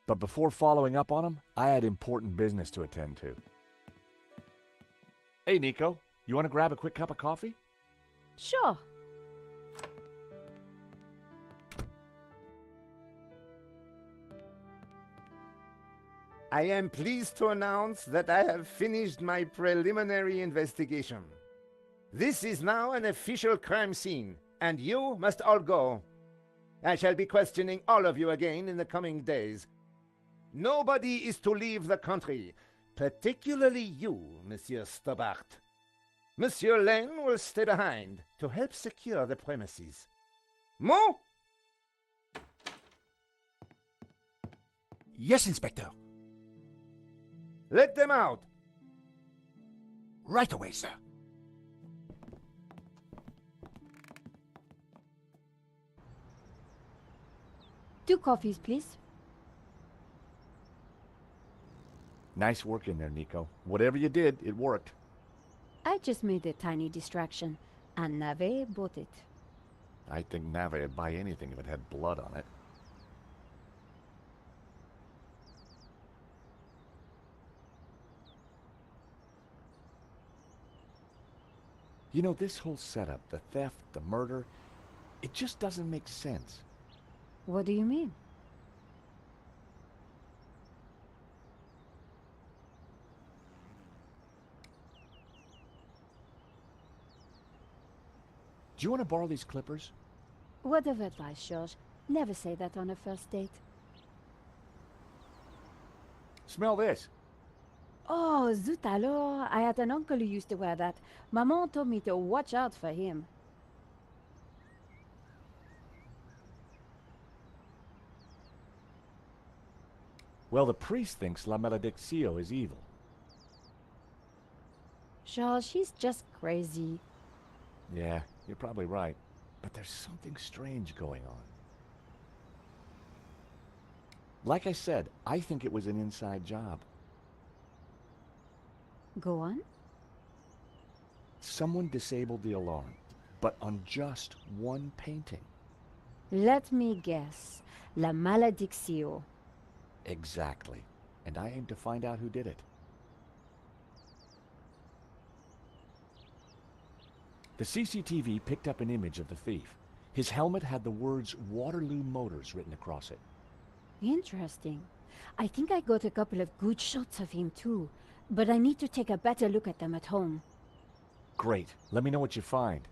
[SPEAKER 5] but before following up on them, I had important business to attend to. Hey, Nico, you want to grab a quick cup of coffee?
[SPEAKER 2] Sure.
[SPEAKER 9] I am pleased to announce that I have finished my preliminary investigation. This is now an official crime scene, and you must all go. I shall be questioning all of you again in the coming days. Nobody is to leave the country, particularly you, Monsieur Stobart. Monsieur Lane will stay behind to help secure the premises. Mo?
[SPEAKER 7] Yes, Inspector.
[SPEAKER 9] Let them out.
[SPEAKER 7] Right away, sir.
[SPEAKER 2] Two coffees, please.
[SPEAKER 5] Nice work in there, Nico. Whatever you did, it worked.
[SPEAKER 2] I just made a tiny distraction, and Nave bought it.
[SPEAKER 5] I think Nave would buy anything if it had blood on it. You know, this whole setup, the theft, the murder, it just doesn't make sense.
[SPEAKER 2] What do you mean?
[SPEAKER 5] Do you want to borrow these clippers?
[SPEAKER 2] Word of advice, George. Never say that on a first date.
[SPEAKER 5] Smell this.
[SPEAKER 2] Oh, zut alors. I had an uncle who used to wear that. Maman told me to watch out for him.
[SPEAKER 5] Well, the priest thinks La Malediccio is evil.
[SPEAKER 2] Charles, she's just crazy.
[SPEAKER 5] Yeah, you're probably right. But there's something strange going on. Like I said, I think it was an inside job.
[SPEAKER 2] Go on.
[SPEAKER 5] Someone disabled the alarm, but on just one painting.
[SPEAKER 2] Let me guess. La Malediccio.
[SPEAKER 5] Exactly. And I aim to find out who did it. The CCTV picked up an image of the thief. His helmet had the words Waterloo Motors written across it.
[SPEAKER 2] Interesting. I think I got a couple of good shots of him too, but I need to take a better look at them at home.
[SPEAKER 5] Great. Let me know what you find.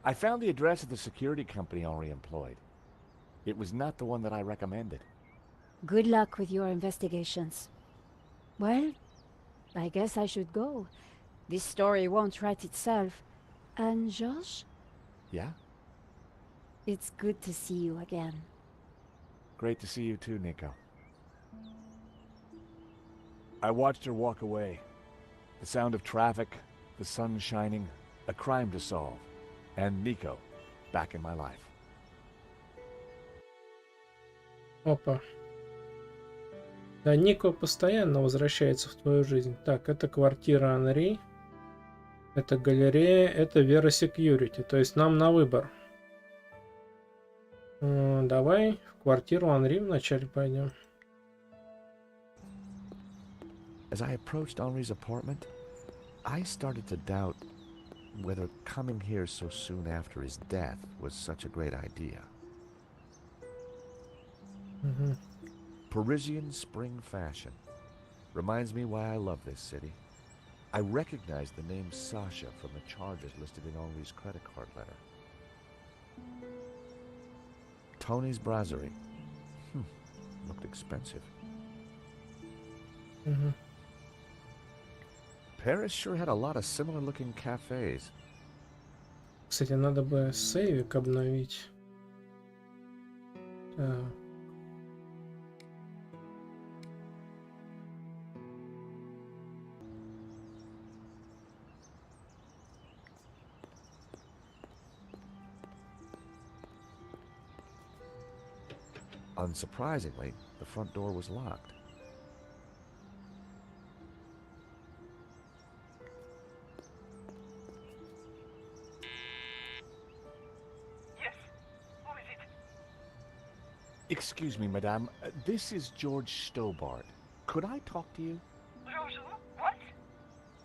[SPEAKER 5] I found the address of the security company Henri employed. It was not the one that I recommended.
[SPEAKER 2] Good luck with your investigations. Well, I guess I should go. This story won't write itself. And Georges?
[SPEAKER 5] Yeah?
[SPEAKER 2] It's good to see you again.
[SPEAKER 5] Great to see you too, Nico. I watched her walk away. The sound of traffic, the sun shining, a crime to solve, and Nico back in my life.
[SPEAKER 1] Опа. Да, Нико постоянно возвращается в твою жизнь. Так, это квартира Анри. Это галерея. Это Вера Security. То есть нам на выбор. Давай в квартиру Анри вначале пойдем.
[SPEAKER 5] As I approached Henri's apartment, I started to doubt whether coming here so soon after his death was such a great idea. Parisian spring fashion. Reminds me why I love this city. I recognize the name Sasha from the charges listed in Henri's credit card letter. Tony's Brasserie. Looked expensive. Paris sure had a lot of similar looking cafes.
[SPEAKER 1] Кстати, надо бы сейвик обновить. Так.
[SPEAKER 5] Unsurprisingly, the front door was locked.
[SPEAKER 6] Yes. Who is it?
[SPEAKER 5] Excuse me, madame. This is George Stobart. Could I talk to you?
[SPEAKER 6] Georges? What?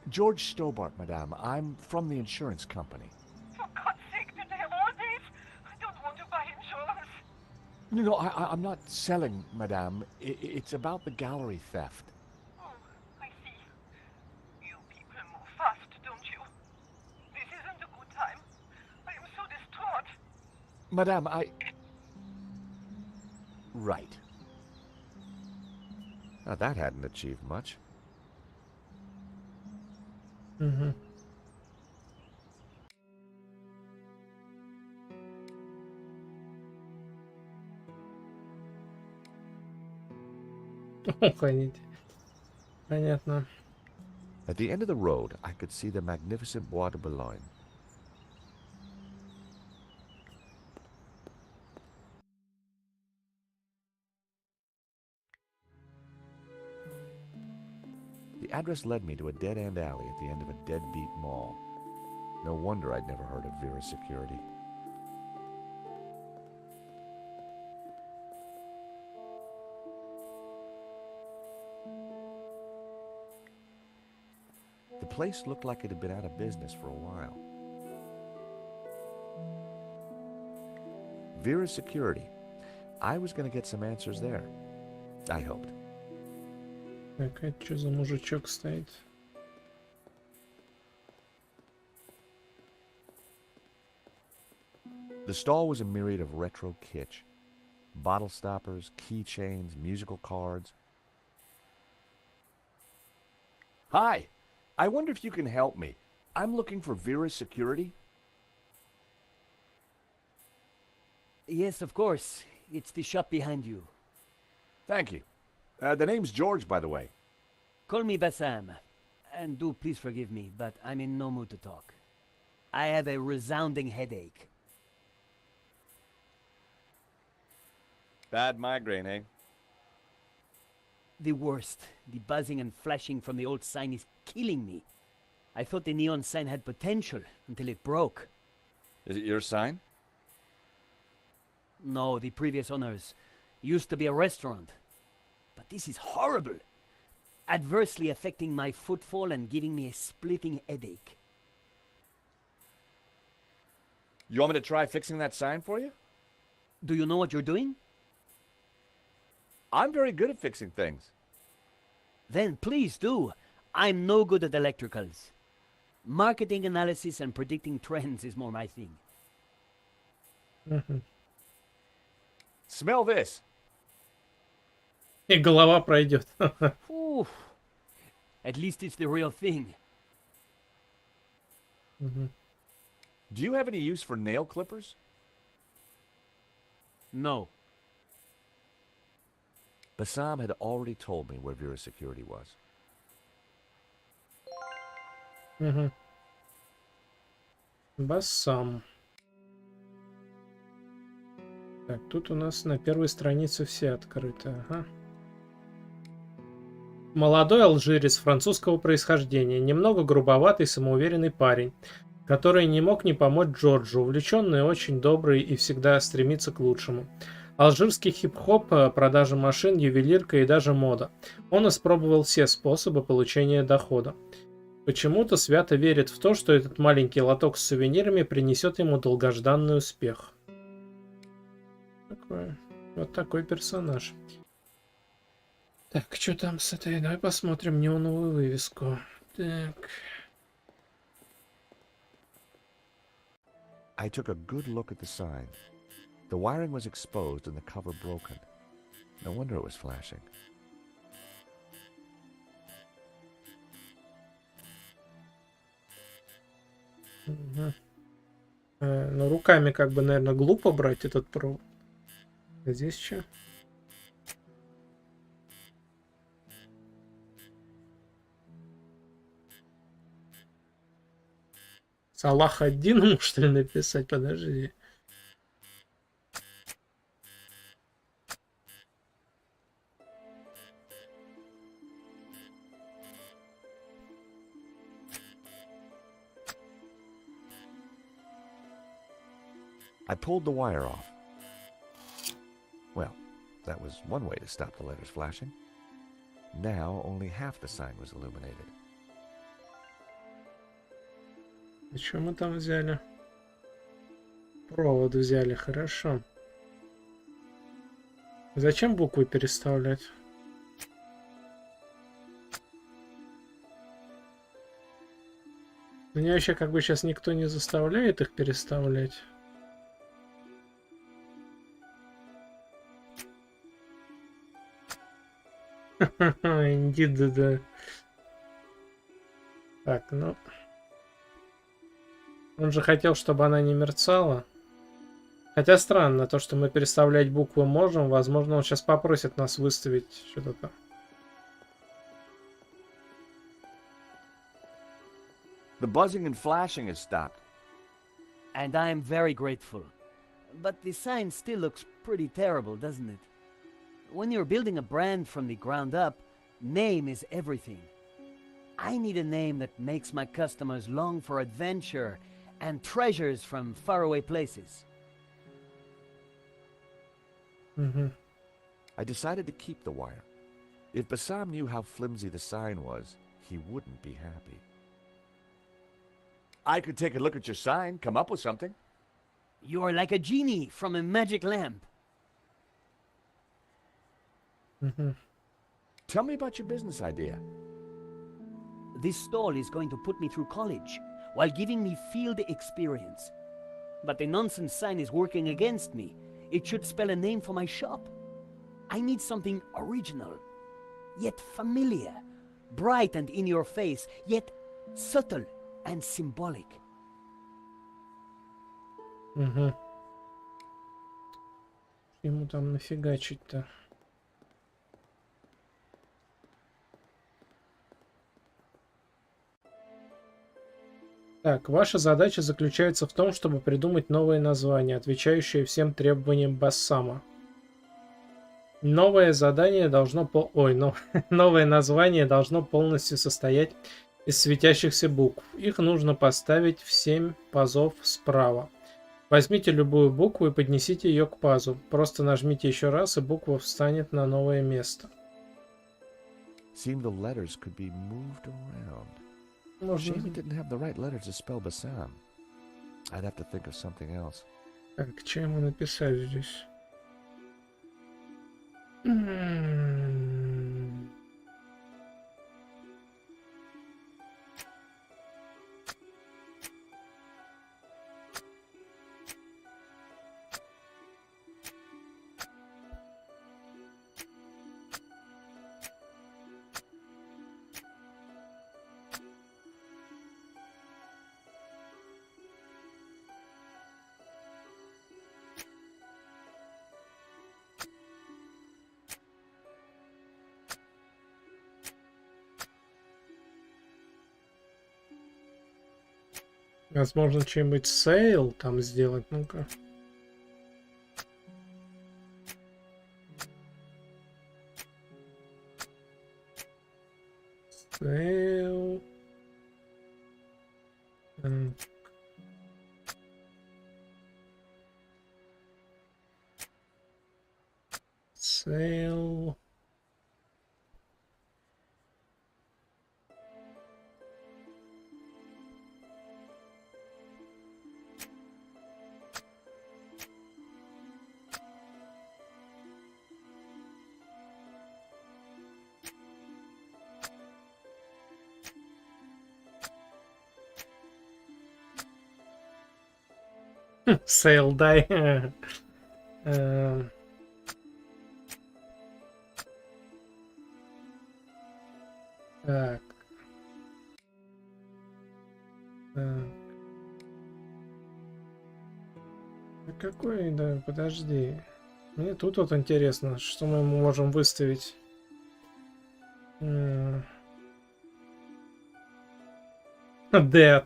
[SPEAKER 5] George Stobart, madame. I'm from the insurance company.
[SPEAKER 6] For God's sake, did they have all this? I don't want to buy insurance.
[SPEAKER 5] No, I'm not selling, madame. It's about the gallery theft.
[SPEAKER 6] Oh, I see. You people move fast, don't you? This isn't a good time. I am so distraught.
[SPEAKER 5] Madame, Right. Now that hadn't achieved much.
[SPEAKER 1] Уходите. Понятно.
[SPEAKER 5] At the end of the road, I could see the magnificent Bois de Boulogne. The address led me to a dead-end alley at the end of a deadbeat mall. No wonder I'd never heard of Vera Security. The place looked like it had been out of business for a while. Vera Security. I was going to get some answers there. I hoped.
[SPEAKER 1] Так, это что за мужичок стоит?
[SPEAKER 5] The stall was a myriad of retro kitsch. Bottle stoppers, keychains, musical cards. Hi! I wonder if you can help me. I'm looking for Vera Security.
[SPEAKER 11] Yes, of course. It's the shop behind you.
[SPEAKER 5] Thank you. The name's George, by the way.
[SPEAKER 11] Call me Bassam. And do please forgive me, but I'm in no mood to talk. I have a resounding headache.
[SPEAKER 5] Bad migraine, eh?
[SPEAKER 11] The worst. The buzzing and flashing from the old sign is killing me. I thought the neon sign had potential until it broke.
[SPEAKER 5] Is it your sign?
[SPEAKER 11] No, the previous owners used to be a restaurant. But this is horrible. Adversely affecting my footfall and giving me a splitting headache.
[SPEAKER 5] You want me to try fixing that sign for you?
[SPEAKER 11] Do you know what you're doing?
[SPEAKER 5] I'm very good at fixing things.
[SPEAKER 11] Then please do. I'm no good at electricals. Marketing analysis and predicting trends is more my thing.
[SPEAKER 5] Smell this.
[SPEAKER 1] И голова пройдет.
[SPEAKER 11] Oof. At least it's the real thing.
[SPEAKER 5] Do you have any use for nail clippers?
[SPEAKER 11] No.
[SPEAKER 5] Bassam had already told me where Vera Security was.
[SPEAKER 1] Бассам. Так, тут у нас на первой странице все открыты. Ага. Молодой алжирец французского происхождения, немного грубоватый, самоуверенный парень, который не мог не помочь Джорджу, увлеченный, очень добрый и всегда стремится к лучшему. Алжирский хип-хоп, продажа машин, ювелирка и даже мода. Он испробовал все способы получения дохода. Почему-то свято верит в то, что этот маленький лоток с сувенирами принесет ему долгожданный успех. Вот такой персонаж. Так, что там с этой? Давай посмотрим неоновую вывеску. Так.
[SPEAKER 5] I took a good look at the sign. The wiring was exposed and the cover broken. No wonder it was flashing.
[SPEAKER 1] Ну, руками как бы, наверное, глупо брать этот провод. А здесь что? Салах один, что ли, написать? Подожди.
[SPEAKER 5] I pulled the wire off. Well, that was one way to stop the letters flashing. Now only half the sign was illuminated.
[SPEAKER 1] И что мы там взяли? Провод взяли, хорошо. Зачем буквы переставлять? Меня вообще как бы сейчас никто не заставляет их переставлять. Indeed, да. Так, ну... Он же хотел, чтобы она не мерцала. Хотя странно, то, что мы переставлять буквы можем. Возможно, он сейчас попросит нас выставить что-то там.
[SPEAKER 5] The buzzing and flashing has stopped.
[SPEAKER 11] And I'm very grateful. But the sign still looks pretty terrible, doesn't it? When you're building a brand from the ground up, name is everything. I need a name that makes my customers long for adventure and treasures from faraway places.
[SPEAKER 5] I decided to keep the wire. If Bassam knew how flimsy the sign was, he wouldn't be happy. I could take a look at your sign, come up with something.
[SPEAKER 11] You're like a genie from a magic lamp.
[SPEAKER 5] Tell me about your business idea.
[SPEAKER 11] This stall is going to put me through college while giving me field experience. But the nonsense sign is working against me. It should spell a name for my shop. I need something original, yet familiar, bright and in your face, yet subtle and symbolic.
[SPEAKER 1] Ему там нафигачить-то? Так, ваша задача заключается в том, чтобы придумать новое название, отвечающее всем требованиям Бассама. Новое задание должно новое название должно полностью состоять из светящихся букв. Их нужно поставить в 7 пазов справа. Возьмите любую букву и поднесите ее к пазу. Просто нажмите еще раз, и буква встанет на новое место.
[SPEAKER 5] Seemed the letters could be moved around.
[SPEAKER 1] Можно...
[SPEAKER 5] Shame it didn't have the right letters to spell Bassam. I'd have to think of something else.
[SPEAKER 1] Так, что ему написать здесь? Возможно, что-нибудь сейл там сделать. Ну-ка. Сейл. Сейл. Сейл, дай. Так. А какой, да, подожди. Мне тут вот интересно, что мы можем выставить. Dead.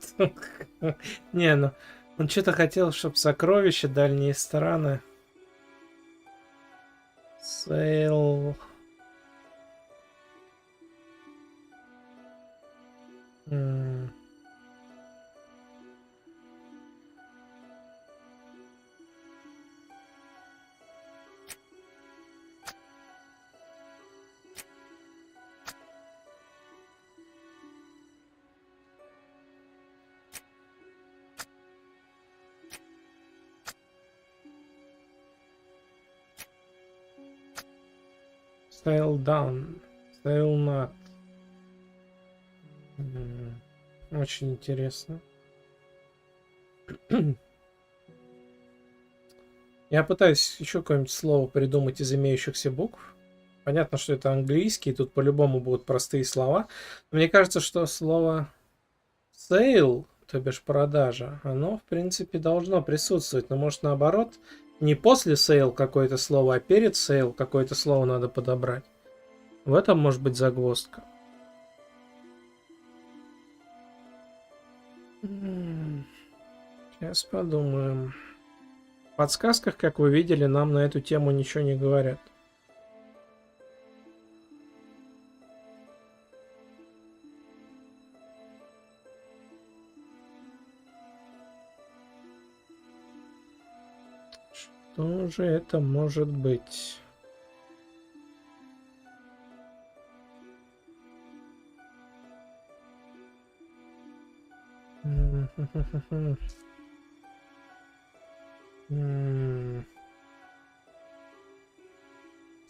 [SPEAKER 1] Не, ну, он что-то хотел, чтобы сокровища, дальние страны. Сейл. Sail down. Sail not. Очень интересно. Я пытаюсь еще какое-нибудь слово придумать из имеющихся букв. Понятно, что это английский, тут по-любому будут простые слова. Но мне кажется, что слово sale, то бишь продажа, оно, в принципе, должно присутствовать. Но может наоборот, не после sale какое-то слово, а перед sale какое-то слово надо подобрать. В этом может быть загвоздка. Сейчас подумаем. В подсказках, как вы видели, нам на эту тему ничего не говорят. Что же это может быть?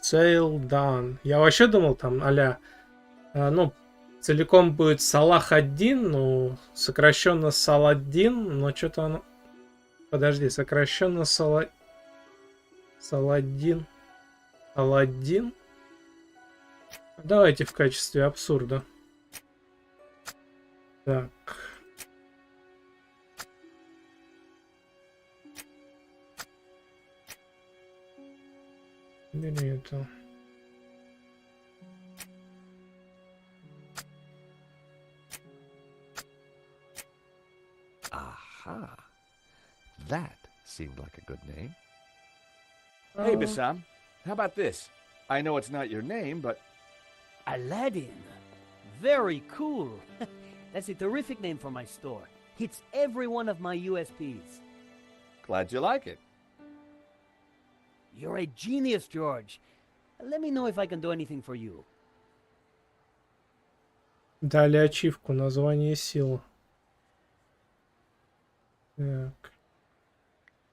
[SPEAKER 1] Sail down. Я вообще думал там а-ля, ну, целиком будет Салах один, ну, сокращенно Саладдин, но что-то оно... Подожди, сокращенно Саладдин. Аладдин? Давайте в качестве абсурда. Так. Бери это.
[SPEAKER 5] Aha. That seemed like a good name. Hey,
[SPEAKER 1] Oh.
[SPEAKER 5] Bassam, how about this? I know it's not your name, but
[SPEAKER 11] Aladdin. Very cool. That's a terrific name for my store. Hits every one of my USPs.
[SPEAKER 5] glad you like it.
[SPEAKER 11] You're a genius, George. Let me know if I can do anything for you.
[SPEAKER 1] Дали ачивку, название сила. Так.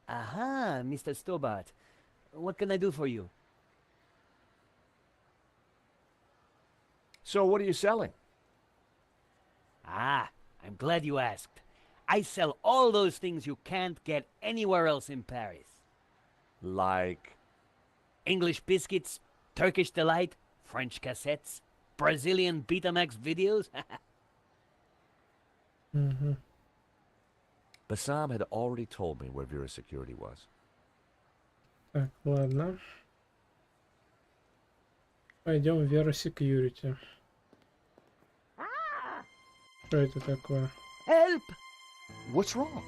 [SPEAKER 11] Aha, Mr. Stobart. What can I do for you?
[SPEAKER 5] So what are you selling?
[SPEAKER 11] Ah, I'm glad you asked. I sell all those things you can't get anywhere else in Paris.
[SPEAKER 5] Like...
[SPEAKER 11] English biscuits, Turkish delight, French cassettes, Brazilian Betamax videos.
[SPEAKER 1] Угу.
[SPEAKER 5] Bassam had already told me where Vera Security was.
[SPEAKER 1] Так, ладно. Пойдем в Vera Security. Что это такое?
[SPEAKER 11] Help!
[SPEAKER 5] What's wrong?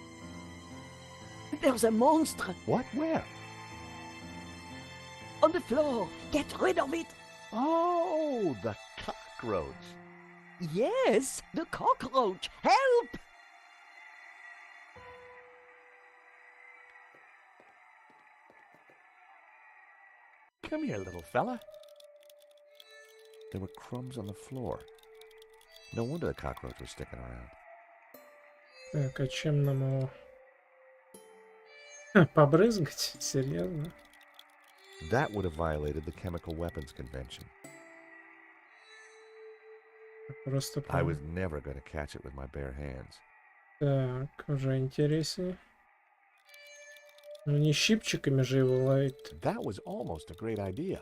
[SPEAKER 11] There's a monster
[SPEAKER 5] What? Where?
[SPEAKER 11] on the floor. Get rid of it.
[SPEAKER 5] Oh, the cockroach.
[SPEAKER 11] Yes, the cockroach. Help!
[SPEAKER 5] Come here, little fella. There were crumbs on the floor. No wonder the cockroach was sticking around.
[SPEAKER 1] Так, а чем нам его? Побрызгать? Серьезно?
[SPEAKER 5] That would have violated the Chemical Weapons Convention.
[SPEAKER 1] Просто
[SPEAKER 5] I was never going to catch it with my bare hands.
[SPEAKER 1] Так, уже интереснее. Ну не щипчиками же его ловить.
[SPEAKER 5] That was almost a great idea.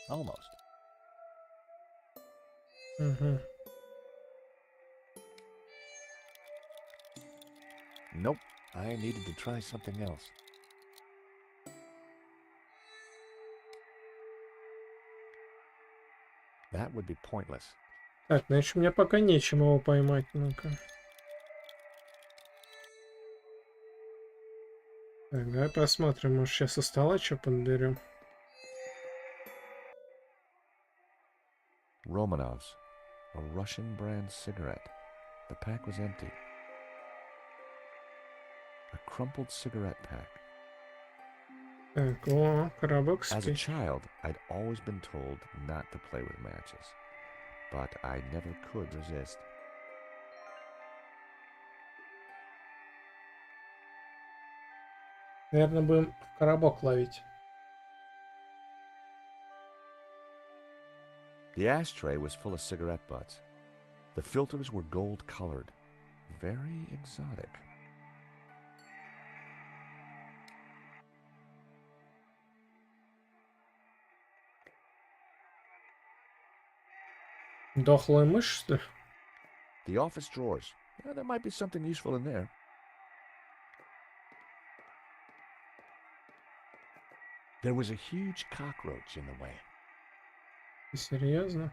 [SPEAKER 5] Almost.
[SPEAKER 1] Угу.
[SPEAKER 5] Nope. I needed to try something else. That would be pointless.
[SPEAKER 1] Так, значит, мне пока нечем его поймать. Ну-ка. Так, давай посмотрим. Может, сейчас со стола что подберем.
[SPEAKER 5] Romanov's, a Russian brand cigarette. The pack was empty. A crumpled cigarette pack.
[SPEAKER 1] Так, о, коробок
[SPEAKER 5] As a
[SPEAKER 1] спичек.
[SPEAKER 5] child, I'd always been told not to play with matches, but I never could resist.
[SPEAKER 1] Наверное, будем в коробок ловить.
[SPEAKER 5] The ashtray was full of cigarette butts. The filters were gold-colored. Very exotic.
[SPEAKER 1] Дохлая мышь, что ли?
[SPEAKER 5] The office drawers. Yeah, there might be something useful in there. There was a huge cockroach in the way.
[SPEAKER 1] Ты серьезно?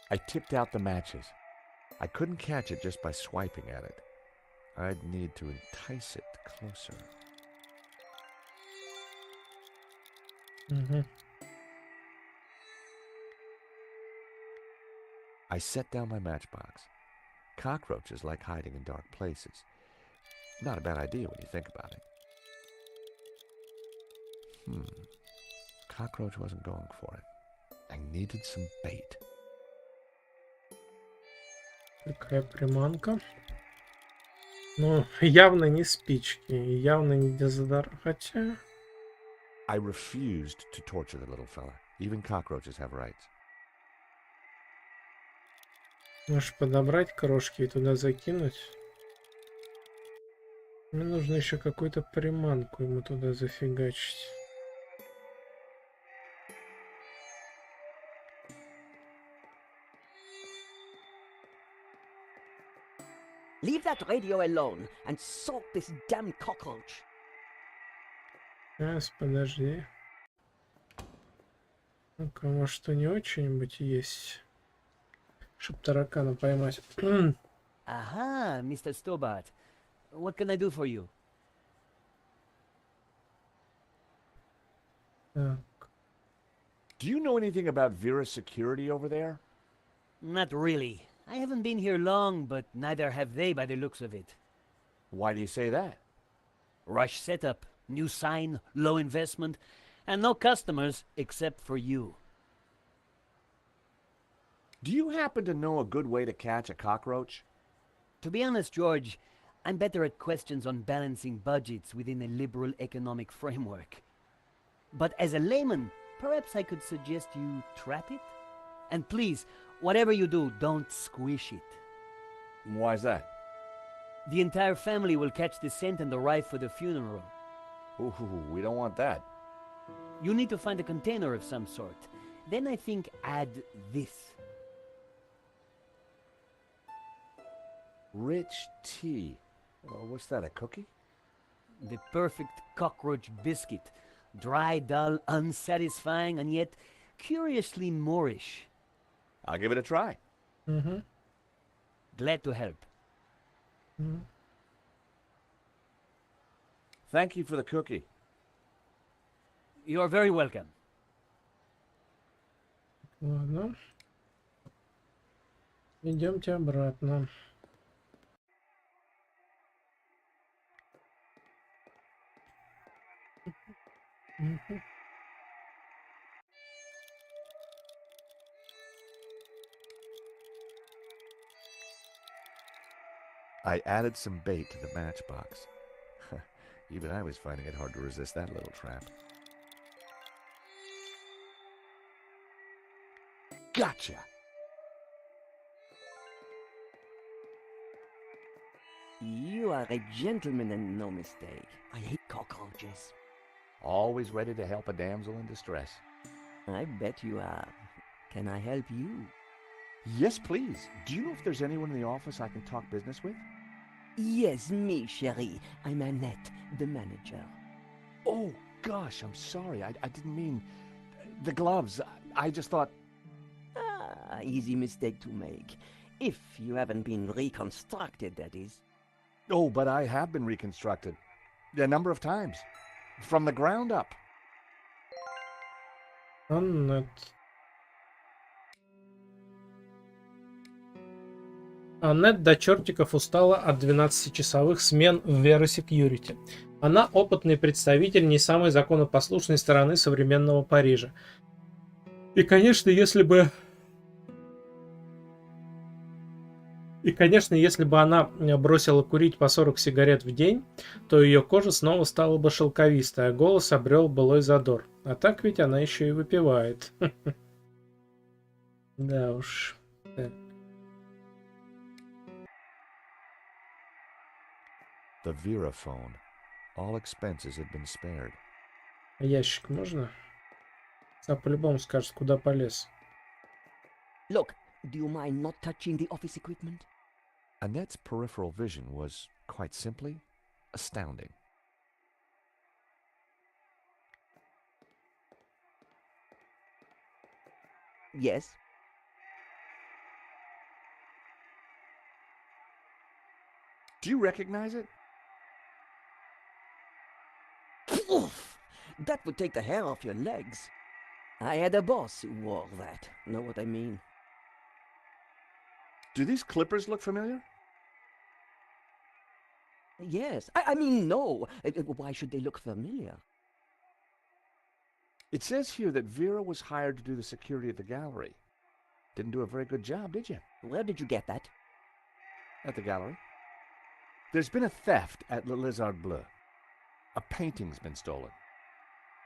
[SPEAKER 5] I tipped out the matches. I couldn't catch it just by swiping at it. I'd need to entice it closer.
[SPEAKER 1] Угу.
[SPEAKER 5] I set down my matchbox. Cockroaches like hiding in dark places. Not a bad idea when you think about it. Cockroach wasn't going for it. I needed some bait.
[SPEAKER 1] Такая приманка. Ну, явно не спички, и явно не дезодор. Хотя...
[SPEAKER 5] I refused to torture the little fella. Even cockroaches have rights.
[SPEAKER 1] Можешь подобрать крошки и туда закинуть. Мне нужно еще какую-то приманку ему туда зафигачить.
[SPEAKER 11] Leave that radio alone and salt this damn cockroach.
[SPEAKER 1] Сейчас, подожди. Ну-ка, может, что не очень-нибудь есть, чтоб таракана поймать.
[SPEAKER 11] Aha, Mr. Stobart. What can I do for you?
[SPEAKER 1] Так.
[SPEAKER 5] Do you know anything about Vera's security over there?
[SPEAKER 11] Not really. I haven't been here long, but neither have they by the looks of it.
[SPEAKER 5] Why do you say that?
[SPEAKER 11] Rush setup, new sign, low investment, and no customers except for you.
[SPEAKER 5] Do you happen to know a good way to catch a cockroach?
[SPEAKER 11] To be honest, George, I'm better at questions on balancing budgets within a liberal economic framework. But as a layman, perhaps I could suggest you trap it? And please, whatever you do, don't squish it.
[SPEAKER 5] Why's that?
[SPEAKER 11] The entire family will catch the scent and arrive for the funeral.
[SPEAKER 5] Ooh, we don't want that.
[SPEAKER 11] You need to find a container of some sort. Then I think add this.
[SPEAKER 5] Rich tea. What's that, a cookie?
[SPEAKER 11] The perfect cockroach biscuit. Dry, dull, unsatisfying, and yet curiously Moorish.
[SPEAKER 5] I'll give it a try.
[SPEAKER 1] Угу.
[SPEAKER 11] Glad to help.
[SPEAKER 5] Thank you for the cookie.
[SPEAKER 11] You are very welcome.
[SPEAKER 1] Ладно. Идемте обратно. Мгм.
[SPEAKER 5] I added some bait to the matchbox. Even I was finding it hard to resist that little trap. Gotcha!
[SPEAKER 11] You are a gentleman and no mistake. I hate cockroaches.
[SPEAKER 5] Always ready to help a damsel in distress.
[SPEAKER 11] I bet you are. Can I help you?
[SPEAKER 5] Yes, please. Do you know if there's anyone in the office I can talk business with?
[SPEAKER 11] Yes, me, chérie. I'm Annette, the manager.
[SPEAKER 5] Oh, gosh, I'm sorry. I didn't mean... The gloves. I just thought...
[SPEAKER 11] Ah, easy mistake to make. If you haven't been reconstructed, that is.
[SPEAKER 5] Oh, but I have been reconstructed. A number of times. From the ground up.
[SPEAKER 1] Аннет. Аннет до чертиков устала от 12-часовых смен в Vera Security. Она опытный представитель не самой законопослушной стороны современного Парижа. И, конечно, если бы она бросила курить по 40 сигарет в день, то ее кожа снова стала бы шелковистой, а голос обрел былой задор. А так ведь она еще и выпивает. Да уж. Так.
[SPEAKER 5] The Vera phone. All expenses had been spared.
[SPEAKER 1] Ящик можно? А по-любому скажет, куда полез.
[SPEAKER 11] Look, do you mind not touching the office equipment?
[SPEAKER 5] Annette's peripheral vision was, quite simply, astounding.
[SPEAKER 11] Yes.
[SPEAKER 5] Do you recognize it?
[SPEAKER 11] Oof! That would take the hair off your legs. I had a boss who wore that. Know what I mean?
[SPEAKER 5] Do these clippers look familiar?
[SPEAKER 11] Yes. I mean, no. Why should they look familiar?
[SPEAKER 5] It says here that Vera was hired to do the security at the gallery. Didn't do a very good job, did you?
[SPEAKER 11] Where did you get that?
[SPEAKER 5] At the gallery. There's been a theft at Le Lézard Bleu. A painting's been stolen.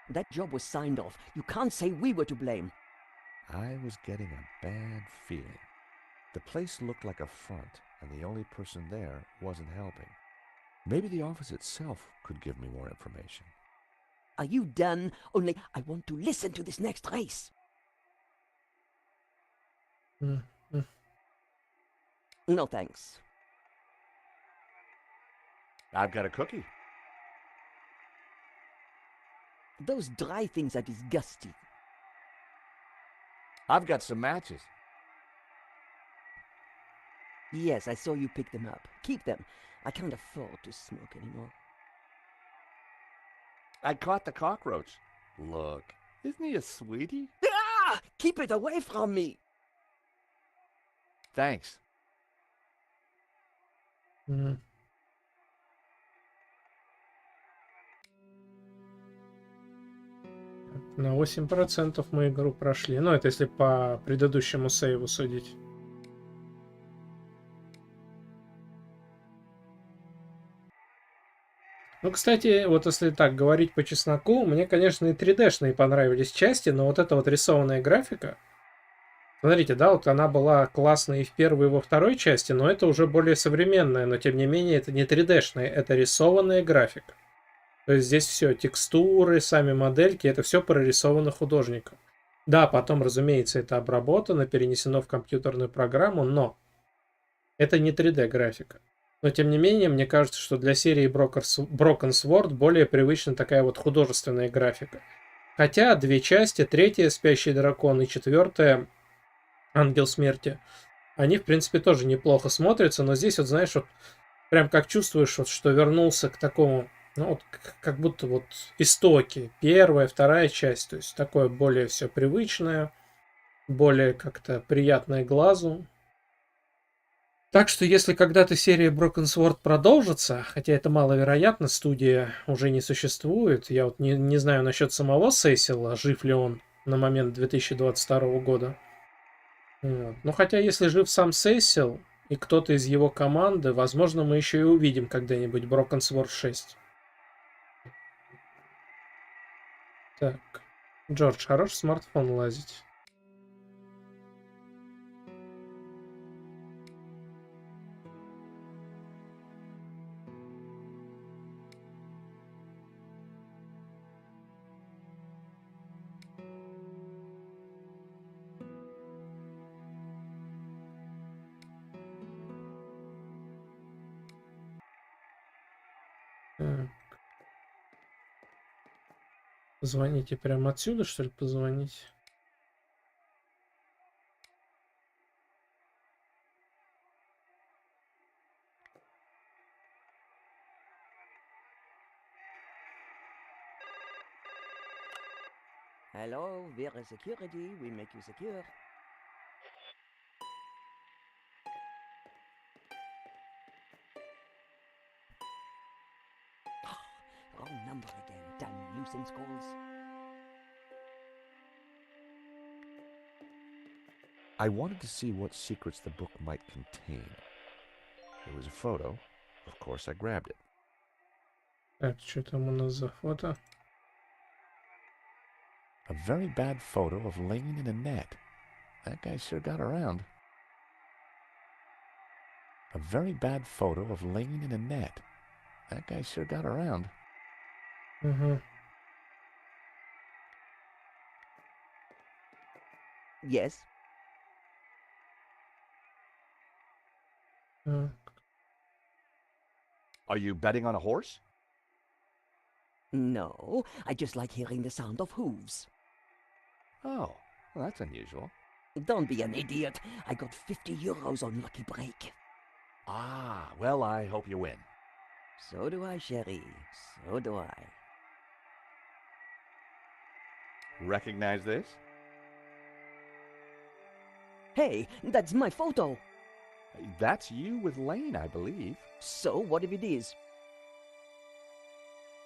[SPEAKER 11] That job was signed off. You can't say we were to blame.
[SPEAKER 5] I was getting a bad feeling. The place looked like a front, and the only person there wasn't helping. Maybe the office itself could give me more information.
[SPEAKER 11] Are you done? Only I want to listen to this next race. No thanks.
[SPEAKER 5] I've got a cookie.
[SPEAKER 11] Those dry things are disgusting.
[SPEAKER 5] I've got some matches.
[SPEAKER 11] Yes, I saw you pick them up. Keep them. I can't afford to smoke anymore.
[SPEAKER 5] I caught the cockroach. Look, isn't he a sweetie?
[SPEAKER 11] Ah! Keep it away from me!
[SPEAKER 5] Thanks.
[SPEAKER 1] Мгм. На 8% мы игру прошли. Ну, это если по предыдущему сейву судить. Ну, кстати, вот если так говорить по чесноку, мне, конечно, и 3D-шные понравились части, но вот эта вот рисованная графика, смотрите, да, вот она была классная и в первой, и во второй части, но это уже более современная, но тем не менее это не 3D-шная, это рисованная графика. То есть здесь все, текстуры, сами модельки, это все прорисовано художником. Да, потом, разумеется, это обработано, перенесено в компьютерную программу, но это не 3D-графика. Но, тем не менее, мне кажется, что для серии Broken Sword более привычна такая вот художественная графика. Хотя две части, третья «Спящий дракон» и четвертая «Ангел смерти», они, в принципе, тоже неплохо смотрятся, но здесь вот, знаешь, вот прям как чувствуешь, вот, что вернулся к такому, ну, вот, как будто вот истоки. Первая, вторая часть, то есть такое более все привычное, более как-то приятное глазу. Так что если когда-то серия Broken Sword продолжится, хотя это маловероятно, студия уже не существует, я вот не знаю насчет самого Сесила, жив ли он на момент 2022 года. Вот. Но хотя если жив сам Сесил и кто-то из его команды, возможно, мы еще и увидим когда-нибудь Broken Sword 6. Так, Джордж, хорош смартфон лазить. Так. Звоните прямо отсюда, что ли, позвонить?
[SPEAKER 11] Hello, Vera Security. We make you secure. Wrong number again. Damn nuisance calls.
[SPEAKER 5] I wanted to see what secrets the book might contain. There was a photo. Of course, I grabbed it.
[SPEAKER 1] Так, что там у нас за фото?
[SPEAKER 5] A very bad photo of Lane in a net. That guy sure got around. A very bad photo of Lane in a net. That guy sure got around.
[SPEAKER 1] Угу.
[SPEAKER 11] Yes.
[SPEAKER 1] Так.
[SPEAKER 5] Are you betting on a horse?
[SPEAKER 11] No, I just like hearing the sound of hooves.
[SPEAKER 5] Oh, well, that's unusual.
[SPEAKER 11] Don't be an idiot. I got 50 euros on Lucky Break.
[SPEAKER 5] Ah, well, I hope you win.
[SPEAKER 11] So do I, Sherry. So do I.
[SPEAKER 5] Recognize this?
[SPEAKER 11] Hey, that's my photo.
[SPEAKER 5] That's you with Lane, I believe.
[SPEAKER 11] So what if it is?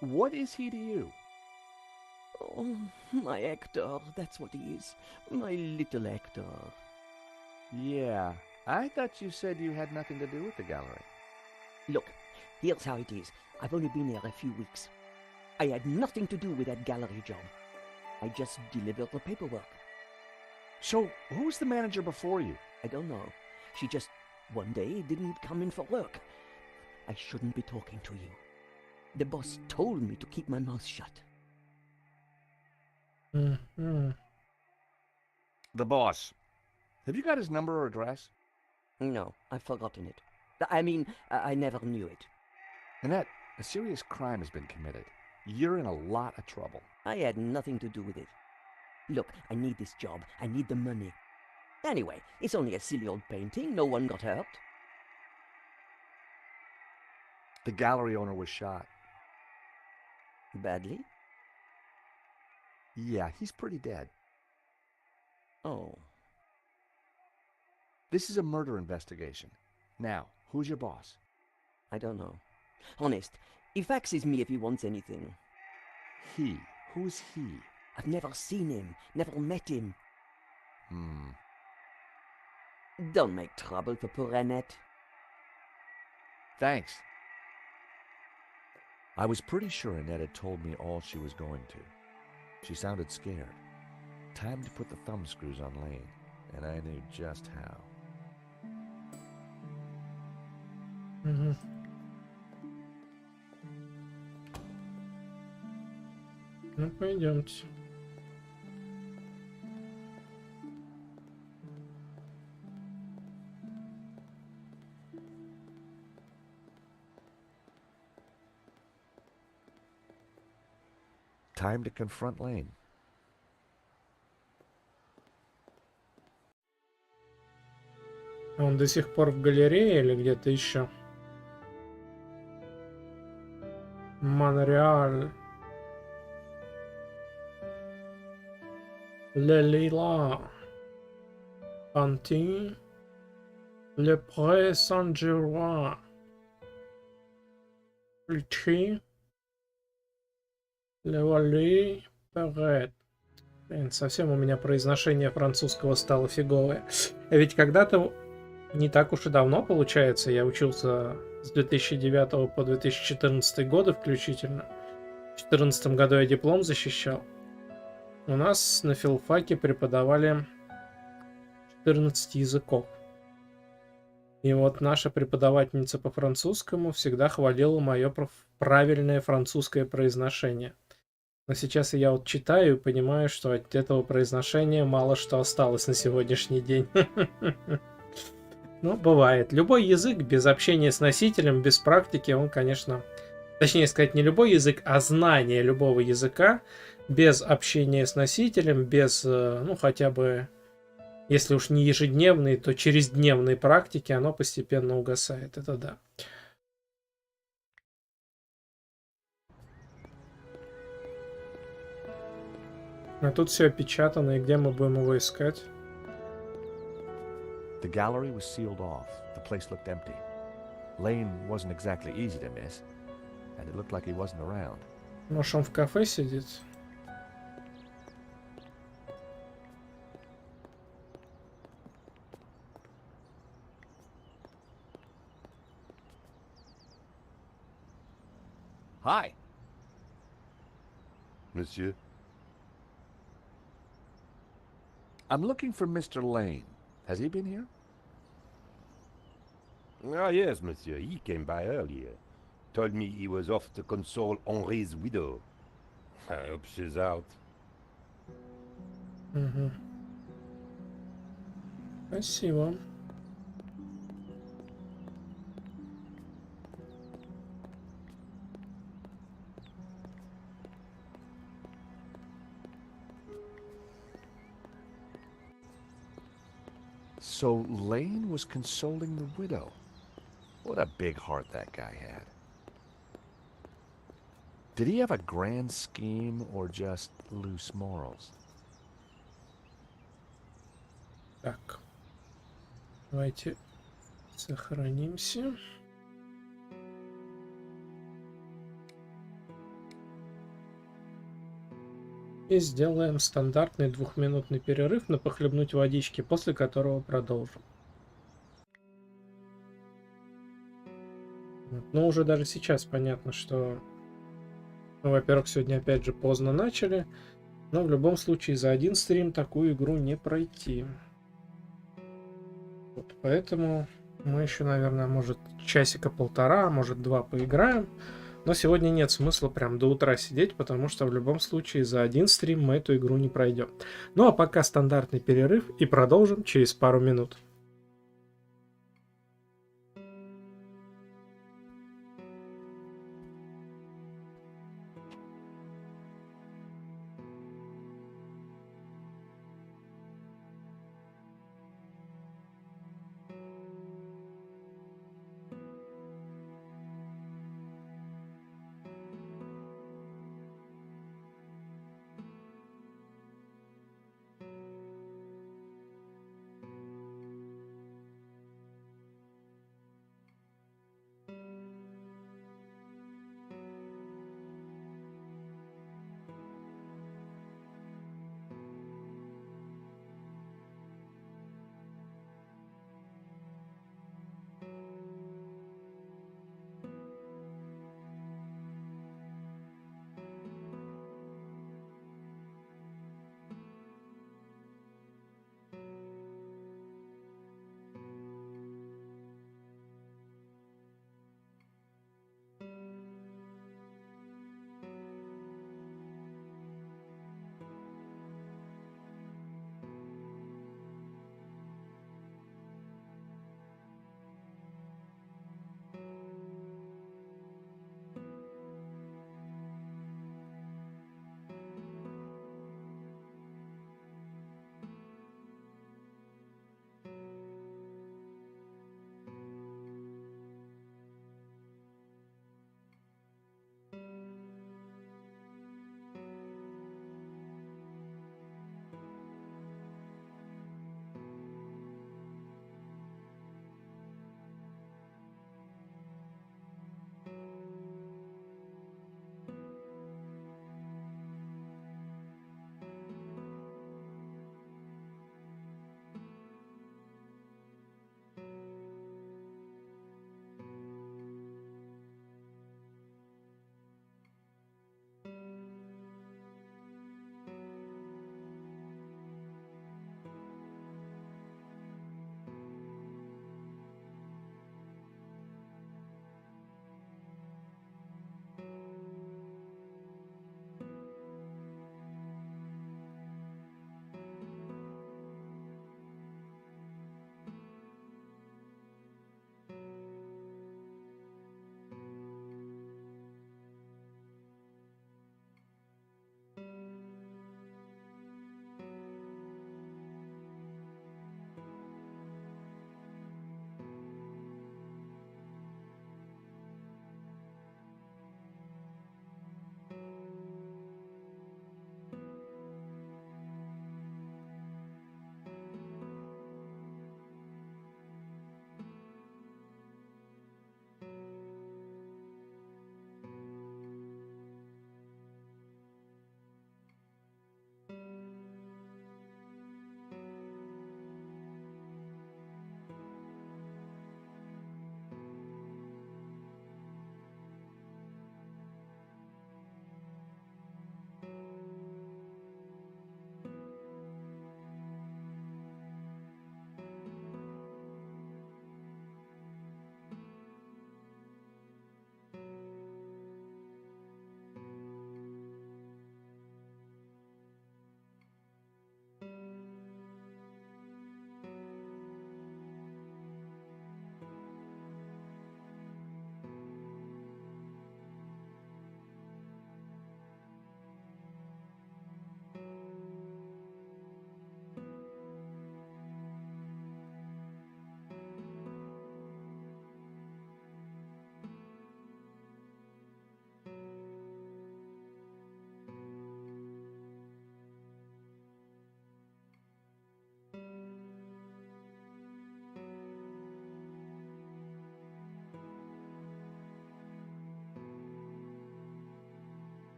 [SPEAKER 5] What is he to you?
[SPEAKER 11] Oh, my Hector. That's what he is. My little Hector.
[SPEAKER 5] Yeah, I thought you said you had nothing to do with the gallery.
[SPEAKER 11] Look, here's how it is. I've only been here a few weeks. I had nothing to do with that gallery job. I just delivered the paperwork.
[SPEAKER 5] So, who was the manager before you?
[SPEAKER 11] I don't know. She just, one day, didn't come in for work. I shouldn't be talking to you. The boss told me to keep my mouth shut.
[SPEAKER 1] Мгм.
[SPEAKER 5] The boss. Have you got his number or address?
[SPEAKER 11] No, I've forgotten it. I mean, I never knew it.
[SPEAKER 5] Annette, a serious crime has been committed. You're in a lot of trouble.
[SPEAKER 12] I had nothing to do with it. Look, I need this job. I need the money. Anyway, it's only a silly old painting. No one got hurt.
[SPEAKER 5] The gallery owner was shot.
[SPEAKER 12] Badly?
[SPEAKER 5] Yeah, he's pretty dead.
[SPEAKER 12] Oh.
[SPEAKER 5] This is a murder investigation. Now, who's your boss?
[SPEAKER 12] I don't know. Honest, he faxes me if he wants anything.
[SPEAKER 5] He? Who's he?
[SPEAKER 12] I've never seen him, never met him. Don't make trouble for poor Annette.
[SPEAKER 5] Thanks. I was pretty sure Annette had told me all she was going to. She sounded scared. Time to put the thumbscrews on Lane, and I knew just how.
[SPEAKER 1] Ну, пойдемте.
[SPEAKER 5] Time to confront Lane.
[SPEAKER 1] Он до сих пор в галерее или где-то еще? Монреаль. Le Lila. Pantin. Le Pré Saint-Germain. Litchi. Le Вали. Перет. Блин, совсем у меня произношение французского стало фиговое. А ведь когда-то, не так уж и давно, получается, я учился с 2009 по 2014 годы включительно. В 2014 году я диплом защищал. У нас на филфаке преподавали 14 языков. И вот наша преподавательница по французскому всегда хвалила мое правильное французское произношение. Но сейчас я вот читаю и понимаю, что от этого произношения мало что осталось на сегодняшний день. Ну, бывает. Любой язык без общения с носителем, без практики, он, конечно... Точнее сказать, не любой язык, а знание любого языка без общения с носителем, без, ну, хотя бы, если уж не ежедневной, то через дневные практики, оно постепенно угасает. Это да. А тут все опечатано, и где мы будем его искать?
[SPEAKER 5] The gallery was sealed off. The place looked empty. Lane wasn't exactly easy to miss, and it looked like he wasn't around.
[SPEAKER 1] Может, он в кафе сидит?
[SPEAKER 9] Hi.
[SPEAKER 3] Monsieur?
[SPEAKER 5] I'm looking for Mr. Lane. Has he been here?
[SPEAKER 3] Ah, yes, monsieur. He came by earlier. Told me he was off to console Henri's widow. I hope she's out.
[SPEAKER 1] Угу. Спасибо.
[SPEAKER 5] So Lane was consoling the widow. What a big heart that guy had. Did he have a grand scheme or just loose morals?
[SPEAKER 1] Так. Давайте сохранимся. И сделаем стандартный 2-минутный перерыв на похлебнуть водички, после которого продолжим. Но уже даже сейчас понятно, что, ну, во-первых, сегодня опять же поздно начали, но в любом случае за один стрим такую игру не пройти. Вот, поэтому мы еще, наверное, может часика полтора, может 2 поиграем. Но сегодня нет смысла прям до утра сидеть, потому что в любом случае за один стрим мы эту игру не пройдем. Ну а пока стандартный перерыв и продолжим через пару минут.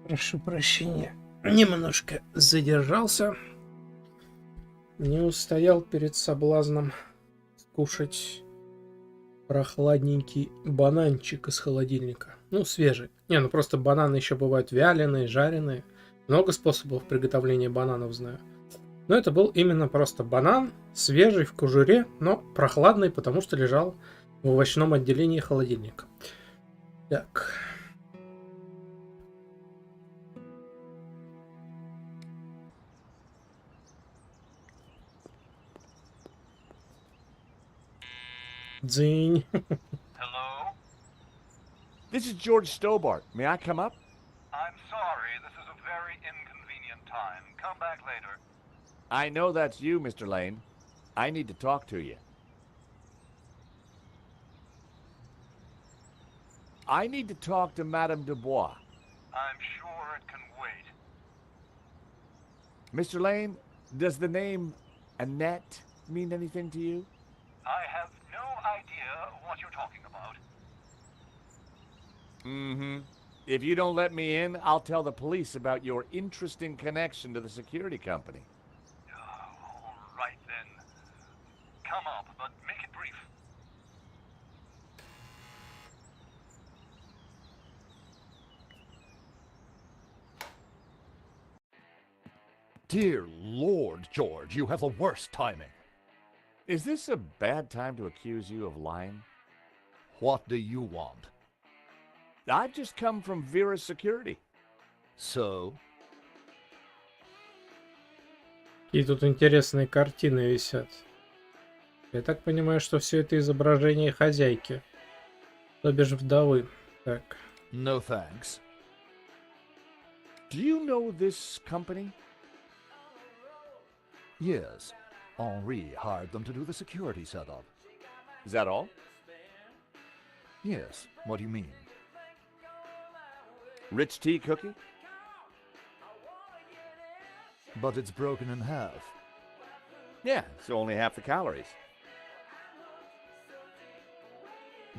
[SPEAKER 1] Прошу прощения, немножко задержался. Не устоял перед соблазном скушать прохладненький бананчик из холодильника. Ну, свежий. Не, ну просто бананы еще бывают вяленые, жареные. Много способов приготовления бананов знаю. Но это был именно просто банан, свежий, в кожуре, но прохладный, потому что лежал в овощном отделении холодильника. Так. Дзынь.
[SPEAKER 6] Hello?
[SPEAKER 5] This is George Stobart. May I come up?
[SPEAKER 6] I'm sorry, this is a very inconvenient time. Come back later.
[SPEAKER 5] I know that's you, Mr. Lane. I need to talk to you. I need to talk to Madame Dubois.
[SPEAKER 6] I'm sure it can wait.
[SPEAKER 5] Mr. Lane, does the name Annette mean anything to you?
[SPEAKER 6] I have no idea what you're talking about.
[SPEAKER 5] Mm-hmm. If you don't let me in, I'll tell the police about your interesting connection to the security company.
[SPEAKER 6] All right then. Come up, but make it brief.
[SPEAKER 8] Dear Lord, George, you have the worst timing.
[SPEAKER 5] Is this a bad time to accuse you of lying?
[SPEAKER 8] What do you want?
[SPEAKER 5] I've just come from Vera's security.
[SPEAKER 8] So?
[SPEAKER 1] И тут интересные картины висят. Я так понимаю, что все это изображение хозяйки, то бишь вдовы. Так.
[SPEAKER 8] No thanks.
[SPEAKER 5] Do you know this company?
[SPEAKER 8] Yes. Henri hired them to do the security setup.
[SPEAKER 5] Is that all?
[SPEAKER 8] Yes. What do you mean?
[SPEAKER 5] Rich tea cookie?
[SPEAKER 8] But it's broken in half.
[SPEAKER 5] Yeah, it's only half the calories.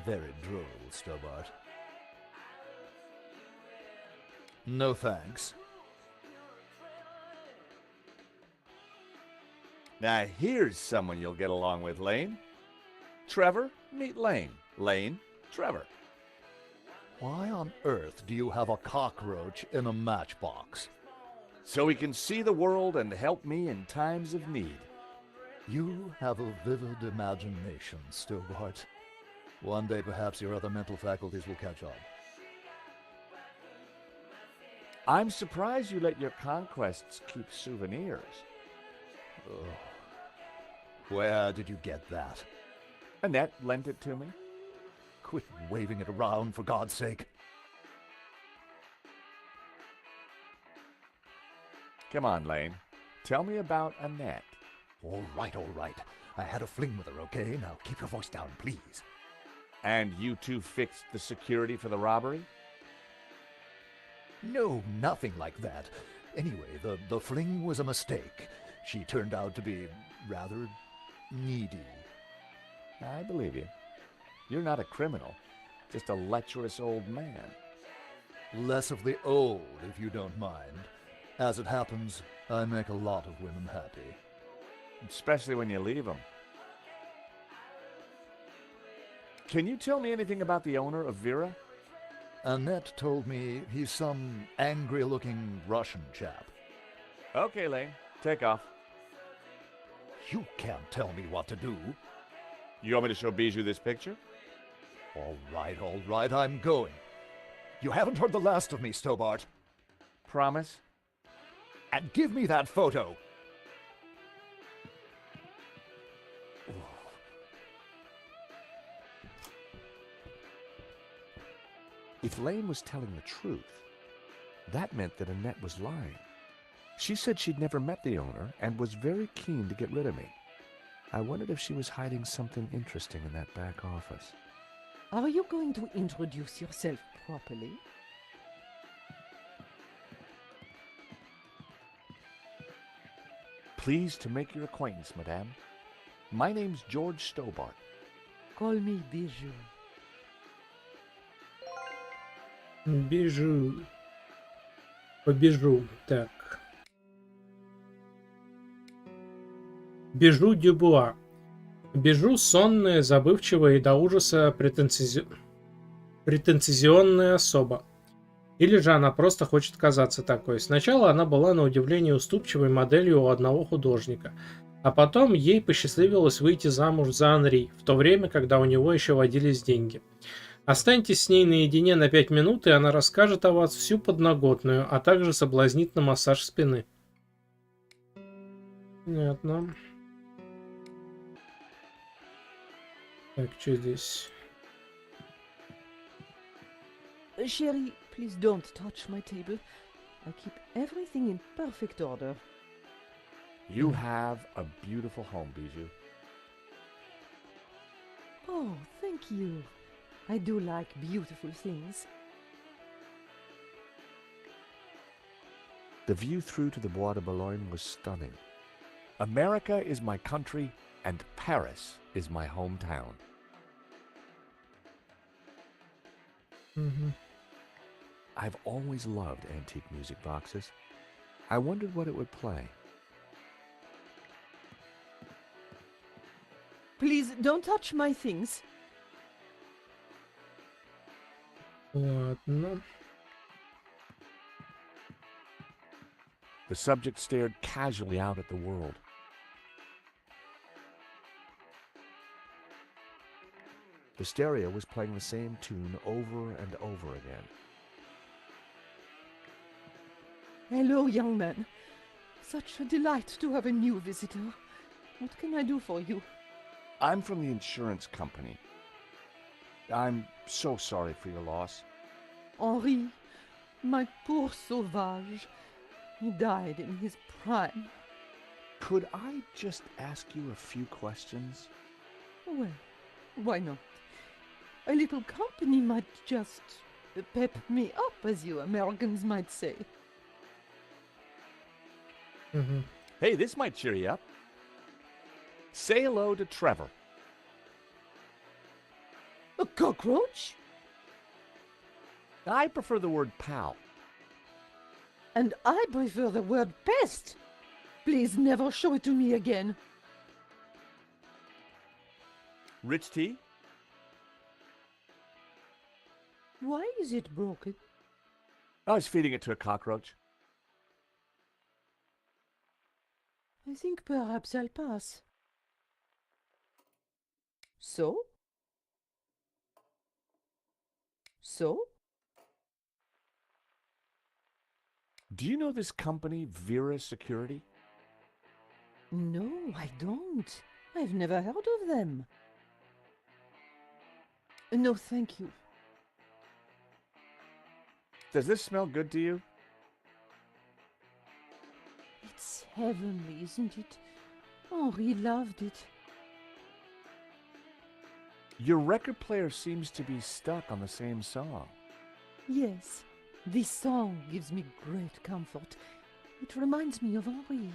[SPEAKER 8] Very droll, Stobart. No thanks.
[SPEAKER 5] Now here's someone you'll get along with, Lane. Trevor, meet Lane. Lane, Trevor.
[SPEAKER 8] Why on earth do you have a cockroach in a matchbox?
[SPEAKER 5] So he can see the world and help me in times of need.
[SPEAKER 8] You have a vivid imagination, Stobart. One day perhaps your other mental faculties will catch on.
[SPEAKER 5] I'm surprised you let your conquests keep souvenirs.
[SPEAKER 8] Ugh. Where did you get that?
[SPEAKER 5] Annette lent it to me.
[SPEAKER 8] Quit waving it around, for God's sake.
[SPEAKER 5] Come on, Lane. Tell me about Annette.
[SPEAKER 8] All right, all right. I had a fling with her, okay? Now keep your voice down, please.
[SPEAKER 5] And you two fixed the security for the robbery?
[SPEAKER 8] No, nothing like that. Anyway, the fling was a mistake. She turned out to be rather needy.
[SPEAKER 5] I believe you. You're not a criminal, just a lecherous old man.
[SPEAKER 8] Less of the old, if you don't mind. As it happens, I make a lot of women happy.
[SPEAKER 5] Especially when you leave them. Can you tell me anything about the owner of Vera?
[SPEAKER 8] Annette told me he's some angry-looking Russian chap.
[SPEAKER 5] Okay, Lane. Take off.
[SPEAKER 8] You can't tell me what to do.
[SPEAKER 5] You want me to show Bijou this picture?
[SPEAKER 8] All right, I'm going. You haven't heard the last of me, Stobart.
[SPEAKER 5] Promise?
[SPEAKER 8] And give me that photo.
[SPEAKER 5] If Lane was telling the truth, that meant that Annette was lying. She said she'd never met the owner and was very keen to get rid of me. I wondered if she was hiding something interesting in that back office.
[SPEAKER 13] Are you going to introduce yourself properly?
[SPEAKER 5] Pleased to make your acquaintance, madame. My name's George Stobart.
[SPEAKER 13] Call me Bijou.
[SPEAKER 1] Бежу. Побежу. Так. Бежу Дюбуа. Бежу сонная, забывчивая и до ужаса претенциозная особа. Или же она просто хочет казаться такой. Сначала она была на удивление уступчивой моделью у одного художника, а потом ей посчастливилось выйти замуж за Анри, в то время, когда у него еще водились деньги. Останьтесь с ней наедине на 5 минут, и она расскажет о вас всю подноготную, а также соблазнит на массаж спины. Понятно. Так, что здесь?
[SPEAKER 13] Sherry, please don't touch my table. I keep everything in perfect order.
[SPEAKER 5] You have a beautiful home, Bijou.
[SPEAKER 13] Oh, thank you. I do like beautiful things.
[SPEAKER 5] The view through to the Bois de Boulogne was stunning. America is my country, and Paris is my hometown. I've always loved antique music boxes. I wondered what it would play.
[SPEAKER 13] Please don't touch my things.
[SPEAKER 1] Ладно.
[SPEAKER 5] The subject stared casually out at the world. The stereo was playing the same tune over and over again.
[SPEAKER 13] Hello, young man. Such a delight to have a new visitor. What can I do for you?
[SPEAKER 5] I'm from the insurance company. I'm so sorry for your loss.
[SPEAKER 13] Henri, my poor sauvage. He died in his prime.
[SPEAKER 5] Could I just ask you a few questions?
[SPEAKER 13] Well, why not? A little company might just pep me up, as you Americans might say.
[SPEAKER 5] Hey, this might cheer you up. Say hello to Trevor.
[SPEAKER 13] A cockroach?
[SPEAKER 5] I prefer the word pal.
[SPEAKER 13] And I prefer the word pest. Please never show it to me again.
[SPEAKER 5] Rich tea?
[SPEAKER 13] Why is it broken?
[SPEAKER 5] I was feeding it to a cockroach.
[SPEAKER 13] I think perhaps I'll pass. So? So?
[SPEAKER 5] Do you know this company, Vera Security?
[SPEAKER 13] No, I don't. I've never heard of them. No, thank you.
[SPEAKER 5] Does this smell good to you?
[SPEAKER 13] It's heavenly, isn't it? Henri loved it.
[SPEAKER 5] Your record player seems to be stuck on the same song.
[SPEAKER 13] Yes, this song gives me great comfort. It reminds me of Henri.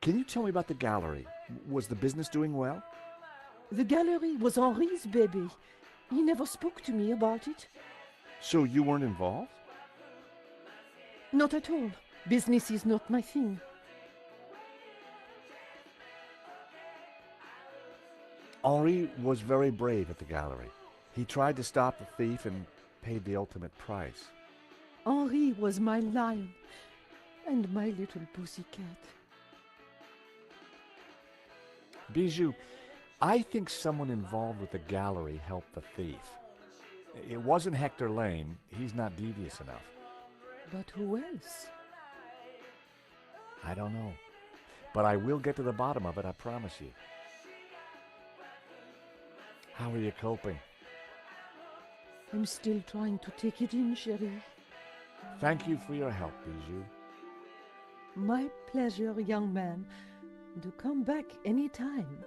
[SPEAKER 5] Can you tell me about the gallery? Was the business doing well?
[SPEAKER 13] The gallery was Henri's baby. He never spoke to me about it.
[SPEAKER 5] So you weren't involved?
[SPEAKER 13] Not at all. Business is not my thing.
[SPEAKER 5] Henri was very brave at the gallery. He tried to stop the thief and paid the ultimate price.
[SPEAKER 13] Henri was my lion and my little pussycat.
[SPEAKER 5] Bijou, I think someone involved with the gallery helped the thief. It wasn't Hector Lane. He's not devious enough.
[SPEAKER 13] But who else?
[SPEAKER 5] I don't know. But I will get to the bottom of it, I promise you. How are you coping?
[SPEAKER 13] I'm still trying to take it in, chérie.
[SPEAKER 5] Thank you for your help, Bijou.
[SPEAKER 13] My pleasure, young man. Do come back any time.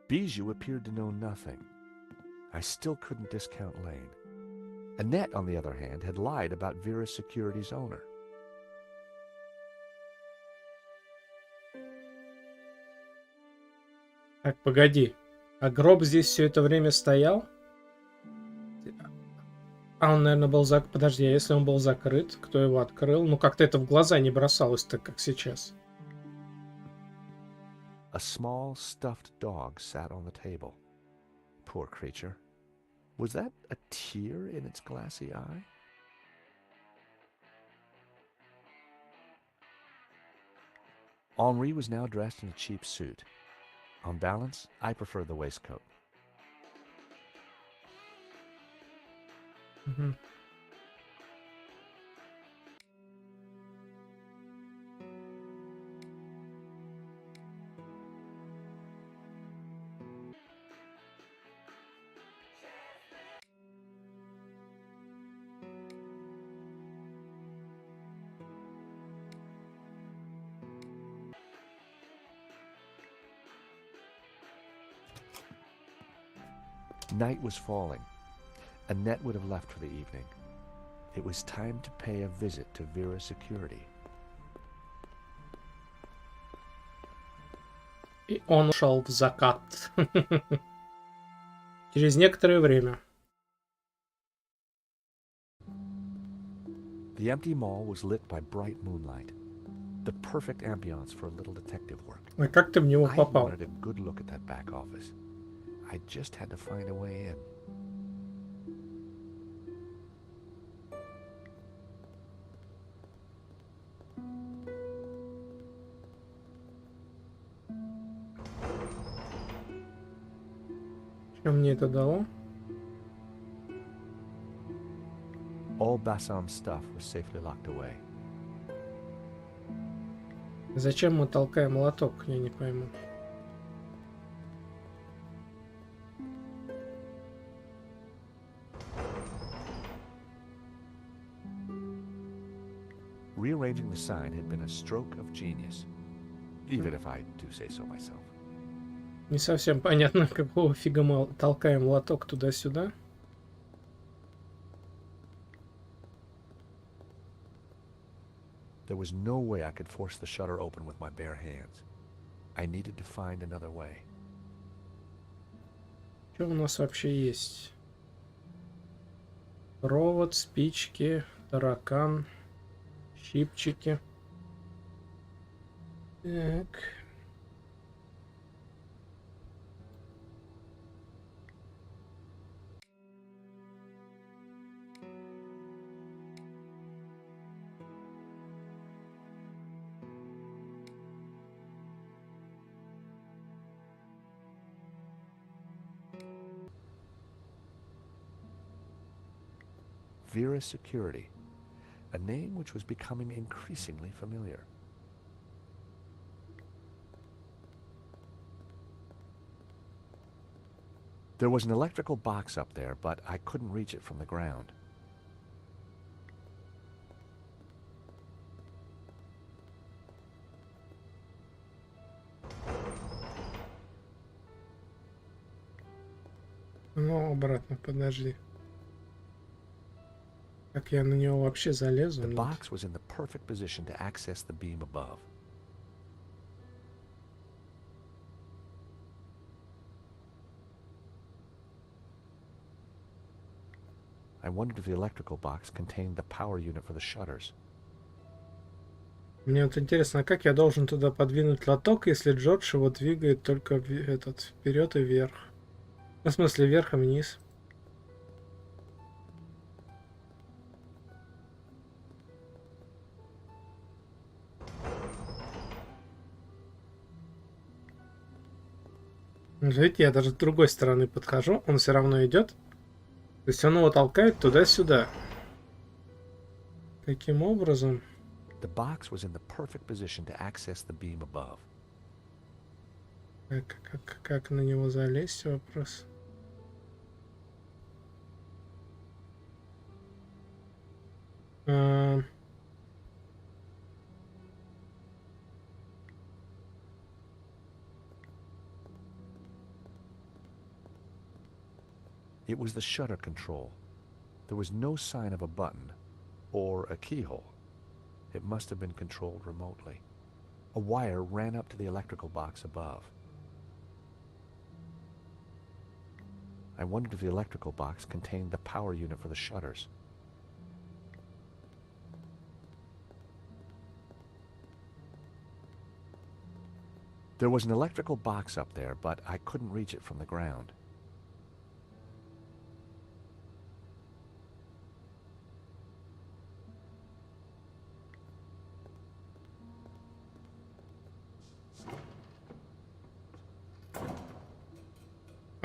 [SPEAKER 5] Bijou appeared to know nothing. I still couldn't discount Lane. Annette, on the other hand, had lied about Vera's Security's owner.
[SPEAKER 1] Так, погоди. А гроб здесь все это время стоял? А он, наверное, был закрыт. Подожди, а если он был закрыт, кто его открыл? Ну, как-то это в глаза не бросалось так, как сейчас.
[SPEAKER 5] A small stuffed dog sat on the table. Poor creature. Was that a tear in its glassy eye? Henri was now dressed in a cheap suit. On balance, I prefer the waistcoat.
[SPEAKER 1] Угу.
[SPEAKER 5] Night was falling. Annette would have left for the evening. It was time to pay a visit to Vera's Security.
[SPEAKER 1] И он ушел в закат. Через некоторое время.
[SPEAKER 5] The empty mall was lit by bright moonlight. The perfect ambiance for a little detective work.
[SPEAKER 1] А как ты в него
[SPEAKER 5] I
[SPEAKER 1] попал?
[SPEAKER 5] wanted a good look at that back office. I just had to find a way in.
[SPEAKER 1] Что мне это дало?
[SPEAKER 5] All Bassam's stuff was safely locked away.
[SPEAKER 1] Зачем мы толкаем лоток? Я не пойму.
[SPEAKER 5] Rearranging the sign had been a stroke of genius, even if I do say so myself.
[SPEAKER 1] Не совсем понятно, какого фига мы толкаем лоток туда-сюда.
[SPEAKER 5] There was no way I could force the shutter open with my bare hands. I needed to find another way.
[SPEAKER 1] Что у нас вообще есть? Провод, спички, таракан, щипчики. Так.
[SPEAKER 5] Vera's Security, a name which was becoming increasingly familiar. There was an electrical box up there, but I couldn't reach it from the ground.
[SPEAKER 1] Ну, обратно, подожди. Как я на него вообще залезу?
[SPEAKER 5] The
[SPEAKER 1] Нет.
[SPEAKER 5] box was in the perfect position to access the beam above. I wondered if the electrical box contained the power unit for the shutters.
[SPEAKER 1] Мне вот интересно, а как я должен туда подвинуть лоток, если Джордж его двигает только вперед и вверх? В смысле, вверх и вниз. Видите, я даже с другой стороны подхожу, он все равно идет. То есть он его толкает туда-сюда. Таким образом.
[SPEAKER 5] The box was in the perfect position to access the beam above.
[SPEAKER 1] Как на него залезть, вопрос.
[SPEAKER 5] It was the shutter control. There was no sign of a button or a keyhole. It must have been controlled remotely. A wire ran up to the electrical box above. I wondered if the electrical box contained the power unit for the shutters. There was an electrical box up there, but I couldn't reach it from the ground.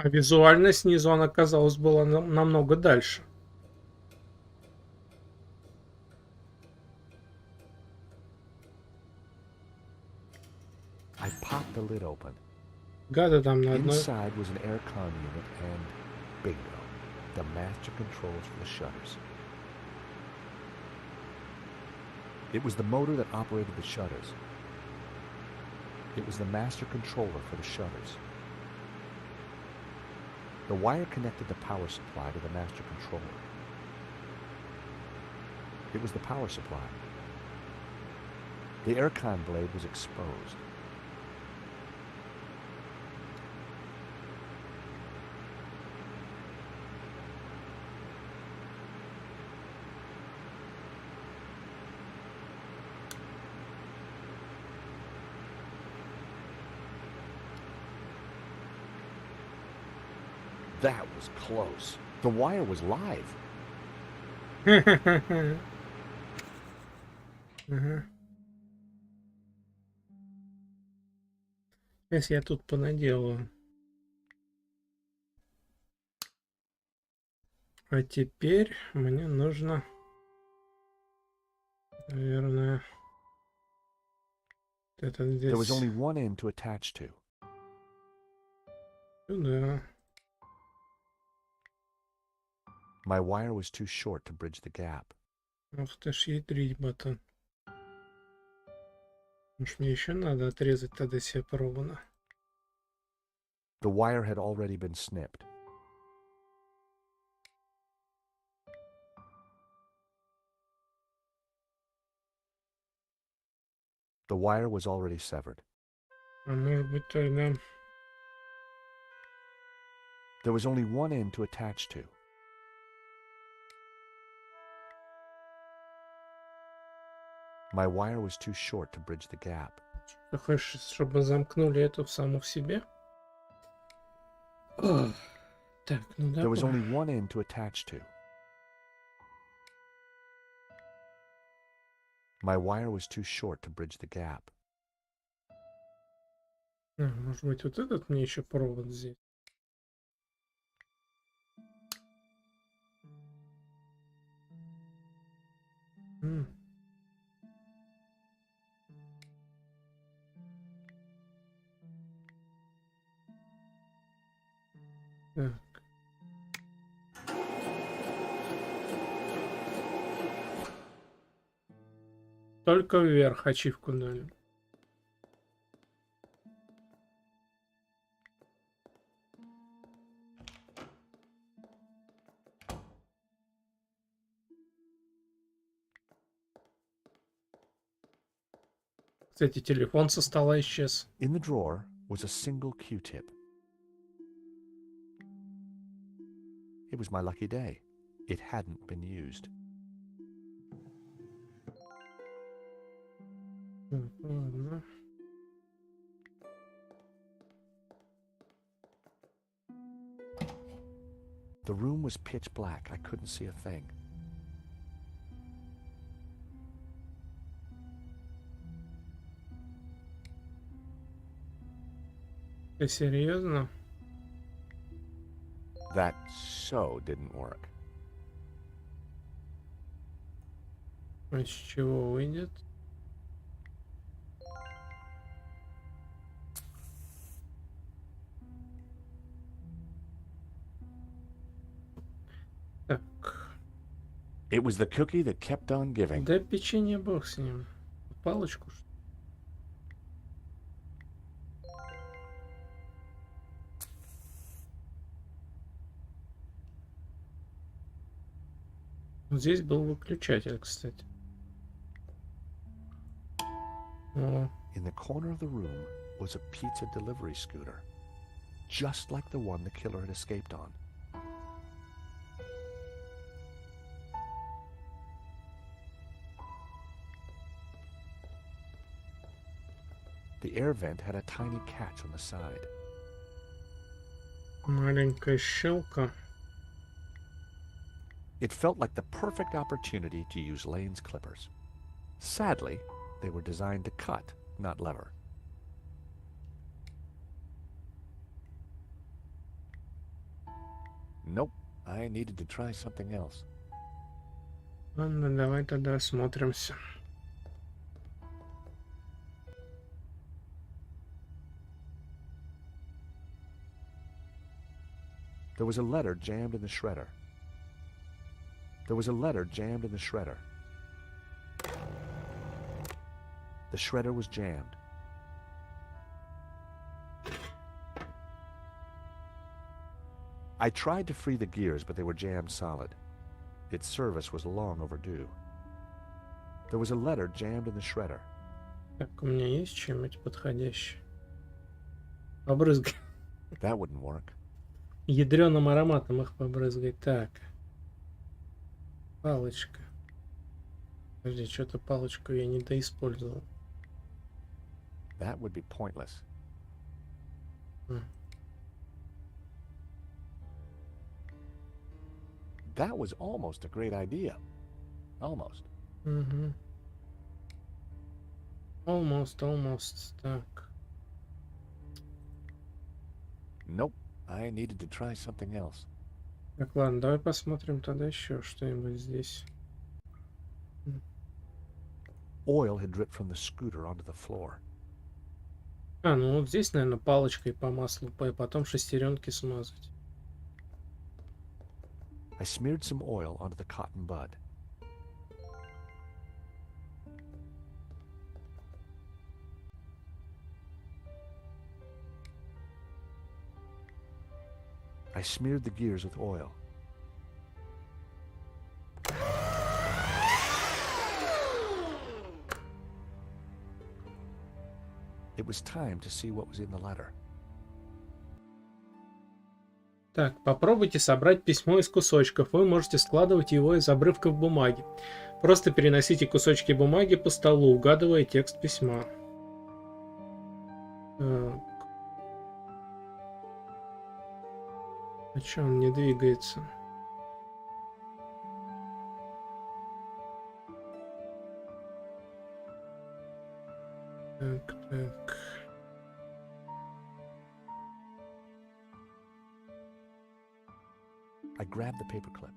[SPEAKER 1] А визуально снизу она, казалось, была намного дальше.
[SPEAKER 5] I popped the lid open.
[SPEAKER 1] Гады там на одной.
[SPEAKER 5] Inside was an aircon unit and bingo, the master controls for the shutters. It was the motor that operated the shutters. It was the master controller for the shutters. The wire connected the power supply to the master controller. It was the power supply. The aircon blade was exposed. That was close. The wire was live.
[SPEAKER 1] Сейчас я тут понаделаю. А теперь мне нужно, наверное, это здесь.
[SPEAKER 5] There was only one end to attach to.
[SPEAKER 1] Сюда.
[SPEAKER 5] My wire was too short to bridge the gap.
[SPEAKER 1] Ах ты ж ядрить, батон. Может, мне еще надо отрезать тогда себе провода.
[SPEAKER 5] The wire had already been snipped. The wire was already severed.
[SPEAKER 1] А может быть тогда...
[SPEAKER 5] There was only one end to attach to. My wire was too short to bridge the gap.
[SPEAKER 1] Ты хочешь, чтобы замкнули эту саму в себе? Так, ну да.
[SPEAKER 5] There was only one end to attach to. My wire was too short to bridge the gap.
[SPEAKER 1] Может быть, вот этот мне еще провод здесь. Так. Только вверх ачивку дали. Кстати, телефон со стола исчез.
[SPEAKER 5] In the drawer was a single Q-tip. It was my lucky day. It hadn't been used.
[SPEAKER 1] Ладно.
[SPEAKER 5] The room was pitch black. I couldn't see a thing.
[SPEAKER 1] Ты серьезно?
[SPEAKER 5] That so didn't work.
[SPEAKER 1] Из чего выйдет? Так.
[SPEAKER 5] It was the cookie that kept on giving.
[SPEAKER 1] Да печенье бог с ним. Палочку, что ли? Вот здесь был выключатель, кстати. О,
[SPEAKER 5] In the corner of the room was a pizza delivery scooter, just like the one the killer had escaped on. The air vent had a tiny catch on the side.
[SPEAKER 1] маленькая щелка.
[SPEAKER 5] It felt like the perfect opportunity to use Lane's clippers. Sadly, they were designed to cut, not lever. Nope, I needed to try something else.
[SPEAKER 1] Ладно, давай тогда осмотримся.
[SPEAKER 5] There was a letter jammed in the shredder. There was a letter jammed in the shredder. The shredder was jammed. I tried to free the gears, but they were jammed solid. Its service was long overdue. There was a letter jammed in the shredder.
[SPEAKER 1] Так, у меня есть чем-нибудь подходящее? Побрызгай.
[SPEAKER 5] That wouldn't work.
[SPEAKER 1] Ядреным ароматом их побрызгай. Так. Палочка. Подожди, что-то палочку я не доиспользовал.
[SPEAKER 5] That would be pointless. That was almost a great idea. Almost.
[SPEAKER 1] Угу. Almost. Так.
[SPEAKER 5] Nope. I needed to try something else.
[SPEAKER 1] Так, ладно, давай посмотрим тогда еще что-нибудь здесь.
[SPEAKER 5] Oil had dripped from the scooter onto the floor.
[SPEAKER 1] А, ну вот здесь, наверное, палочкой по маслу, и потом шестеренки смазать.
[SPEAKER 5] I smeared some oil onto the cotton bud. I smeared the gears with oil. It was time to see what was in the letter.
[SPEAKER 1] Так, попробуйте собрать письмо из кусочков. Вы можете складывать его из обрывков бумаги. Просто переносите кусочки бумаги по столу, угадывая текст письма. Так. А чё он не двигается? Так.
[SPEAKER 5] I grabbed the paperclip.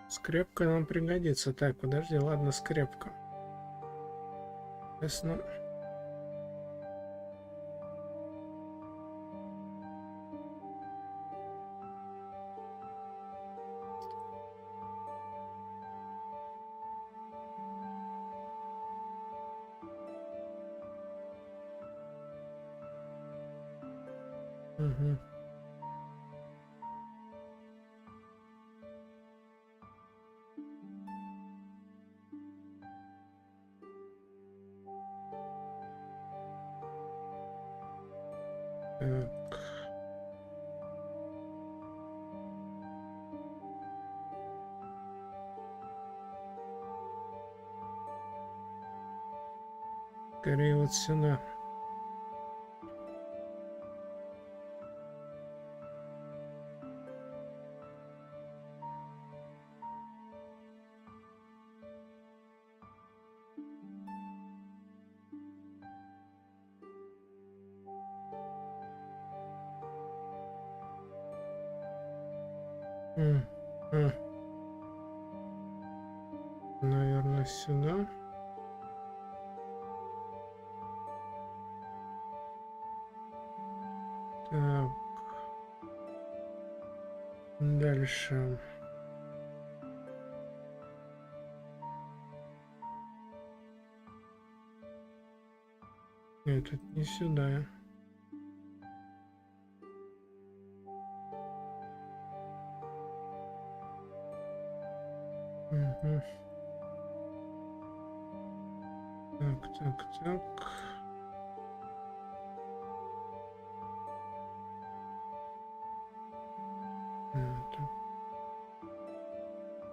[SPEAKER 1] Скрепка нам пригодится. Так, подожди, ладно, скрепка. Ясно. Угу. Так. Скорее вот сюда. Наверное, сюда. Так. Дальше. Нет, это не сюда. Угу. Так.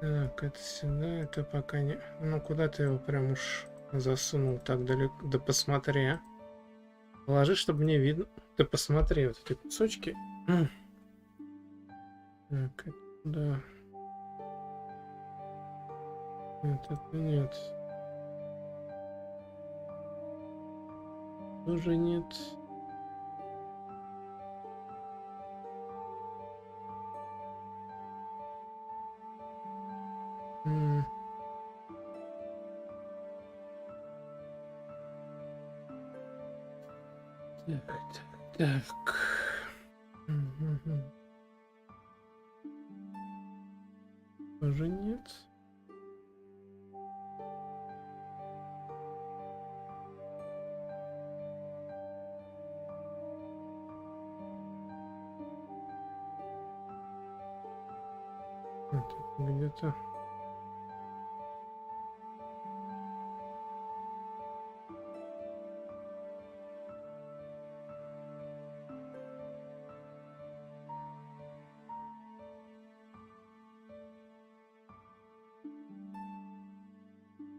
[SPEAKER 1] Так, это сюда, это пока не... Ну, куда ты его прям уж засунул так далеко? Да посмотри, а. Положи, чтобы мне видно. Да посмотри, вот эти кусочки. Так, это да. Нет, это нет. Тоже нет. Так. Тоже нет. Это где-то.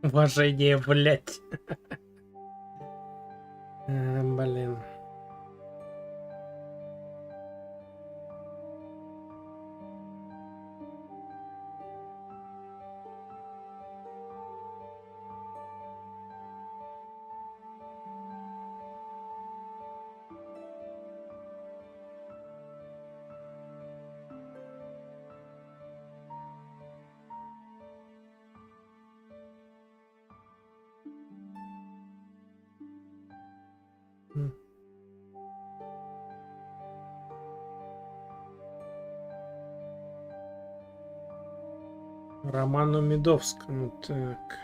[SPEAKER 1] Уважение, блядь. Блин. Роману Медовскому, так.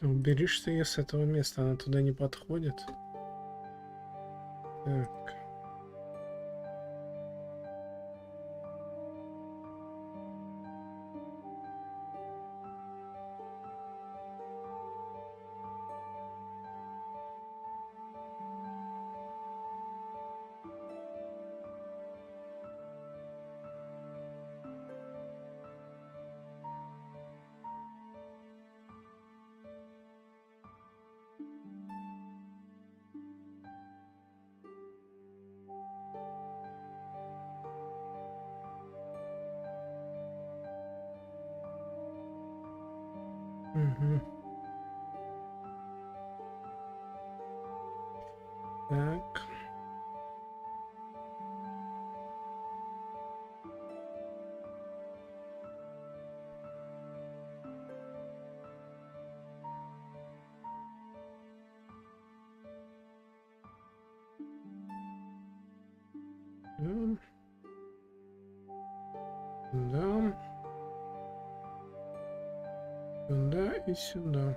[SPEAKER 1] Убери, что я с этого места, она туда не подходит. Так. Угу. Так. Да. Сюда и сюда.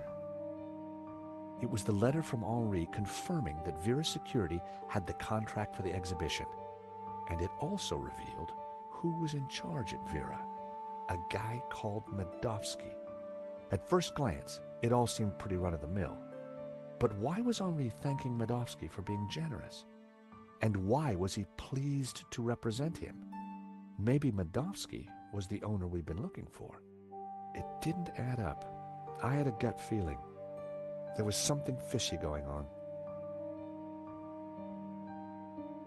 [SPEAKER 5] It was the letter from Henri confirming that Vera Security had the contract for the exhibition. And it also revealed who was in charge at Vera. A guy called Medovsky. At first glance, it all seemed pretty run-of-the-mill. But why was Henri thanking Medovsky for being generous? And why was he pleased to represent him? Maybe Medovsky was the owner we've been looking for. It didn't add up. I had a gut feeling. There was something fishy going on.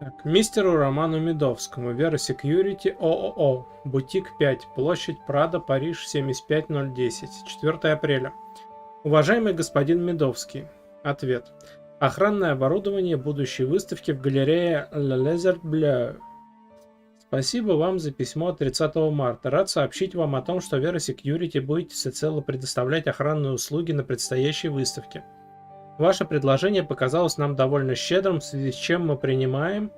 [SPEAKER 1] Так, мистеру Роману Медовскому, Вера Security ООО, Бутик 5, площадь Прада, Париж, 75010, 4 апреля. Уважаемый господин Медовский, ответ. Охранное оборудование будущей выставки в галерее Le Lézard Bleu. Спасибо вам за письмо от 30 марта. Рад сообщить вам о том, что Вера Security будет всецело предоставлять охранные услуги на предстоящей выставке. Ваше предложение показалось нам довольно щедрым, в связи с чем мы принимаем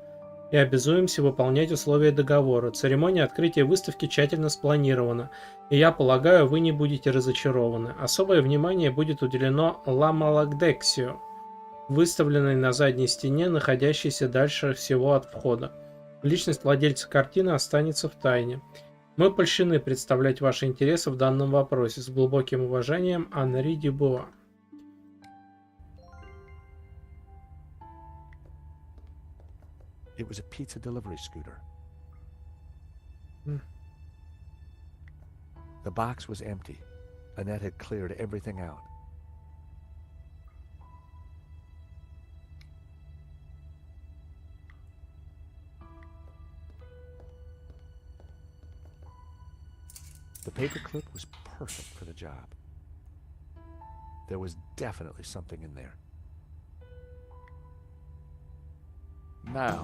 [SPEAKER 1] и обязуемся выполнять условия договора. Церемония открытия выставки тщательно спланирована, и я полагаю, вы не будете разочарованы. Особое внимание будет уделено Ла Малагдексио, выставленной на задней стене, находящейся дальше всего от входа. Личность владельца картины останется в тайне. Мы польщены представлять ваши интересы в данном вопросе. С глубоким уважением, Анри Дюбуа.
[SPEAKER 5] It was a pizza delivery scooter. The box was empty. Annette had cleared everything out. The paperclip was perfect for the job. There was definitely something in there. Now,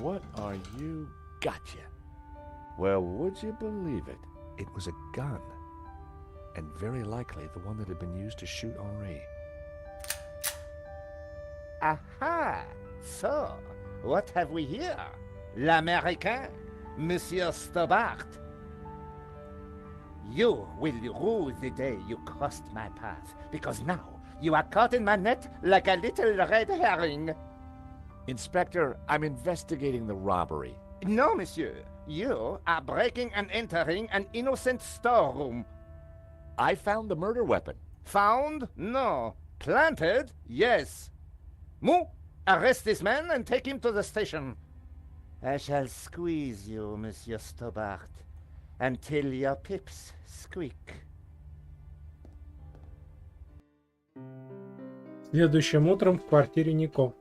[SPEAKER 5] what are you? Gotcha. Well, would you believe it? It was a gun. And very likely the one that had been used to shoot Henri.
[SPEAKER 9] Aha! So, what have we here? L'Américain, Monsieur Stobart. You will rue the day you crossed my path, because now you are caught in my net like a little red herring.
[SPEAKER 5] Inspector, I'm investigating the robbery.
[SPEAKER 9] No, monsieur. You are breaking and entering an innocent storeroom.
[SPEAKER 5] I found the murder weapon.
[SPEAKER 9] Found? No. Planted? Yes. Moo, arrest this man and take him to the station. I shall squeeze you, Monsieur Stobart, until your pips squeak.
[SPEAKER 1] Следующим утром в квартире Нико.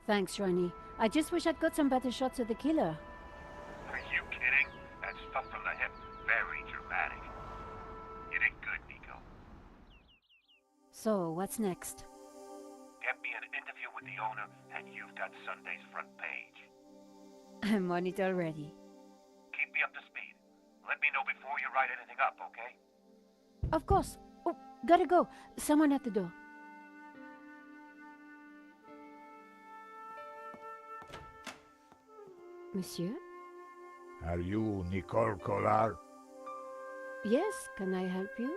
[SPEAKER 2] Thanks, Ronnie. I just wish I'd got some better shots of the killer.
[SPEAKER 6] Are you kidding? That stuff from the hip, very dramatic. You did good, Nico.
[SPEAKER 2] So, what's next?
[SPEAKER 6] Get me an interview with the owner, and you've got Sunday's front page.
[SPEAKER 2] I'm on it already.
[SPEAKER 6] Keep me up to speed. Let me know before you write anything up, okay?
[SPEAKER 2] Of course. Oh, gotta go. Someone at the door. Monsieur?
[SPEAKER 14] Are you Nicole Collard?
[SPEAKER 2] Yes, can I help you?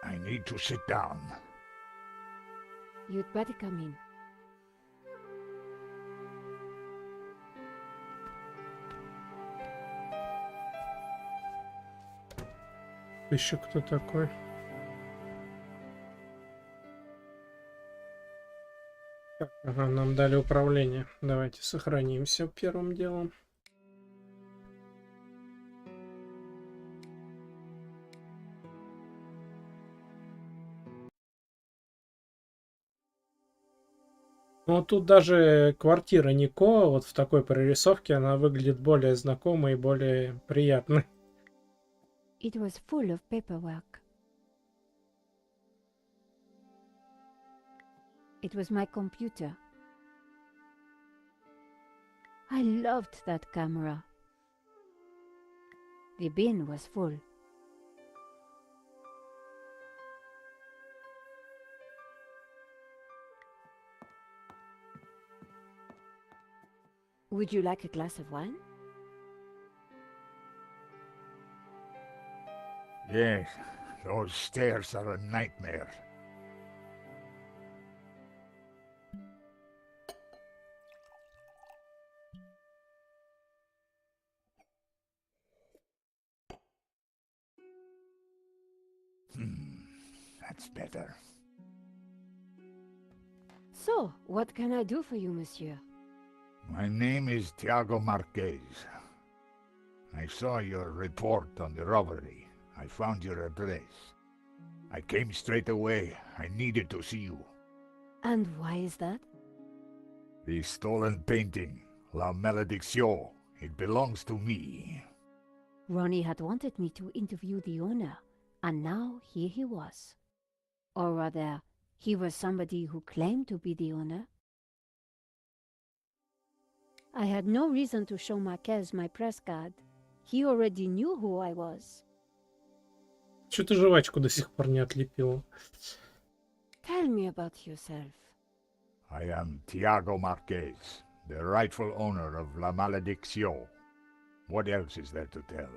[SPEAKER 14] I need to sit down.
[SPEAKER 2] You'd better come in.
[SPEAKER 1] Еще кто такой? Так, ага, нам дали управление. Давайте сохранимся первым делом. Ну, тут даже квартира Нико, вот в такой прорисовке, она выглядит более знакомой и более приятной.
[SPEAKER 2] It was full of paperwork. It was my computer. I loved that camera. The bin was full. Would you like a glass of wine?
[SPEAKER 14] Yes, those stairs are a nightmare. That's better.
[SPEAKER 2] So, what can I do for you, monsieur?
[SPEAKER 14] My name is Tiago Marquez. I saw your report on the robbery. I found your address. I came straight away. I needed to see you.
[SPEAKER 2] And why is that?
[SPEAKER 14] The stolen painting, La Malédiction, it belongs to me.
[SPEAKER 2] Ronnie had wanted me to interview the owner, and now here he was. Or rather, he was somebody who claimed to be the owner. I had no reason to show Marquez my press card. He already knew who I was.
[SPEAKER 1] Чё ты жвачку до сих пор не отлепила?
[SPEAKER 2] Tell me about yourself.
[SPEAKER 14] I am Tiago Marquez, the rightful owner of La Malédiction. What else is there to tell?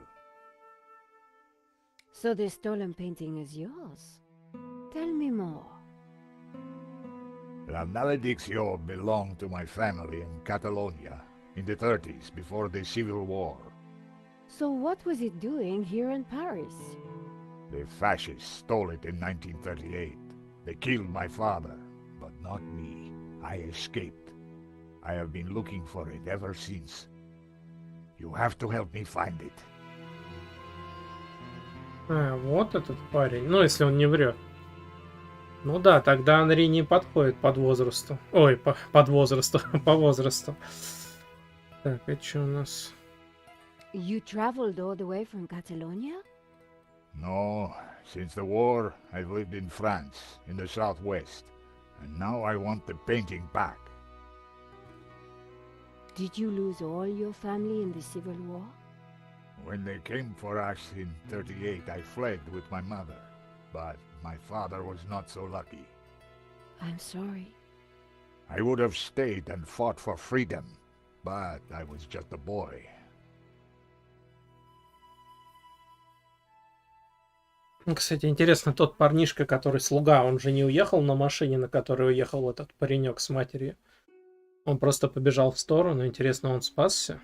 [SPEAKER 2] So the stolen painting is yours? Tell me more.
[SPEAKER 14] La Malédiction belonged to my family in Catalonia in the 30s, before the Civil War.
[SPEAKER 2] So what was it doing here in Paris?
[SPEAKER 14] The fascists stole it in 1938. They killed my father, but not me. I escaped. I have been looking for it ever since. You have to help me find it.
[SPEAKER 1] А, вот этот парень. Ну, если он не врет. Ну да, тогда Анри не подходит под возрасту. Ой, под возрасту, по возрасту. Так, это что у нас?
[SPEAKER 2] You traveled all the way from Catalonia?
[SPEAKER 14] No, since the war, I've lived in France, in the southwest. And now I want the painting back.
[SPEAKER 2] Did you lose all your family in the Civil War?
[SPEAKER 14] When they came for us in 38, I fled with my mother. But my father was not so lucky.
[SPEAKER 2] I'm sorry.
[SPEAKER 14] I would have stayed and fought for freedom, but I was just a boy.
[SPEAKER 1] Кстати, интересно, тот парнишка, который слуга, он же не уехал на машине, на которой уехал этот паренек с матерью. Он просто побежал в сторону. Интересно, он спасся?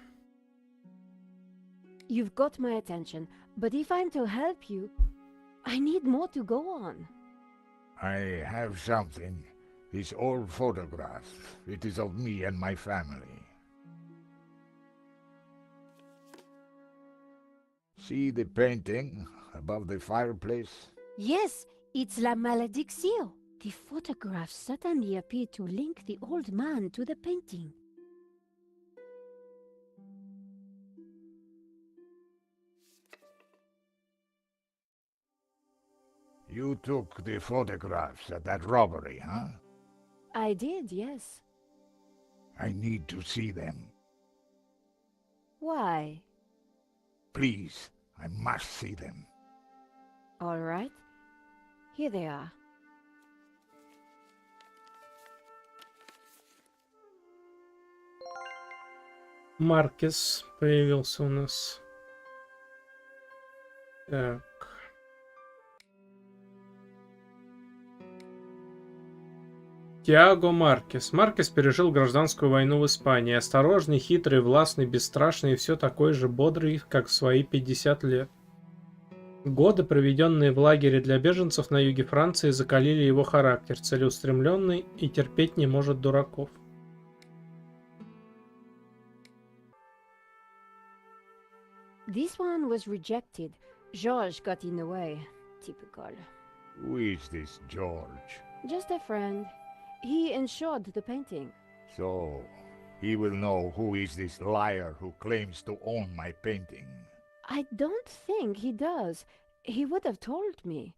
[SPEAKER 2] You've got my attention, but if I'm to help you, I need more to go on.
[SPEAKER 14] I have something. This old photograph. It is of me and my family. See the painting above the fireplace?
[SPEAKER 2] Yes, it's La Malédiction. The photograph suddenly appeared to link the old man to the painting.
[SPEAKER 14] You took the photographs at that robbery, huh?
[SPEAKER 2] I did, yes.
[SPEAKER 14] I need to see them.
[SPEAKER 2] Why?
[SPEAKER 14] Please, I must see them.
[SPEAKER 2] All right. Here they are.
[SPEAKER 1] Маркес появился у нас. Так. Тиаго Маркес. Маркес пережил гражданскую войну в Испании. Осторожный, хитрый, властный, бесстрашный и все такой же бодрый, как в свои 50 лет. Годы, проведенные в лагере для беженцев на юге Франции, закалили его характер, целеустремленный и терпеть не может дураков.
[SPEAKER 2] This one was rejected. George got in the way. Typical.
[SPEAKER 14] Who is this George?
[SPEAKER 2] Just a friend. He insured the painting.
[SPEAKER 14] So, he will know who is this liar who claims to own my painting.
[SPEAKER 2] I don't think he does. He would have told me.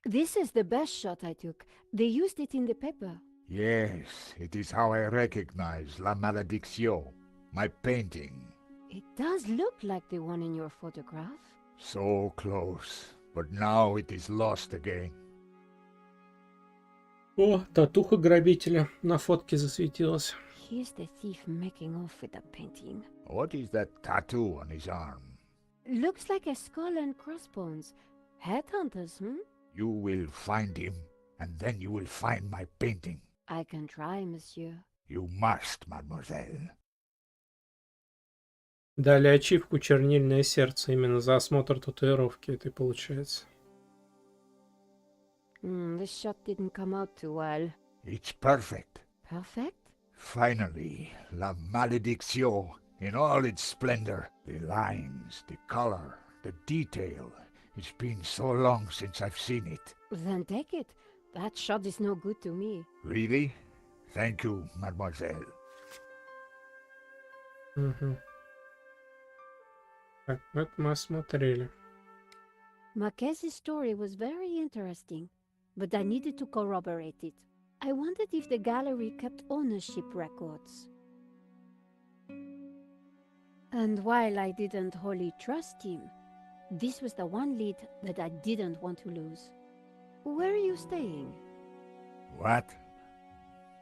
[SPEAKER 2] This is the best shot I took. They used it in the paper.
[SPEAKER 14] Yes, it is how I recognize La Malédiction, my painting.
[SPEAKER 2] It does look like the one in your photograph.
[SPEAKER 14] So close, but now it is lost again.
[SPEAKER 1] О, татуха грабителя на фотке засветилась.
[SPEAKER 2] Here's the thief making off with the painting.
[SPEAKER 14] What is that tattoo on his arm?
[SPEAKER 2] Looks like a skull and crossbones. Headhunters, hmm?
[SPEAKER 14] You will find him, and then you will find my painting.
[SPEAKER 2] I can try, monsieur.
[SPEAKER 14] You must, mademoiselle.
[SPEAKER 1] Дали ачивку «Чернильное сердце» именно за осмотр татуировки этой получается.
[SPEAKER 2] This shot didn't come out too well.
[SPEAKER 14] It's perfect.
[SPEAKER 2] Perfect?
[SPEAKER 14] Finally, La Malédiction in all its splendor. The lines, the color, the detail. It's been so long since I've seen it.
[SPEAKER 2] Then take it. That shot is no good to me.
[SPEAKER 14] Really? Thank you, mademoiselle.
[SPEAKER 1] Угу. Так, это мы осмотрели.
[SPEAKER 2] Marquez's story was very interesting, but I needed to corroborate it. I wondered if the gallery kept ownership records. And while I didn't wholly trust him, this was the one lead that I didn't want to lose. Where are you staying?
[SPEAKER 14] What?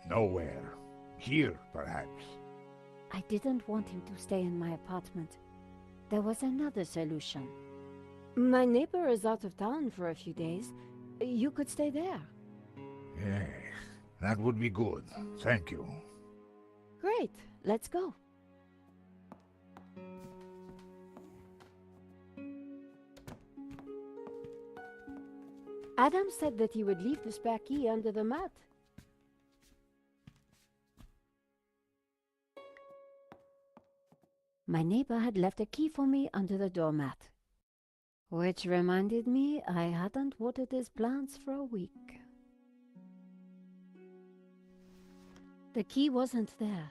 [SPEAKER 14] Nowhere. Here, perhaps.
[SPEAKER 2] I didn't want him to stay in my apartment. There was another solution. My neighbor is out of town for a few days. You could stay there.
[SPEAKER 14] Yes, that would be good. Thank you.
[SPEAKER 2] Great, let's go. Adam said that he would leave the spare key under the mat. My neighbor had left a key for me under the doormat. Which reminded me I hadn't watered his plants for a week. The key wasn't there.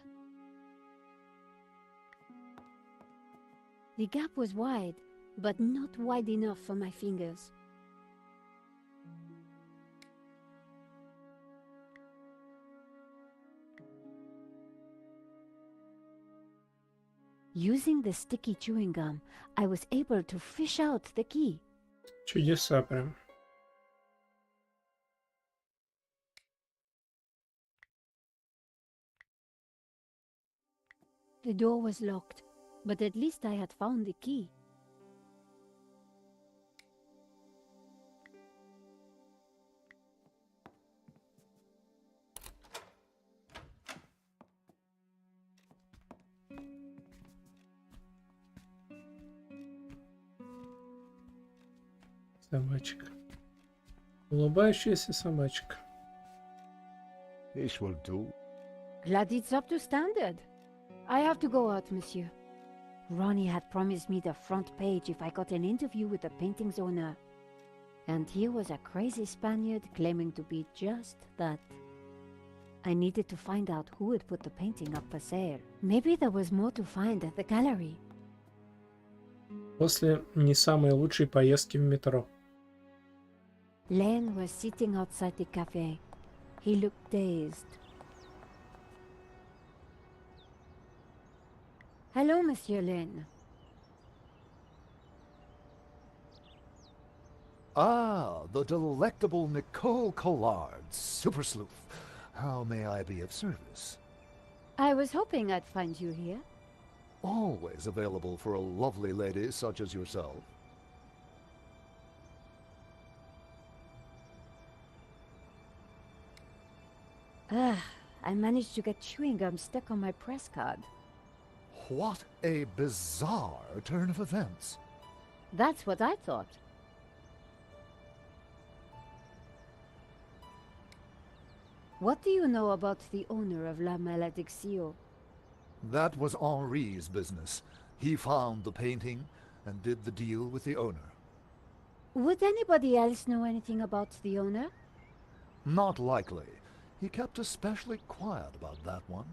[SPEAKER 2] The gap was wide, but not wide enough for my fingers. Using the sticky chewing gum, I was able to fish out the key.
[SPEAKER 1] Чудеса прям.
[SPEAKER 2] The door was locked, but at least I had found the key.
[SPEAKER 1] Собачка. Улыбающаяся собачка.
[SPEAKER 14] This will do.
[SPEAKER 2] Glad it's up to standard. I have to go out, monsieur. Ronnie had promised me the front page if I got an interview with the painting's owner. And here was a crazy Spaniard claiming to be just that. I needed to find out who had put the painting up for sale. Maybe there was more to find at the gallery.
[SPEAKER 1] После не самой лучшей поездки в метро.
[SPEAKER 2] Len was sitting outside the cafe. He looked dazed. Hello, Monsieur Len.
[SPEAKER 8] Ah, the delectable Nicole Collard, super sleuth. How may I be of service?
[SPEAKER 2] I was hoping I'd find you here.
[SPEAKER 8] Always available for a lovely lady such as yourself.
[SPEAKER 2] I managed to get chewing gum stuck on my press card.
[SPEAKER 8] What a bizarre turn of events.
[SPEAKER 2] That's what I thought. What do you know about the owner of La Malédiction?
[SPEAKER 8] That was Henri's business. He found the painting and did the deal with the owner.
[SPEAKER 2] Would anybody else know anything about the owner?
[SPEAKER 8] Not likely. He kept especially quiet about that one.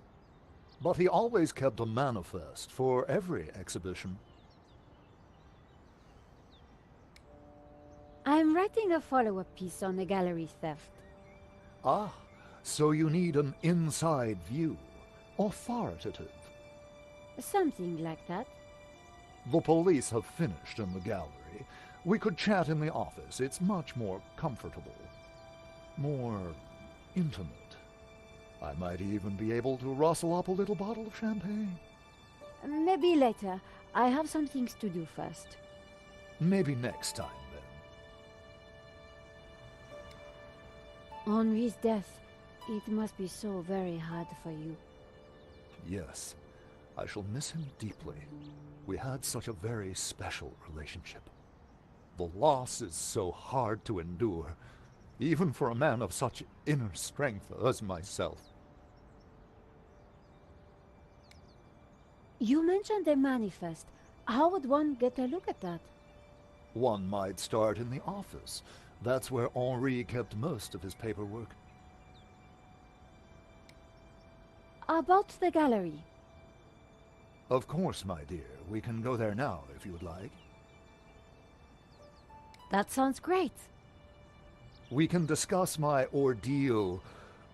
[SPEAKER 8] But he always kept a manifest for every exhibition.
[SPEAKER 2] I'm writing a follow-up piece on the gallery theft.
[SPEAKER 8] Ah, so you need an inside view. Authoritative.
[SPEAKER 2] Something like that.
[SPEAKER 8] The police have finished in the gallery. We could chat in the office. It's much more comfortable. More intimate. I might even be able to rustle up a little bottle of champagne.
[SPEAKER 2] Maybe later. I have some things to do first.
[SPEAKER 8] Maybe next time, then.
[SPEAKER 2] Henri's death. It must be so very hard for you.
[SPEAKER 8] Yes. I shall miss him deeply. We had such a very special relationship. The loss is so hard to endure, even for a man of such inner strength as myself.
[SPEAKER 2] You mentioned a manifest. How would one get a look at that?
[SPEAKER 8] One might start in the office. That's where Henri kept most of his paperwork.
[SPEAKER 2] About the gallery.
[SPEAKER 8] Of course, my dear. We can go there now, if you would like.
[SPEAKER 2] That sounds great.
[SPEAKER 8] We can discuss my ordeal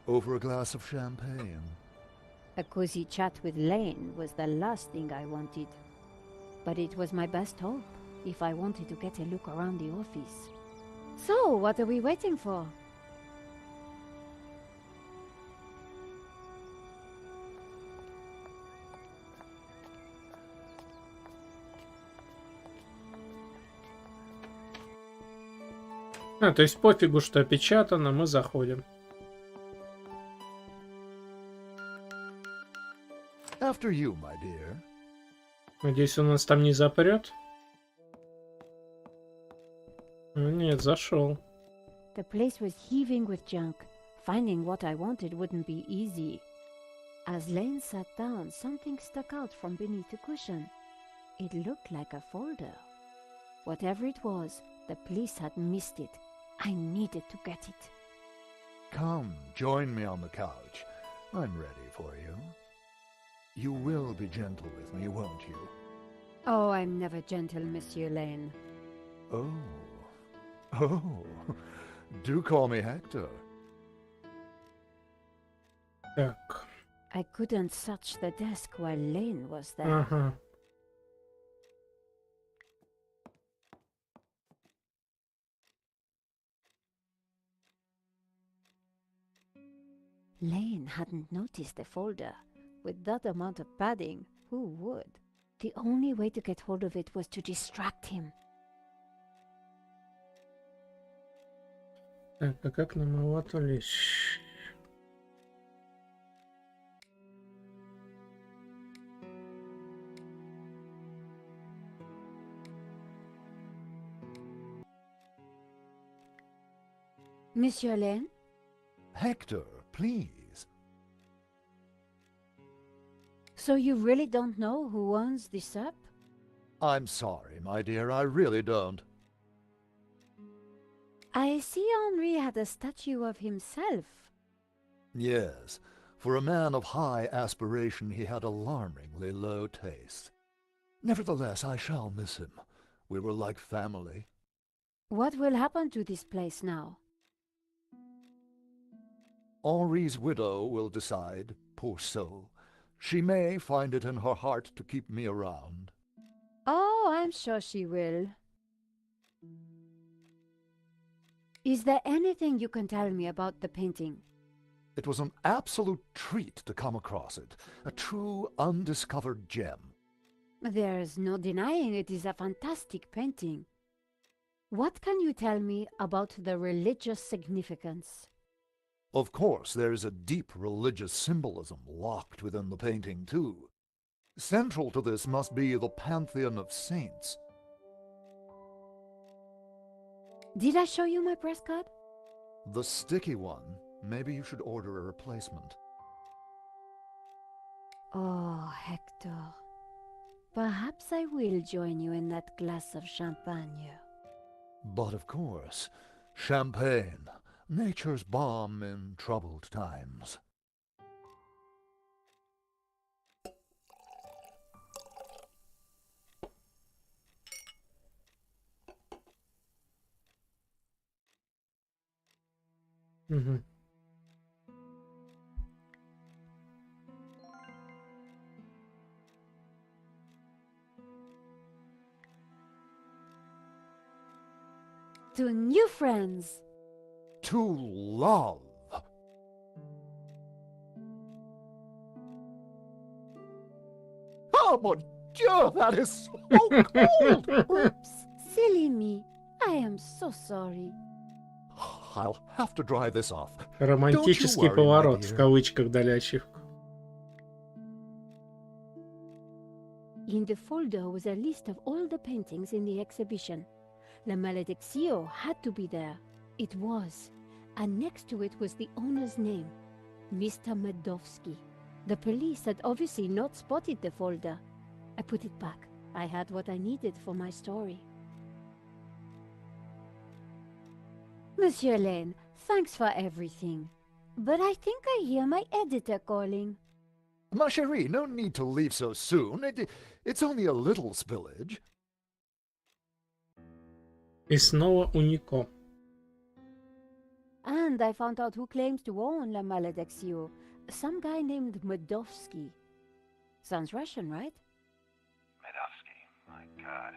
[SPEAKER 8] over a glass of champagne.
[SPEAKER 2] A cozy chat with Lane was the last thing I wanted. But it was my best hope if I wanted to get a look around the office. So, what are we waiting for?
[SPEAKER 1] То есть пофигу, что опечатано, мы заходим.
[SPEAKER 8] After you, my dear.
[SPEAKER 1] Надеюсь, он нас там не запрет. Нет, зашел.
[SPEAKER 2] The place was heaving with junk. Finding what I wanted wouldn't be easy. As Lane sat down, something stuck out from beneath the cushion. It looked like a folder. Whatever it was, the police had missed it. I needed to get it.
[SPEAKER 8] Come, join me on the couch. I'm ready for you. You will be gentle with me, won't you?
[SPEAKER 2] Oh, I'm never gentle, Monsieur Lane.
[SPEAKER 8] Oh. Oh. Do call me Hector.
[SPEAKER 1] Так.
[SPEAKER 2] I couldn't touch the desk while Lane was there.
[SPEAKER 1] Ага.
[SPEAKER 2] Lane hadn't noticed the folder. With that amount of padding, who would? The only way to get hold of it was to distract him.
[SPEAKER 1] Так, а как нам его отвлечь?
[SPEAKER 2] Monsieur Lane?
[SPEAKER 8] Hector, please.
[SPEAKER 2] So you really don't know who owns this up?
[SPEAKER 8] I'm sorry, my dear, I really don't.
[SPEAKER 2] I see Henri had a statue of himself.
[SPEAKER 8] Yes, for a man of high aspiration, he had alarmingly low taste. Nevertheless, I shall miss him. We were like family.
[SPEAKER 2] What will happen to this place now?
[SPEAKER 8] Henri's widow will decide, poor soul. She may find it in her heart to keep me around.
[SPEAKER 2] Oh, I'm sure she will. Is there anything you can tell me about the painting?
[SPEAKER 8] It was an absolute treat to come across it, a true undiscovered gem.
[SPEAKER 2] There's no denying it is a fantastic painting. What can you tell me about the religious significance?
[SPEAKER 8] Of course, there is a deep religious symbolism locked within the painting, too. Central to this must be the pantheon of saints.
[SPEAKER 2] Did I show you my press card?
[SPEAKER 8] The sticky one. Maybe you should order a replacement.
[SPEAKER 2] Oh, Hector. Perhaps I will join you in that glass of champagne.
[SPEAKER 8] But of course, champagne, nature's balm in troubled times.
[SPEAKER 1] Угу.
[SPEAKER 2] To new friends.
[SPEAKER 8] To love. Oh, mon Dieu, that is so cold!
[SPEAKER 2] Oops, silly me. I am so sorry.
[SPEAKER 8] I'll have to dry this off.
[SPEAKER 1] Романтический поворот в кавычках далячих.
[SPEAKER 2] In the folder was a list of all the paintings in the exhibition. La Malediccio had to be there. It was. And next to it was the owner's name, Mr. Medovsky. The police had obviously not spotted the folder. I put it back. I had what I needed for my story. Monsieur Lane, thanks for everything. But I think I hear my editor calling.
[SPEAKER 8] Ma chérie, no need to leave so soon. It's only a little spillage.
[SPEAKER 1] И снова у Нико.
[SPEAKER 2] And I found out who claims to own La Malediccio. Some guy named Medovsky. Sounds Russian, right?
[SPEAKER 6] Medovsky, my god.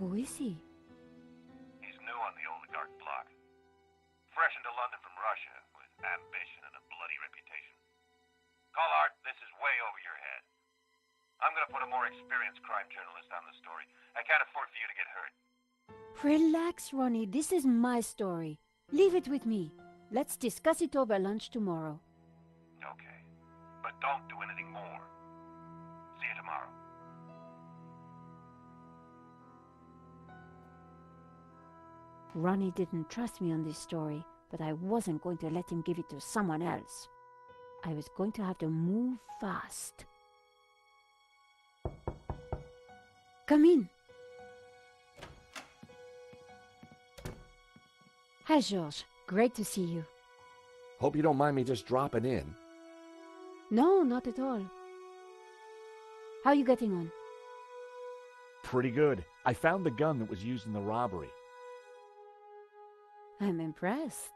[SPEAKER 2] Who is he?
[SPEAKER 6] He's new on the oligarch block. Fresh into London from Russia, with ambition and a bloody reputation. Collard, this is way over your head. I'm gonna put a more experienced crime journalist on the story. I can't afford for you to get hurt.
[SPEAKER 2] Relax, Ronnie. This is my story. Leave it with me. Let's discuss it over lunch tomorrow.
[SPEAKER 6] Okay. But don't do anything more. See you tomorrow.
[SPEAKER 2] Ronnie didn't trust me on this story, but I wasn't going to let him give it to someone else. I was going to have to move fast. Come in. Hi, Georges. Great to see you.
[SPEAKER 5] Hope you don't mind me just dropping in.
[SPEAKER 2] No, not at all. How are you getting on?
[SPEAKER 5] Pretty good. I found the gun that was used in the robbery.
[SPEAKER 2] I'm impressed.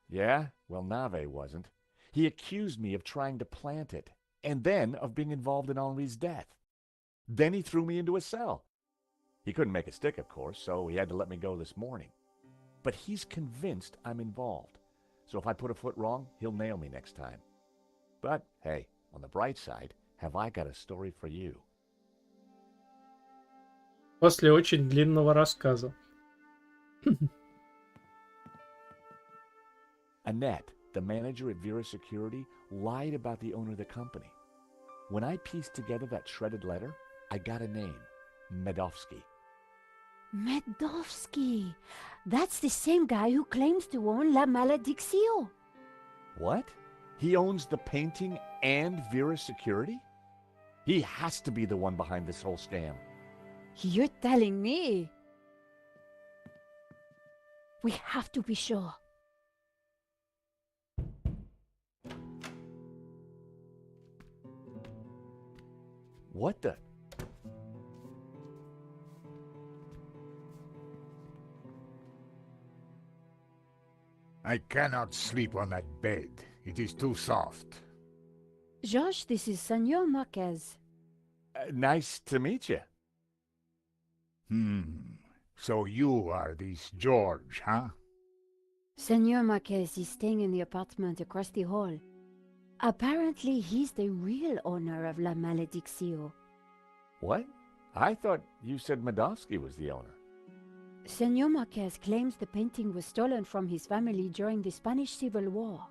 [SPEAKER 5] Yeah? Well, Nave wasn't. He accused me of trying to plant it, and then of being involved in Henri's death. Then he threw me into a cell. He couldn't make it stick, of course, so he had to let me go this morning. But he's convinced I'm involved. So if I put a foot wrong, he'll nail me next time. But, hey, on the bright side, have I got a story for you.
[SPEAKER 1] После очень длинного рассказа.
[SPEAKER 5] Annette, the manager at Vera Security, lied about the owner of the company. When I pieced together that shredded letter, I got a name. Medovsky.
[SPEAKER 2] Medovsky! That's the same guy who claims to own La Malediccio.
[SPEAKER 5] What? He owns the painting and Vera Security? He has to be the one behind this whole scam.
[SPEAKER 2] You're telling me? We have to be sure.
[SPEAKER 5] What the?
[SPEAKER 14] I cannot sleep on that bed. It is too soft.
[SPEAKER 2] Josh, this is Senor Marquez.
[SPEAKER 5] Nice to meet you.
[SPEAKER 14] So you are this George, huh?
[SPEAKER 2] Senor Marquez is staying in the apartment across the hall. Apparently, he's the real owner of La Malediccio.
[SPEAKER 5] What? I thought you said Medovsky was the owner.
[SPEAKER 2] Senor Marquez claims the painting was stolen from his family during the Spanish Civil War.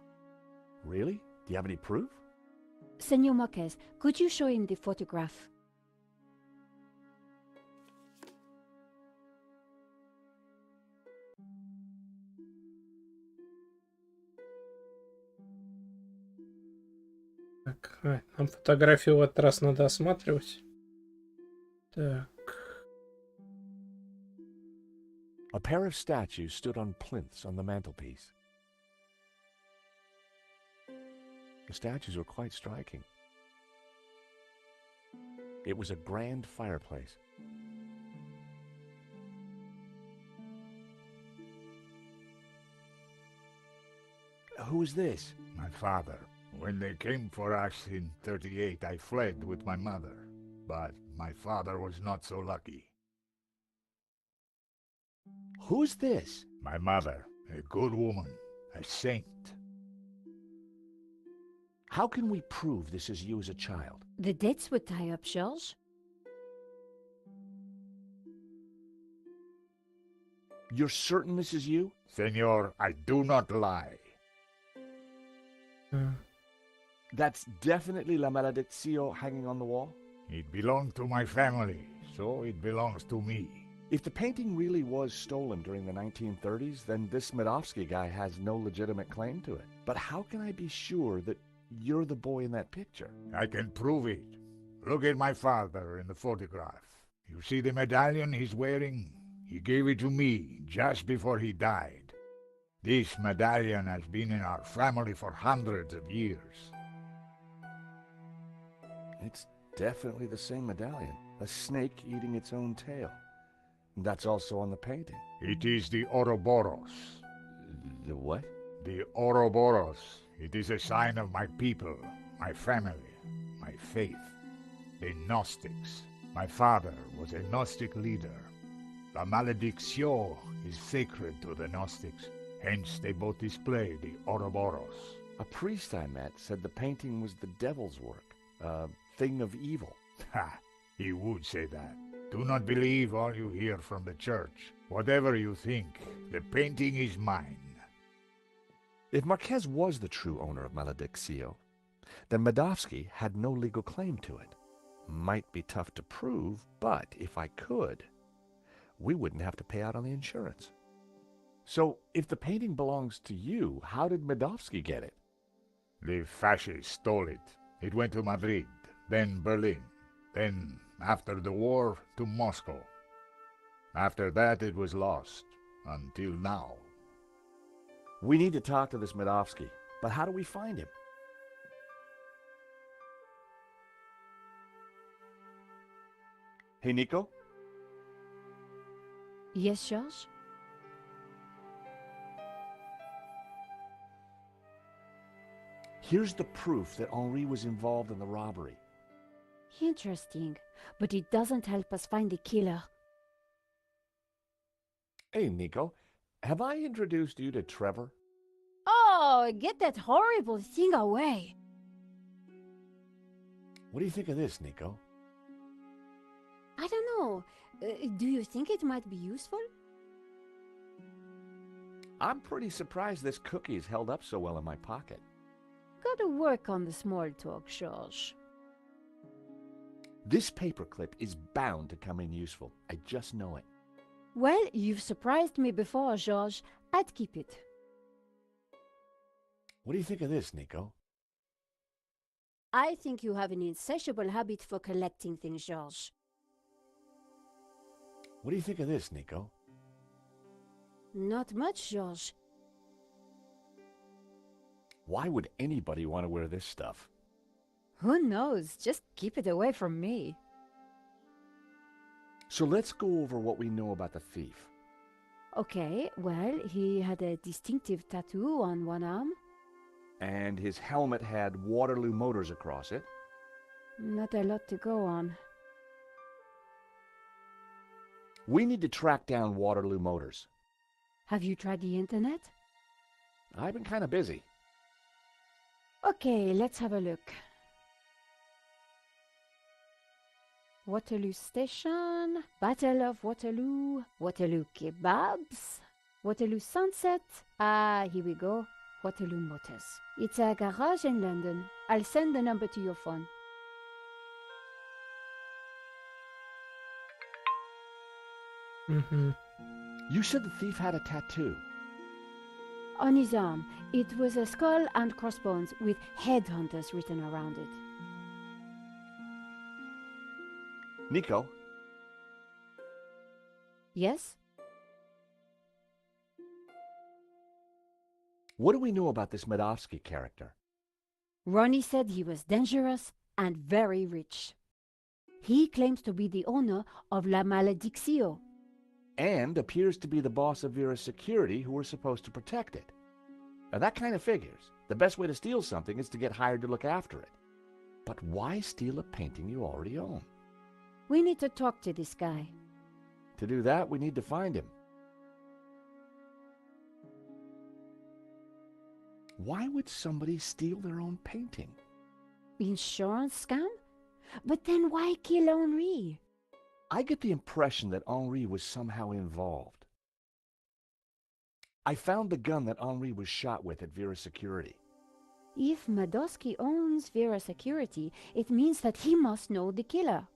[SPEAKER 5] Really? Do you have any proof?
[SPEAKER 2] Senor Marquez, could you show him the photograph?
[SPEAKER 1] Так, нам фотографию в этот раз надо осматривать. Так.
[SPEAKER 5] A pair of statues stood on plinths on the mantelpiece. The statues were quite striking. It was a grand fireplace. Who is this?
[SPEAKER 14] My father. When they came for us in 38, I fled with my mother. But my father was not so lucky.
[SPEAKER 5] Who's this?
[SPEAKER 14] My mother, a good woman, a saint.
[SPEAKER 5] How can we prove this is you as a child?
[SPEAKER 2] The dates would tie up, Georges.
[SPEAKER 5] You're certain this is you?
[SPEAKER 14] Senor, I do not lie.
[SPEAKER 5] That's definitely La Malediccio hanging on the wall?
[SPEAKER 14] It belonged to my family, so it belongs to me.
[SPEAKER 5] If the painting really was stolen during the 1930s, then this Medovsky guy has no legitimate claim to it. But how can I be sure that you're the boy in that picture?
[SPEAKER 14] I can prove it. Look at my father in the photograph. You see the medallion he's wearing? He gave it to me just before he died. This medallion has been in our family for hundreds of years.
[SPEAKER 5] It's definitely the same medallion. A snake eating its own tail. That's also on the painting.
[SPEAKER 14] It is the Ouroboros.
[SPEAKER 5] The what?
[SPEAKER 14] The Ouroboros. It is a sign of my people, my family, my faith. The Gnostics. My father was a Gnostic leader. La Maledicción is sacred to the Gnostics. Hence they both display the Ouroboros.
[SPEAKER 5] A priest I met said the painting was the devil's work. A thing of evil.
[SPEAKER 14] Ha! He would say that. Do not believe all you hear from the church. Whatever you think, the painting is mine.
[SPEAKER 5] If Marquez was the true owner of Maledicción, then Medovsky had no legal claim to it. Might be tough to prove, but if I could, we wouldn't have to pay out on the insurance. So, if the painting belongs to you, how did Medovsky get it?
[SPEAKER 14] The fascists stole it. It went to Madrid, then Berlin, then, after the war, to Moscow. After that, it was lost, until now.
[SPEAKER 5] We need to talk to this Medovsky, but how do we find him? Hey, Nico?
[SPEAKER 2] Yes, George?
[SPEAKER 5] Here's the proof that Henri was involved in the robbery.
[SPEAKER 2] Interesting, but it doesn't help us find the killer.
[SPEAKER 5] Hey, Nico, have I introduced you to Trevor?
[SPEAKER 2] Oh, get that horrible thing away.
[SPEAKER 5] What do you think of this, Nico?
[SPEAKER 2] I don't know. Do you think it might be useful?
[SPEAKER 5] I'm pretty surprised this cookie's held up so well in my pocket.
[SPEAKER 2] Gotta work on the small talk, George.
[SPEAKER 5] This paperclip is bound to come in useful. I just know it.
[SPEAKER 2] Well, you've surprised me before, George. I'd keep it.
[SPEAKER 5] What do you think of this, Nico?
[SPEAKER 2] I think you have an insatiable habit for collecting things, George.
[SPEAKER 5] What do you think of this, Nico?
[SPEAKER 2] Not much, George.
[SPEAKER 5] Why would anybody want to wear this stuff?
[SPEAKER 2] Who knows? Just keep it away from me.
[SPEAKER 5] So let's go over what we know about the thief.
[SPEAKER 2] Okay, well, he had a distinctive tattoo on one arm.
[SPEAKER 5] And his helmet had Waterloo Motors across it.
[SPEAKER 2] Not a lot to go on.
[SPEAKER 5] We need to track down Waterloo Motors.
[SPEAKER 2] Have you tried the internet?
[SPEAKER 5] I've been kind of busy.
[SPEAKER 2] Okay, let's have a look. Waterloo Station, Battle of Waterloo, Waterloo Kebabs, Waterloo Sunset. Ah, here we go. Waterloo Motors. It's a garage in London. I'll send the number to your phone.
[SPEAKER 5] You said the thief had a tattoo.
[SPEAKER 2] On his arm, it was a skull and crossbones with headhunters written around it.
[SPEAKER 5] Nico?
[SPEAKER 2] Yes?
[SPEAKER 5] What do we know about this Medovsky character?
[SPEAKER 2] Ronnie said he was dangerous and very rich. He claims to be the owner of La Maledicción.
[SPEAKER 5] And appears to be the boss of Vera's security who were supposed to protect it. Now that kind of figures. The best way to steal something is to get hired to look after it. But why steal a painting you already own?
[SPEAKER 2] We need to talk to this guy.
[SPEAKER 5] To do that, we need to find him. Why would somebody steal their own painting?
[SPEAKER 2] Insurance scam? But then why kill Henri?
[SPEAKER 5] I get the impression that Henri was somehow involved. I found the gun that Henri was shot with at Vera's security.
[SPEAKER 2] If Medovsky owns Vera Security, it means that he must know the killer.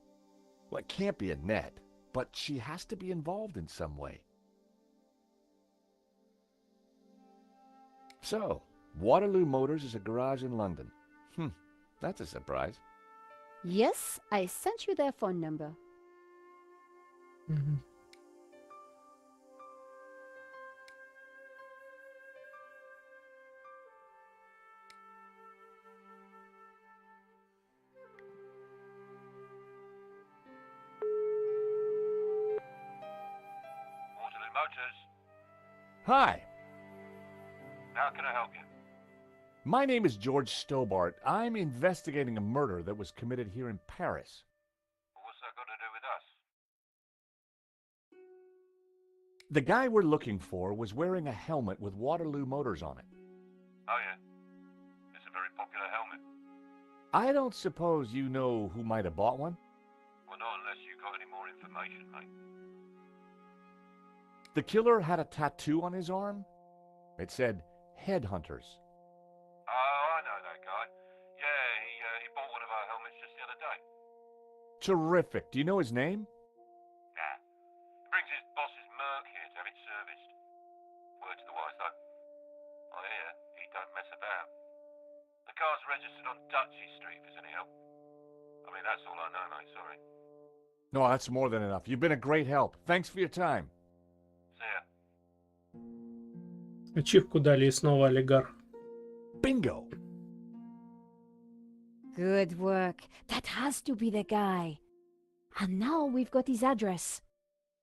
[SPEAKER 5] Well, it can't be Annette, but she has to be involved in some way. So, Waterloo Motors is a garage in London. That's a surprise.
[SPEAKER 2] Yes, I sent you their phone number.
[SPEAKER 6] Hunters.
[SPEAKER 5] Hi,
[SPEAKER 6] How can I help you?
[SPEAKER 5] my name is George Stobart. I'm investigating a murder that was committed here in Paris.
[SPEAKER 6] What's that got to do with us?
[SPEAKER 5] The guy we're looking for was wearing a helmet with Waterloo Motors on it.
[SPEAKER 6] Oh, yeah. It's a very popular helmet.
[SPEAKER 5] I don't suppose you know who might have bought one?
[SPEAKER 6] Well, not unless you got any more information, mate.
[SPEAKER 5] The killer had a tattoo on his arm. It said, Headhunters.
[SPEAKER 6] Oh, I know that guy. Yeah, he bought one of our helmets just the other day.
[SPEAKER 5] Terrific. Do you know his name?
[SPEAKER 6] Nah. He brings his boss's Merc here to have it serviced. Word to the wise, though. I hear he don't mess about. The car's registered on Dutchy Street, if there's any help. I mean, that's all I know, mate, sorry.
[SPEAKER 5] No, that's more than enough. You've been a great help. Thanks for your time.
[SPEAKER 6] See ya.
[SPEAKER 1] Ачивку дали и снова олигарх.
[SPEAKER 5] Bingo!
[SPEAKER 2] Good work. That has to be the guy. And now we've got his address.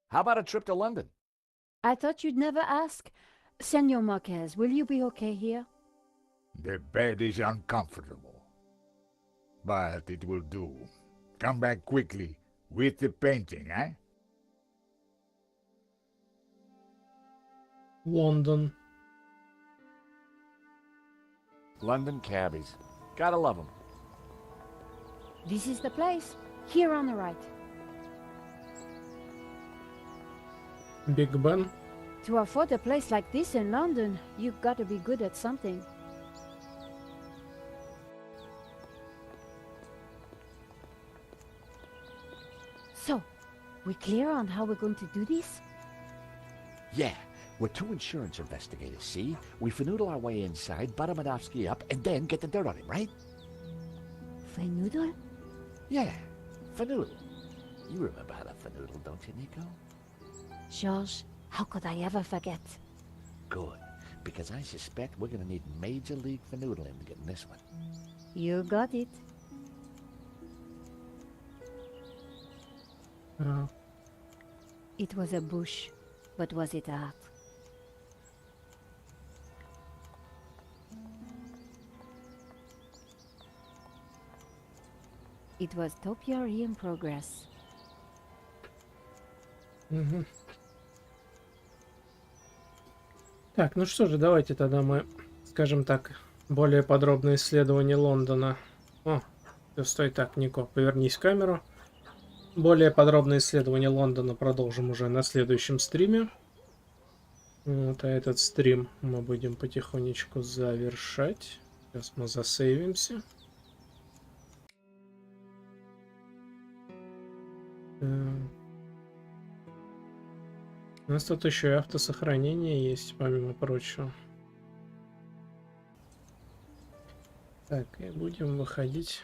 [SPEAKER 5] How about a trip to London?
[SPEAKER 2] I thought you'd never ask. Senor Marquez, will you be okay here?
[SPEAKER 14] The bed is uncomfortable. But it will do. Come back quickly with the painting, eh?
[SPEAKER 1] Лондон.
[SPEAKER 5] London cabbies. Gotta love them.
[SPEAKER 2] This is the place. Here on the right.
[SPEAKER 1] Биг Бен.
[SPEAKER 2] To afford a place like this in London, you've got to be good at something. So, we clear on how we're going to do this?
[SPEAKER 5] Yeah, we're two insurance investigators, see? We finagle our way inside, butter Madovsky up, and then get the dirt on him, right?
[SPEAKER 2] Finagle?
[SPEAKER 5] Yeah, finagle. You remember how to finagle, don't you, Nico?
[SPEAKER 2] George, how could I ever forget?
[SPEAKER 5] Good, because I suspect we're gonna need major league fanoodling to get in this one.
[SPEAKER 2] You got it. It was a bush, but was it art? It was topiary in progress.
[SPEAKER 1] Угу. Так, ну что же, давайте тогда мы, скажем так, более подробное исследование Лондона. О, стой так, Нико, повернись в камеру. Более подробное исследование Лондона продолжим уже на следующем стриме. Вот, а этот стрим мы будем потихонечку завершать. Сейчас мы засейвимся. У нас тут еще и автосохранение есть, помимо прочего. Так, и будем выходить.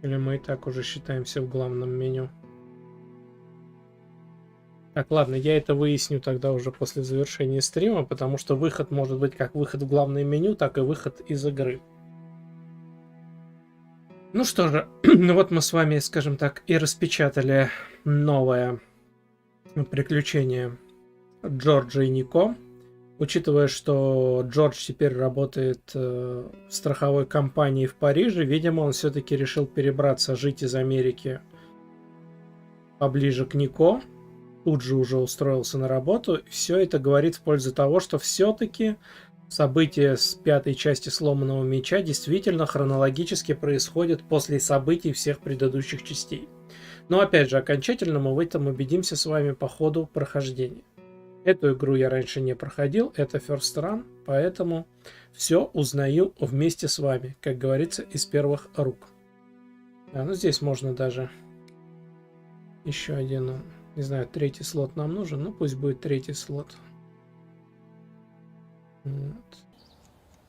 [SPEAKER 1] Или мы и так уже считаемся в главном меню? Так, ладно, я это выясню тогда уже после завершения стрима, потому что выход может быть как выход в главное меню, так и выход из игры. Ну что же, ну вот мы с вами, скажем так, и распечатали новое приключение Джорджа и Нико. Учитывая, что Джордж теперь работает в страховой компании в Париже, видимо, он все-таки решил перебраться жить из Америки поближе к Нико. Тут же уже устроился на работу. Все это говорит в пользу того, что все-таки события с 5-й части «Сломанного меча» действительно хронологически происходят после событий всех предыдущих частей. Но опять же, окончательно мы в этом убедимся с вами по ходу прохождения. Эту игру я раньше не проходил, это First Run, поэтому все узнаю вместе с вами, как говорится, из первых рук. Ну здесь можно даже еще один, не знаю, третий слот нам нужен, ну пусть будет третий слот. Вот.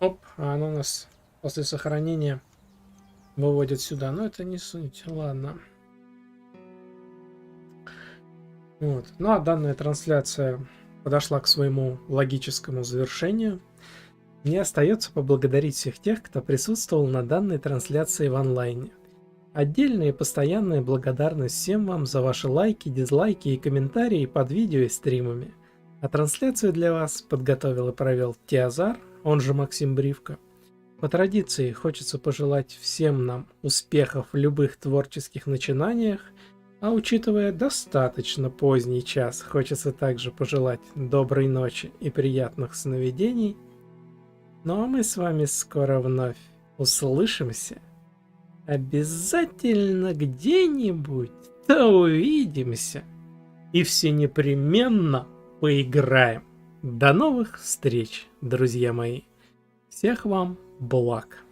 [SPEAKER 1] Оп, а оно нас после сохранения выводит сюда, но это не суть, ладно. Вот. Ну а данная трансляция подошла к своему логическому завершению. Мне остается поблагодарить всех тех, кто присутствовал на данной трансляции в онлайне. Отдельная и постоянная благодарность всем вам за ваши лайки, дизлайки и комментарии под видео и стримами. А трансляцию для вас подготовил и провел Tiazar, он же Максим Бривко. По традиции хочется пожелать всем нам успехов в любых творческих начинаниях, а учитывая достаточно поздний час, хочется также пожелать доброй ночи и приятных сновидений. Ну а мы с вами скоро вновь услышимся. Обязательно где-нибудь да увидимся. И все непременно поиграем. До новых встреч, друзья мои. Всех вам благ.